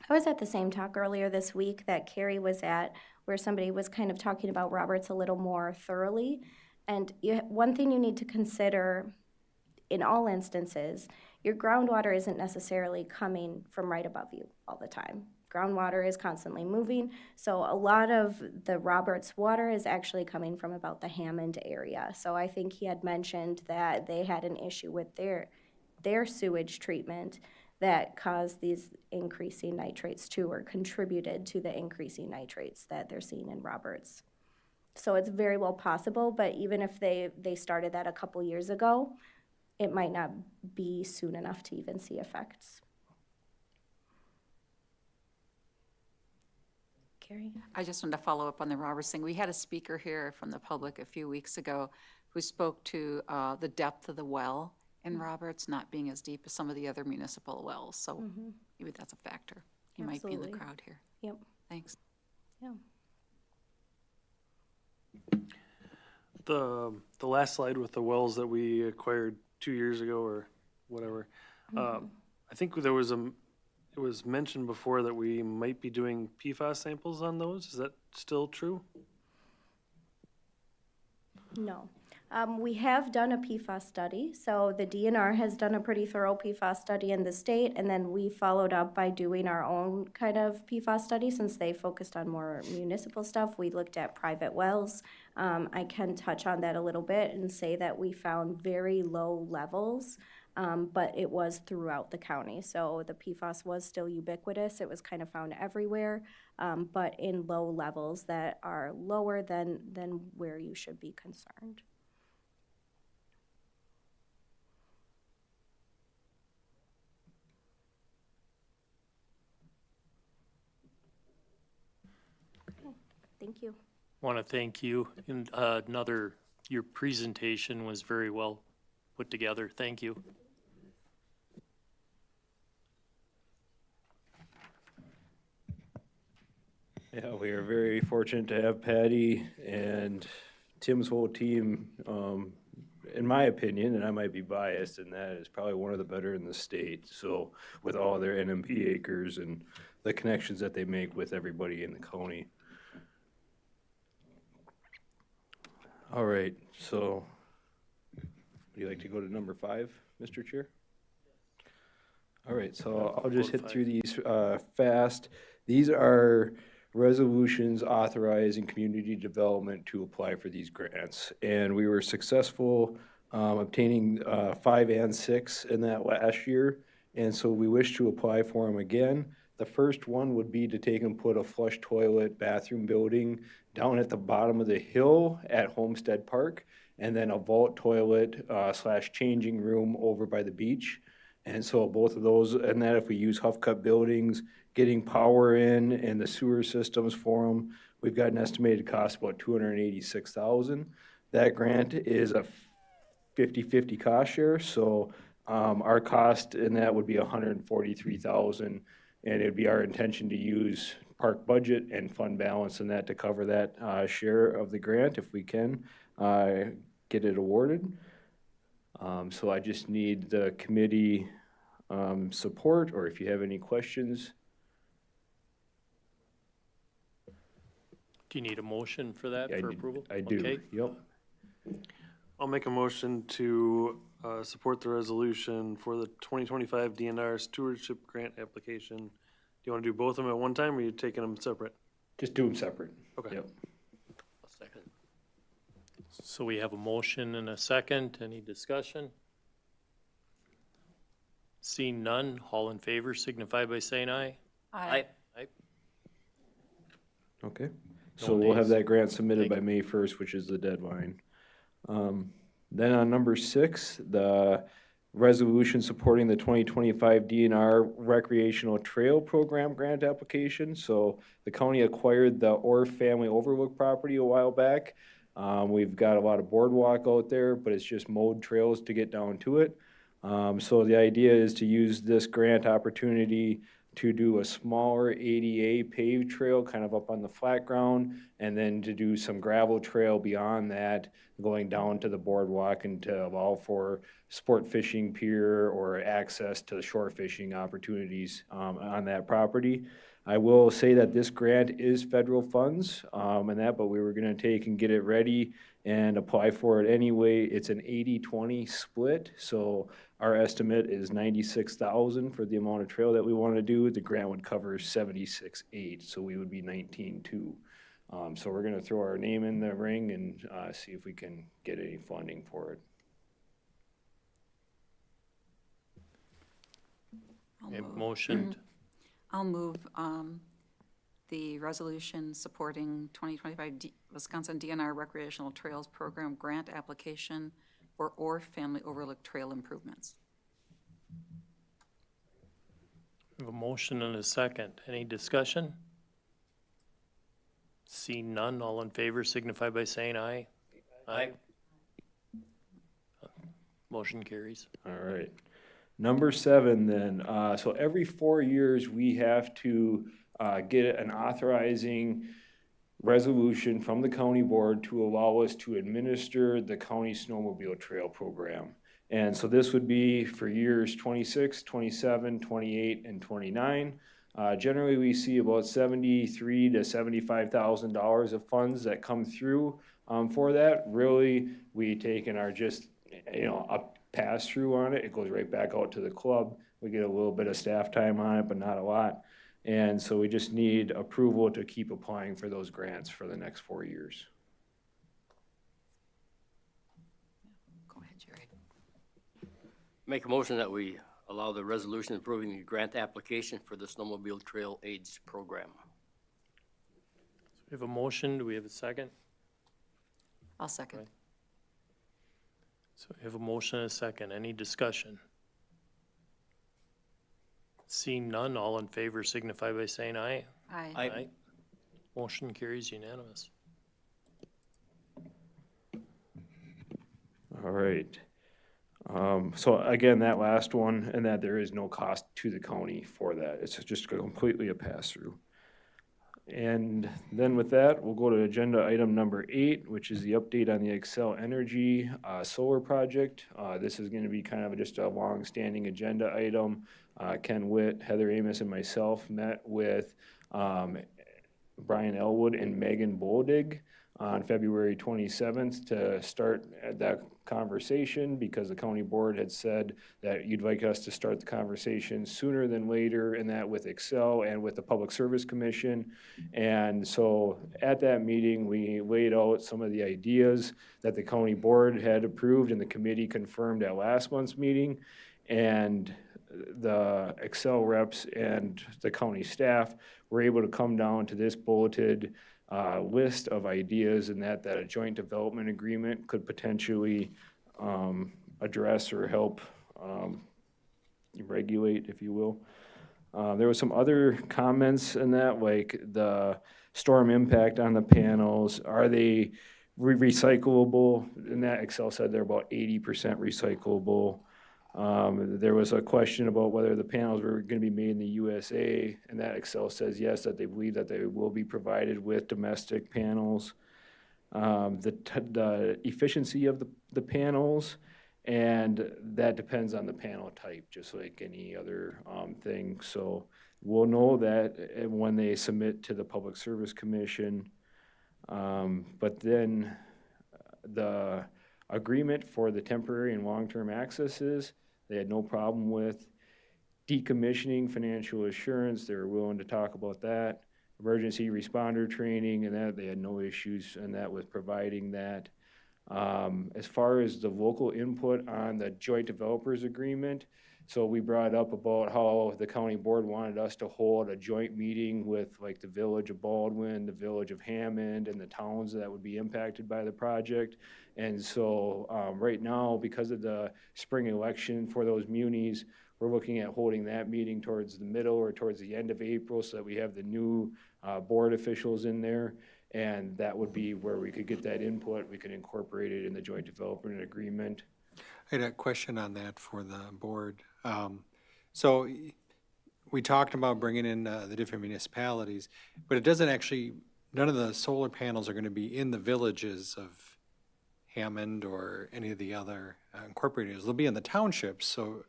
I was at the same talk earlier this week that Carrie was at, where somebody was kind of talking about Roberts a little more thoroughly. And one thing you need to consider in all instances, your groundwater isn't necessarily coming from right above you all the time. groundwater is constantly moving. So a lot of the Roberts water is actually coming from about the Hammond area. So I think he had mentioned that they had an issue with their sewage treatment that caused these increasing nitrates too, or contributed to the increasing nitrates that they're seeing in Roberts. So it's very well possible, but even if they started that a couple years ago, it might not be soon enough to even see effects. Carrie? I just wanted to follow up on the Roberts thing. We had a speaker here from the public a few weeks ago who spoke to the depth of the well in Roberts not being as deep as some of the other municipal wells. So maybe that's a factor. He might be in the Absolutely. crowd here. Yep. Thanks. Yeah. The last slide with the wells that we acquired 2 years ago or whatever, I think there was it was mentioned before that we might be doing PFAS samples on those. Is that still true? No. We have done a PFAS study. So the DNR has done a pretty thorough PFAS study in the state, and then we followed up by doing our own kind of PFAS study since they focused on more municipal stuff. We looked at private wells. I can touch on that a little bit and say that we found very low levels, but it was throughout the county. So the PFAS was still ubiquitous. It was kind of found everywhere, but in low levels that are lower than where you should be concerned. Thank you. Want to thank you. And your presentation was very well put together. Thank you. Yeah, we are very fortunate to have Patty and Tim's whole team, in my opinion, and I might be biased, and that is probably one of the better in the state. So with all their NMP acres and the connections that they make with everybody in the county. All right, so would you like to go to number 5, Mr. Chair? All right, so I'll just hit through these fast. These are resolutions authorizing community development to apply for these grants. And we were successful obtaining 5 and 6 in that last year. And so we wish to apply for them again. The first one would be to take and put a flush toilet bathroom building down at the bottom of the hill at Homestead Park, and then a vault toilet / changing room over by the beach. And so both of those, and that if we use Huff Cut buildings, getting power in and the sewer systems for them, we've got an estimated cost about $286,000. That grant is a 50-50 cost share, so our cost in that would be $143,000. And it'd be our intention to use park budget and fund balance in that to cover that share of the grant if we can get it awarded. So I just need the committee support, or if you have any questions. Do you need a motion for that, I for do- approval? I do, Okay. yep. I'll make a motion to support the resolution for the 2025 DNR stewardship grant application. Do you want to do both of them at one time, or are you taking them separate? Just do them separate. Okay. Yep. A second. So we have a motion and a second. Any discussion? Seeing none, all in favor signify by saying aye. Aye. Okay, No so we'll have nays. that grant submitted Thank by May 1st, which is the deadline. Then on number 6, the resolution supporting the 2025 DNR Recreational Trail Program grant application. So the county acquired the Orr Family Overlook property a while back. We've got a lot of boardwalk out there, but it's just mowed trails to get down to it. So the idea is to use this grant opportunity to do a smaller ADA paved trail kind of up on the flat ground, and then to do some gravel trail beyond that, going down to the boardwalk and to allow for sport fishing pier or access to shore fishing opportunities on that property. I will say that this grant is federal funds and that, but we were gonna take and get it ready and apply for it anyway. It's an 80-20 split, so Our estimate is 96,000 for the amount of trail that we want to do. The grant would cover 76.8, so we would be 19.2. So we're gonna throw our name in the ring and, see if we can get any funding for it. We have motioned. I'll move the resolution supporting 2025 Wisconsin DNR Recreational Trails Program grant application for Orr Family Overlook Trail improvements. We have a motion and a second. Any discussion? See none, all in favor signify by saying aye. Aye. Motion carries. All right. Number 7 then, so every 4 years, we have to get an authorizing resolution from the county board to allow us to administer the county snowmobile trail program. And so this would be for years 26, 27, 28, and 29. Generally, we see about $73,000 to $75,000 of funds that come through for that. Really, we take and are just, a pass through on it. It goes right back out to the club. We get a little bit of staff time on it, but not a lot. And so we just need approval to keep applying for those grants for the next 4 years. Go ahead, Jerry. Make a motion that we allow the resolution approving the grant application for the Snowmobile Trail AIDS program. We have a motion. Do we have a second? I'll second. So we have a motion and a second. Any discussion? Seeing none, all in favor signify by saying aye. Aye. Aye. Motion carries unanimous. All right. So again, that last one, and that there is no cost to the county for that. It's just completely a pass-through. And then with that, we'll go to agenda item number 8, which is the update on the Excel Energy solar project. This is going to be kind of just a long-standing agenda item. Ken Witt, Heather Amos, and myself met with Brian Elwood and Megan Boldig on February 27th to start that conversation because the county board had said that you'd like us to start the conversation sooner than later, and that with Excel and with the Public Service Commission. And so at that meeting, we laid out some of the ideas that the county board had approved and the committee confirmed at last month's meeting. And the Excel reps and the county staff were able to come down to this bulleted list of ideas, and that a joint development agreement could potentially address or help regulate, if you will. There was some other comments in that, like the storm impact on the panels. Are they recyclable? And that Excel said they're about 80% recyclable. There was a question about whether the panels were going to be made in the USA, and that Excel says yes, that they believe that they will be provided with domestic panels. The efficiency of the panels, and that depends on the panel type, just like any other thing. So we'll know that when they submit to the Public Service Commission. But then the agreement for the temporary and long-term accesses, they had no problem with. Decommissioning, financial assurance, they were willing to talk about that. Emergency responder training, and that they had no issues in that with providing that. As far as the local input on the joint developers agreement, so we brought up about how the county board wanted us to hold a joint meeting with like the village of Baldwin, the village of Hammond, and the towns that would be impacted by the project. And so right now, because of the spring election for those munis, we're looking at holding that meeting towards the middle or towards the end of April so that we have the new board officials in there. And that would be where we could get that input. We could incorporate it in the joint development agreement. I had a question on that for the board. So we talked about bringing in the different municipalities, but it doesn't actually, none of the solar panels are going to be in the villages of Hammond or any of the other incorporators. They'll be in the townships. So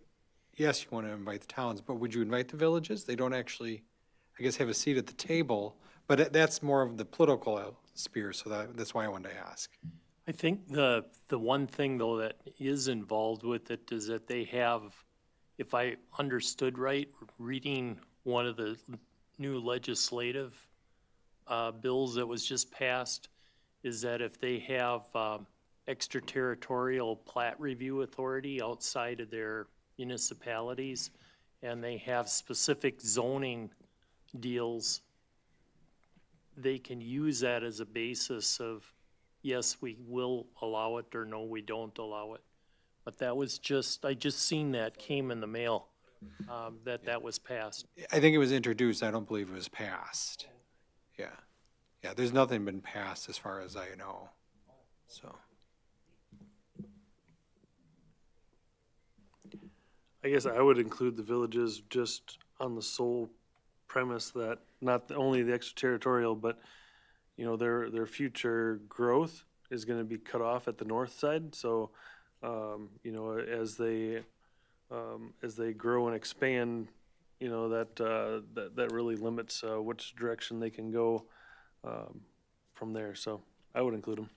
yes, you want to invite the towns, but would you invite the villages? They don't actually, I guess, have a seat at the table, but that's more of the political sphere. So that's why I wanted to ask. I think the one thing though that is involved with it is that they have, if I understood right, reading one of the new legislative bills that was just passed, is that if they have extraterritorial plat review authority outside of their municipalities, and they have specific zoning deals, they can use that as a basis of, yes, we will allow it, or no, we don't allow it. But that was just, I just seen that came in the mail, that was passed. I think it was introduced, I don't believe it was passed. Yeah. Yeah, there's nothing been passed as far as I know, so. I guess I would include the villages just on the sole premise that not only the extraterritorial, but, you know, their future growth is gonna be cut off at the north side, so, you know, as they grow and expand, you know, that really limits, which direction they can go, from there, so I would include them.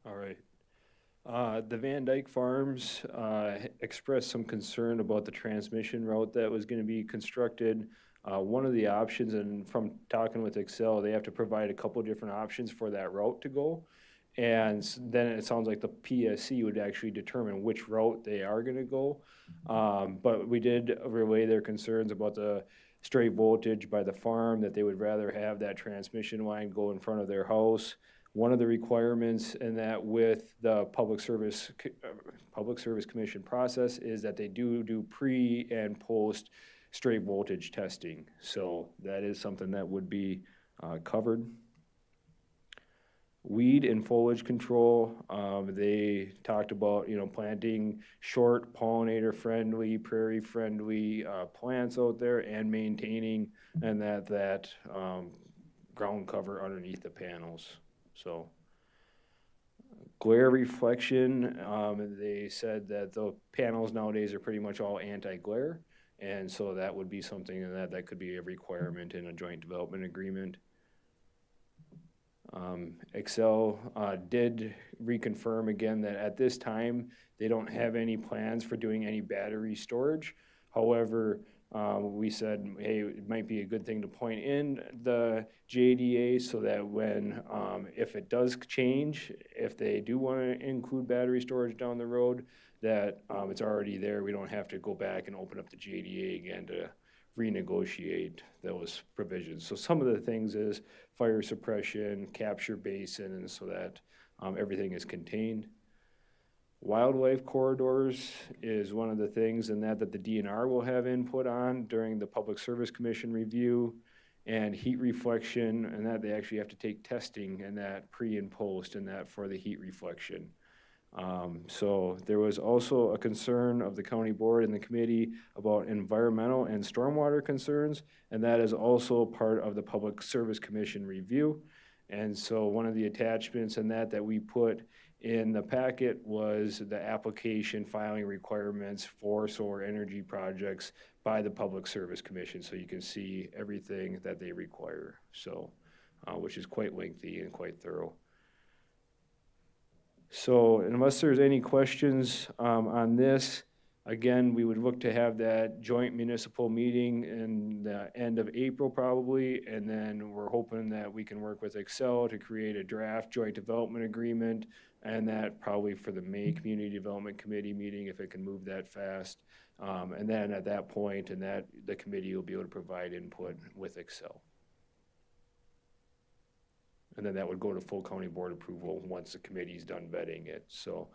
All right. The Van Dyke Farms expressed some concern about the transmission route that was gonna be constructed. One of the options, and from talking with Excel, they have to provide a couple different options for that route to go. And then it sounds like the PSC would actually determine which route they are gonna go. But we did relay their concerns about the straight voltage by the farm, that they would rather have that transmission line go in front of their house. One of the requirements in that with the Public Service Commission process is that they do pre and post straight voltage testing. So that is something that would be covered. Weed and foliage control, they talked about, you know, planting short pollinator friendly, prairie friendly plants out there and maintaining and that ground cover underneath the panels. So glare reflection, they said that the panels nowadays are pretty much all anti-glare. And so that would be something that could be a requirement in a joint development agreement. Excel did reconfirm again that at this time, they don't have any plans for doing any battery storage. However, we said, hey, it might be a good thing to point in the JDA so that when, if it does change, if they do want to include battery storage down the road, that it's already there. We don't have to go back and open up the JDA again to renegotiate those provisions. So some of the things is fire suppression, capture basin, and so that everything is contained. Wildlife corridors is one of the things in that the DNR will have input on during the Public Service Commission review, and heat reflection, and that they actually have to take testing and that pre and post and that for the heat reflection. So there was also a concern of the county board and the committee about environmental and stormwater concerns, and that is also part of the Public Service Commission review. And so one of the attachments in that we put in the packet was the application filing requirements for solar energy projects by the Public Service Commission, so you can see everything that they require. So, which is quite lengthy and quite thorough. So unless there's any questions on this, again, we would look to have that joint municipal meeting in the end of April probably, and then we're hoping that we can work with Excel to create a draft joint development agreement, and that probably for the May Community Development Committee meeting, if it can move that fast. And then at that point, and that the committee will be able to provide input with Excel. And then that would go to full county board approval once the committee's done vetting it. So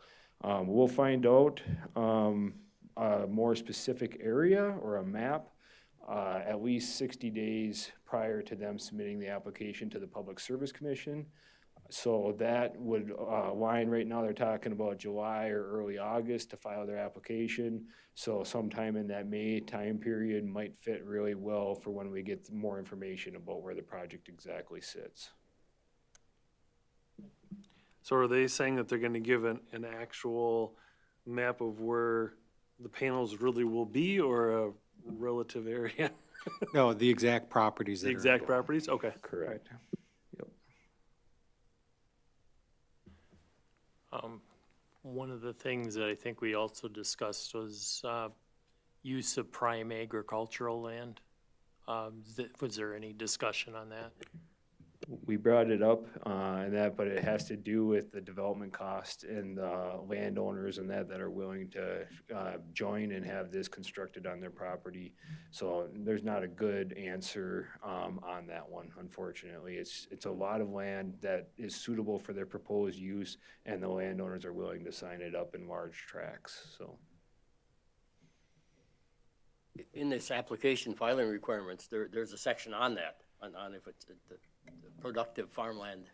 we'll find out a more specific area or a map at least 60 days prior to them submitting the application to the Public Service Commission. So that would line right now, they're talking about July or early August to file their application. So sometime in that May time period might fit really well for when we get more information about where the project exactly sits. So are they saying that they're gonna give an actual map of where the panels really will be, or a relative area? No, the exact properties that The are. exact properties? Okay. Correct. One of the things that I think we also discussed was use of prime agricultural land. Was there any discussion on that? We brought it up, and that, but it has to do with the development cost and the landowners and that are willing to, join and have this constructed on their property. So there's not a good answer, on that one, unfortunately. It's a lot of land that is suitable for their proposed use, and the landowners are willing to sign it up in large tracts, so. In this application filing requirements, there's a section on that, on if it's the productive farmland.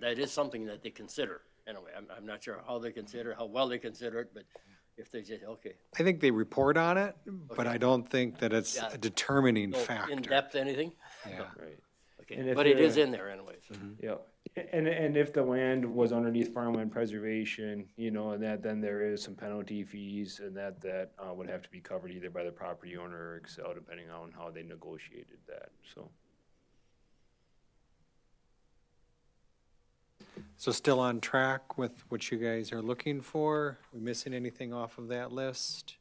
That is something that they consider. Anyway, I'm not sure how they consider, how well they consider it, but if they just, okay. I think they report on it, but Okay. I don't think that it's Yeah. a determining So factor. in-depth anything? Yeah. Right. Okay, And if but it you're- is in there anyway, so. Yeah, and if the land was underneath farmland preservation, and that, then there is some penalty fees and that would have to be covered either by the property owner or Excel, depending on how they negotiated that, so. So still on track with what you guys are looking for? We missing anything off of that list?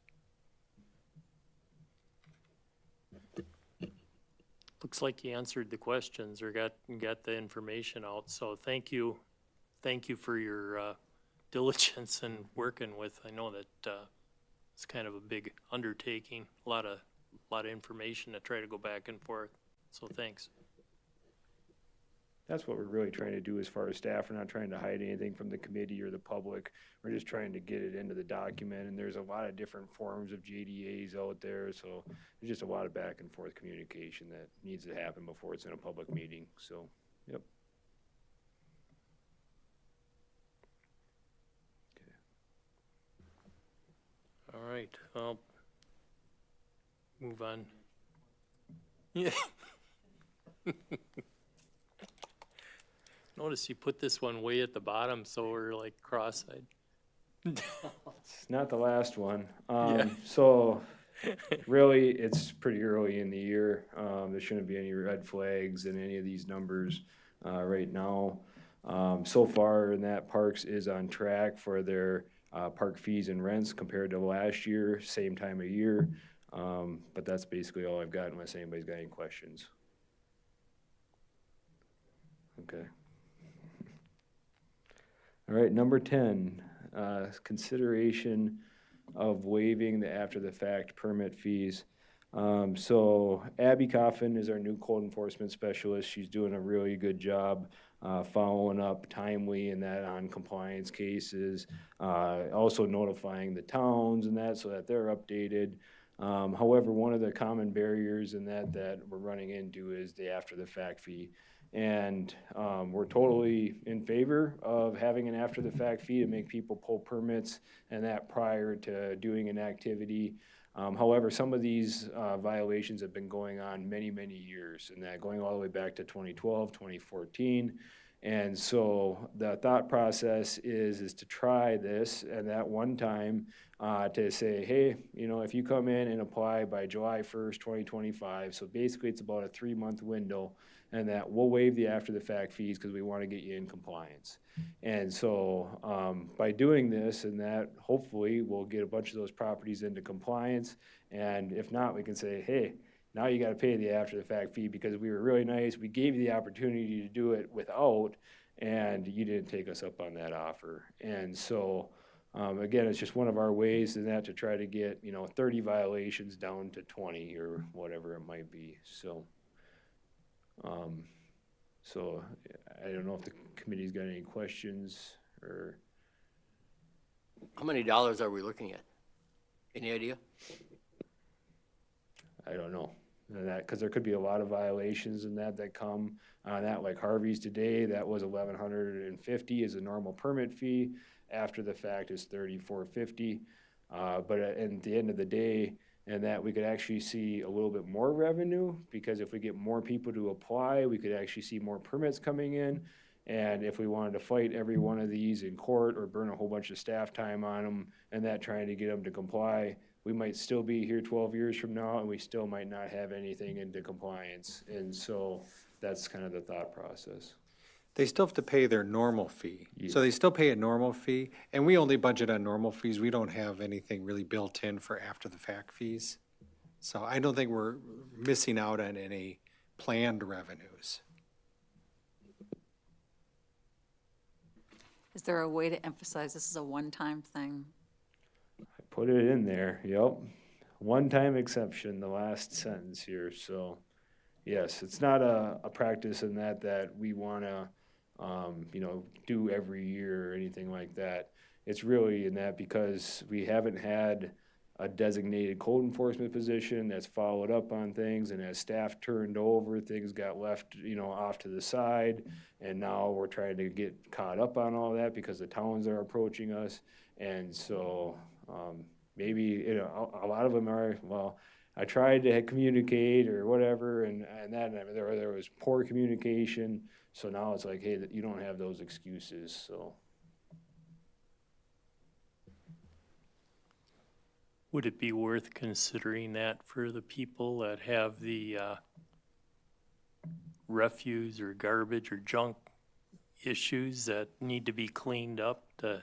Looks like you answered the questions or got the information out, so thank you. Thank you for your diligence in working with, I know that it's kind of a big undertaking, a lot of information to try to go back and forth, so thanks. That's what we're really trying to do as far as staff. We're not trying to hide anything from the committee or the public. We're just trying to get it into the document, and there's a lot of different forms of JDAs out there, so there's just a lot of back and forth communication that needs to happen before it's in a public meeting, so, yep. All right, well, move on. Yeah. Notice you put this one way at the bottom, so we're like cross-eyed. It's not the last one. Yeah. So really, it's pretty early in the year. There shouldn't be any red flags in any of these numbers right now. So far, in that Parks is on track for their park fees and rents compared to last year, same time of year. But that's basically all I've got unless anybody's got any questions. Okay. All right, number 10, consideration of waiving the after-the-fact permit fees. So Abby Coffin is our new code enforcement specialist. She's doing a really good job following up timely and that on compliance cases, also notifying the towns and that so that they're updated. However, one of the common barriers in that we're running into is the after-the-fact fee. And we're totally in favor of having an after-the-fact fee to make people pull permits and that prior to doing an activity. However, some of these violations have been going on many, many years, and that going all the way back to 2012, 2014. And so the thought process is to try this and that one time to say, hey, if you come in and apply by July 1st, 2025, so basically it's about a 3-month window, and that we'll waive the after-the-fact fees because we want to get you in compliance. And so by doing this and that, hopefully we'll get a bunch of those properties into compliance. And if not, we can say, hey, now you got to pay the after-the-fact fee because we were really nice. We gave you the opportunity to do it without, and you didn't take us up on that offer. And so, again, it's just one of our ways in that to try to get, 30 violations down to 20 or whatever it might be. So, I don't know if the committee's got any questions or. How many dollars are we looking at? Any idea? I don't know. And that, because there could be a lot of violations in that come on that, like Harvey's today, that was $1,150 is a normal permit fee. After the fact is $3,450. But at the end of the day, and that we could actually see a little bit more revenue because if we get more people to apply, we could actually see more permits coming in. And if we wanted to fight every one of these in court or burn a whole bunch of staff time on them and that trying to get them to comply, we might still be here 12 years from now and we still might not have anything into compliance. And so that's kind of the thought process. They still have to pay their normal fee. So they still pay a normal fee, and we only budget on normal fees. We don't have anything really built in for after-the-fact fees. So I don't think we're missing out on any planned revenues. Is there a way to emphasize this is a one-time thing? I put it in there, yep. One-time exception, the last sentence here, so, yes, it's not a practice in that we wanna, do every year or anything like that. It's really in that because we haven't had a designated code enforcement position that's followed up on things, and as staff turned over, things got left, off to the side, and now we're trying to get caught up on all that because the towns are approaching us, and so, maybe, a lot of them are, well, I tried to communicate or whatever, and there was poor communication, so now it's like, hey, you don't have those excuses, so. Would it be worth considering that for the people that have the refuse or garbage or junk issues that need to be cleaned up, to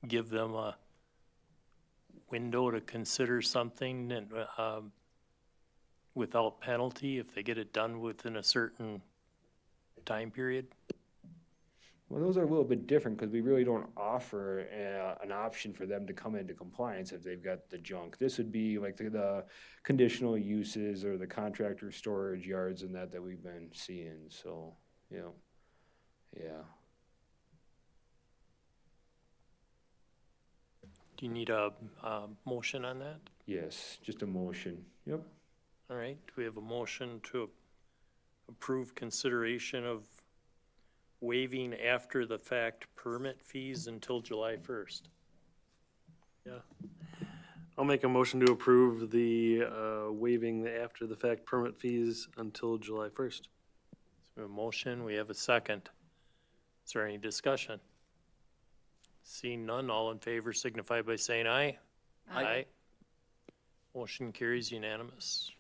give them a window to consider something and without penalty if they get it done within a certain time period? Well, those are a little bit different because we really don't offer an option for them to come into compliance if they've got the junk. This would be like the conditional uses or the contractor storage yards and that we've been seeing, so, yeah. Do you need a motion on that? Yes, just a motion, yep. All right, do we have a motion to approve consideration of waiving after-the-fact permit fees until July 1st? Yeah. I'll make a motion to approve the waiving the after-the-fact permit fees until July 1st. So we have a motion, we have a second. Is there any discussion? Seeing none, all in favor signify by saying aye. Aye. Motion carries unanimous.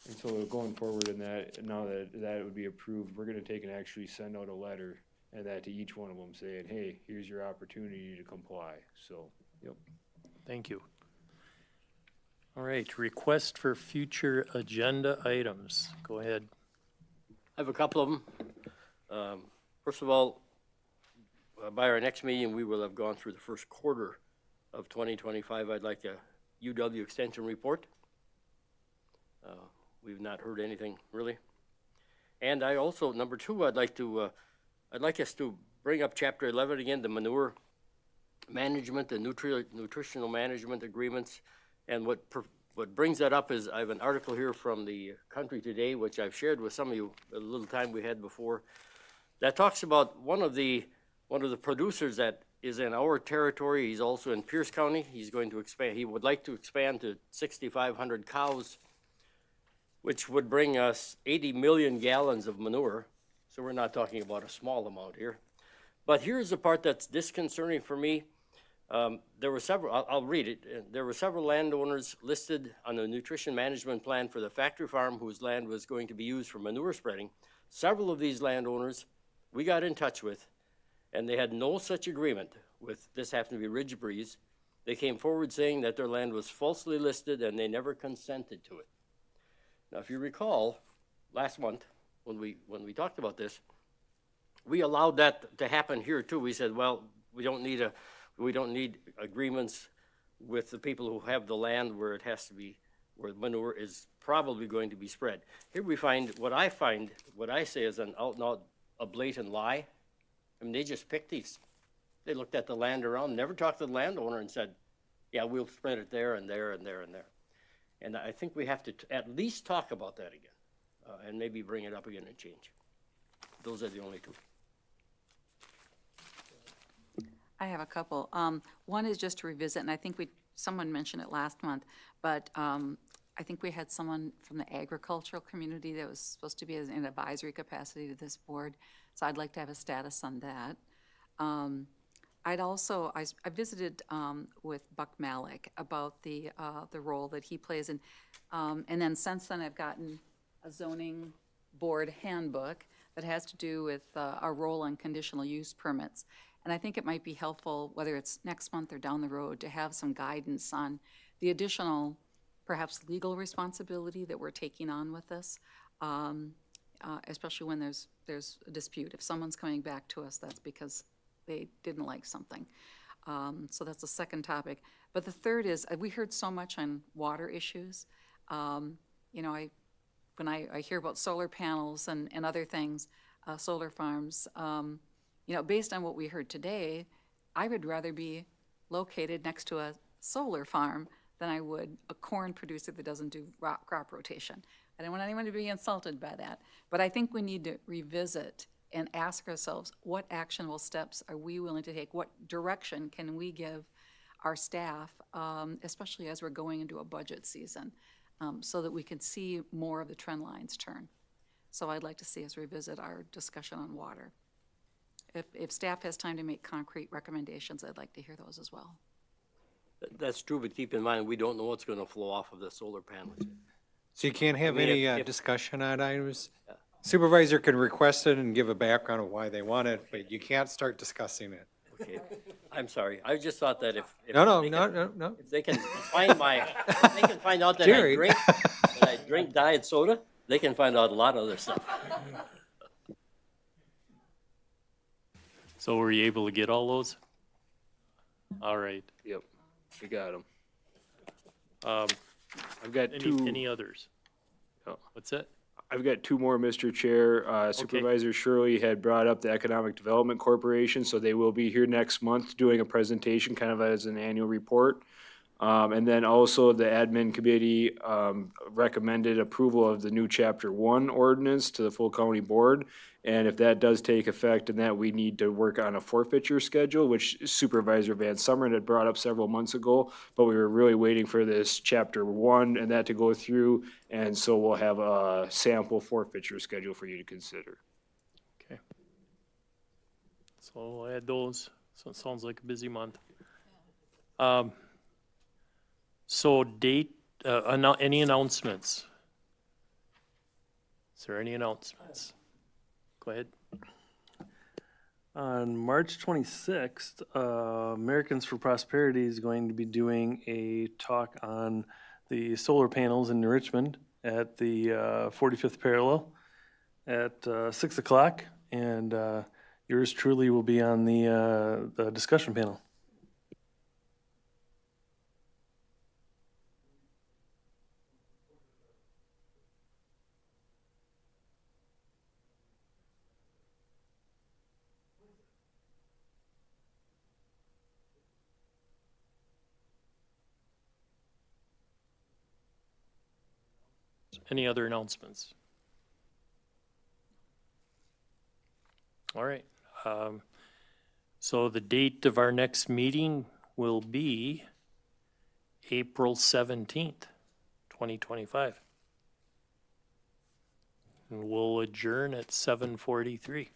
And so going forward in that, now that it would be approved, we're gonna take and actually send out a letter and that to each one of them saying, hey, here's your opportunity to comply, so, yep. Thank you. All right, request for future agenda items. Go ahead. I have a couple of them. First of all, by our next meeting, we will have gone through the first quarter of 2025. I'd like a UW extension report. We've not heard anything really. And I also, number two, I'd like us to bring up chapter 11 again, the manure management, the nutritional management agreements. And what brings that up is I have an article here from the Country Today, which I've shared with some of you a little time we had before, that talks about one of the producers that is in our territory. He's also in Pierce County. He's going to expand. He would like to expand to 6,500 cows, which would bring us 80 million gallons of manure. So we're not talking about a small amount here. But here's the part that's disconcerting for me. There were several, I'll read it. There were several landowners listed on the nutrition management plan for the factory farm whose land was going to be used for manure spreading. Several of these landowners we got in touch with, and they had no such agreement with, this happened to be Ridge Breeze. They came forward saying that their land was falsely listed and they never consented to it. Now, if you recall, last month, when we talked about this, we allowed that to happen here too. We said, well, we don't need agreements with the people who have the land where it has to be, where manure is probably going to be spread. Here we find, what I say is an out and out, a blatant lie. I mean, they just picked these. They looked at the land around, never talked to the landowner and said, yeah, we'll spread it there and there and there and there. And I think we have to at least talk about that again, and maybe bring it up again and change. Those are the only two. I have a couple. One is just to revisit, and I think someone mentioned it last month, but I think we had someone from the agricultural community that was supposed to be in advisory capacity to this board. So I'd like to have a status on that. I'd also, I visited with Buck Malik about the role that he plays in, and then since then I've gotten a zoning board handbook that has to do with our role on conditional use permits. And I think it might be helpful, whether it's next month or down the road, to have some guidance on the additional, perhaps legal responsibility that we're taking on with this, especially when there's a dispute. If someone's coming back to us, that's because they didn't like something. So that's the second topic. But the third is, we heard so much on water issues. You know, when I hear about solar panels and other things, solar farms, you know, based on what we heard today, I would rather be located next to a solar farm than I would a corn producer that doesn't do crop rotation. I don't want anyone to be insulted by that. But I think we need to revisit and ask ourselves, what actionable steps are we willing to take? What direction can we give our staff, especially as we're going into a budget season, so that we can see more of the trend lines turn? So I'd like to see us revisit our discussion on water. If staff has time to make concrete recommendations, I'd like to hear those as well. That's true, but keep in mind, we don't know what's gonna flow off of the solar panels. So you can't have I mean, any if- discussion on items? Supervisor can request it and give a background of why they want it, but you can't start discussing it. Okay, I'm sorry, I just thought that if. No, they no, can- no, no. If they can find if they can find out that Jerry. I drink diet soda, they can find out a lot of other stuff. So were you able to get all those? All right. Yep, we got them. Um, I've got two. any others? Oh. What's that? I've got two more, Mr. Chair. Supervisor Shirley had brought up the Economic Development Corporation, so they will be here next month doing a presentation, kind of as an annual report. And then also the admin committee recommended approval of the new Chapter 1 ordinance to the full county board. And if that does take effect, and that we need to work on a forfeiture schedule, which Supervisor Van Summeren had brought up several months ago, but we were really waiting for this Chapter 1 and that to go through. And so we'll have a sample forfeiture schedule for you to consider. Okay. So we'll add those. So it sounds like a busy month. So date, any announcements? Is there any announcements? Go ahead. On March 26th, Americans for Prosperity is going to be doing a talk on the solar panels in Richmond at the 45th parallel at 6 o'clock. And yours truly will be on the discussion panel. Any other announcements? All right. So the date of our next meeting will be April 17th, 2025. And we'll adjourn at 7:43.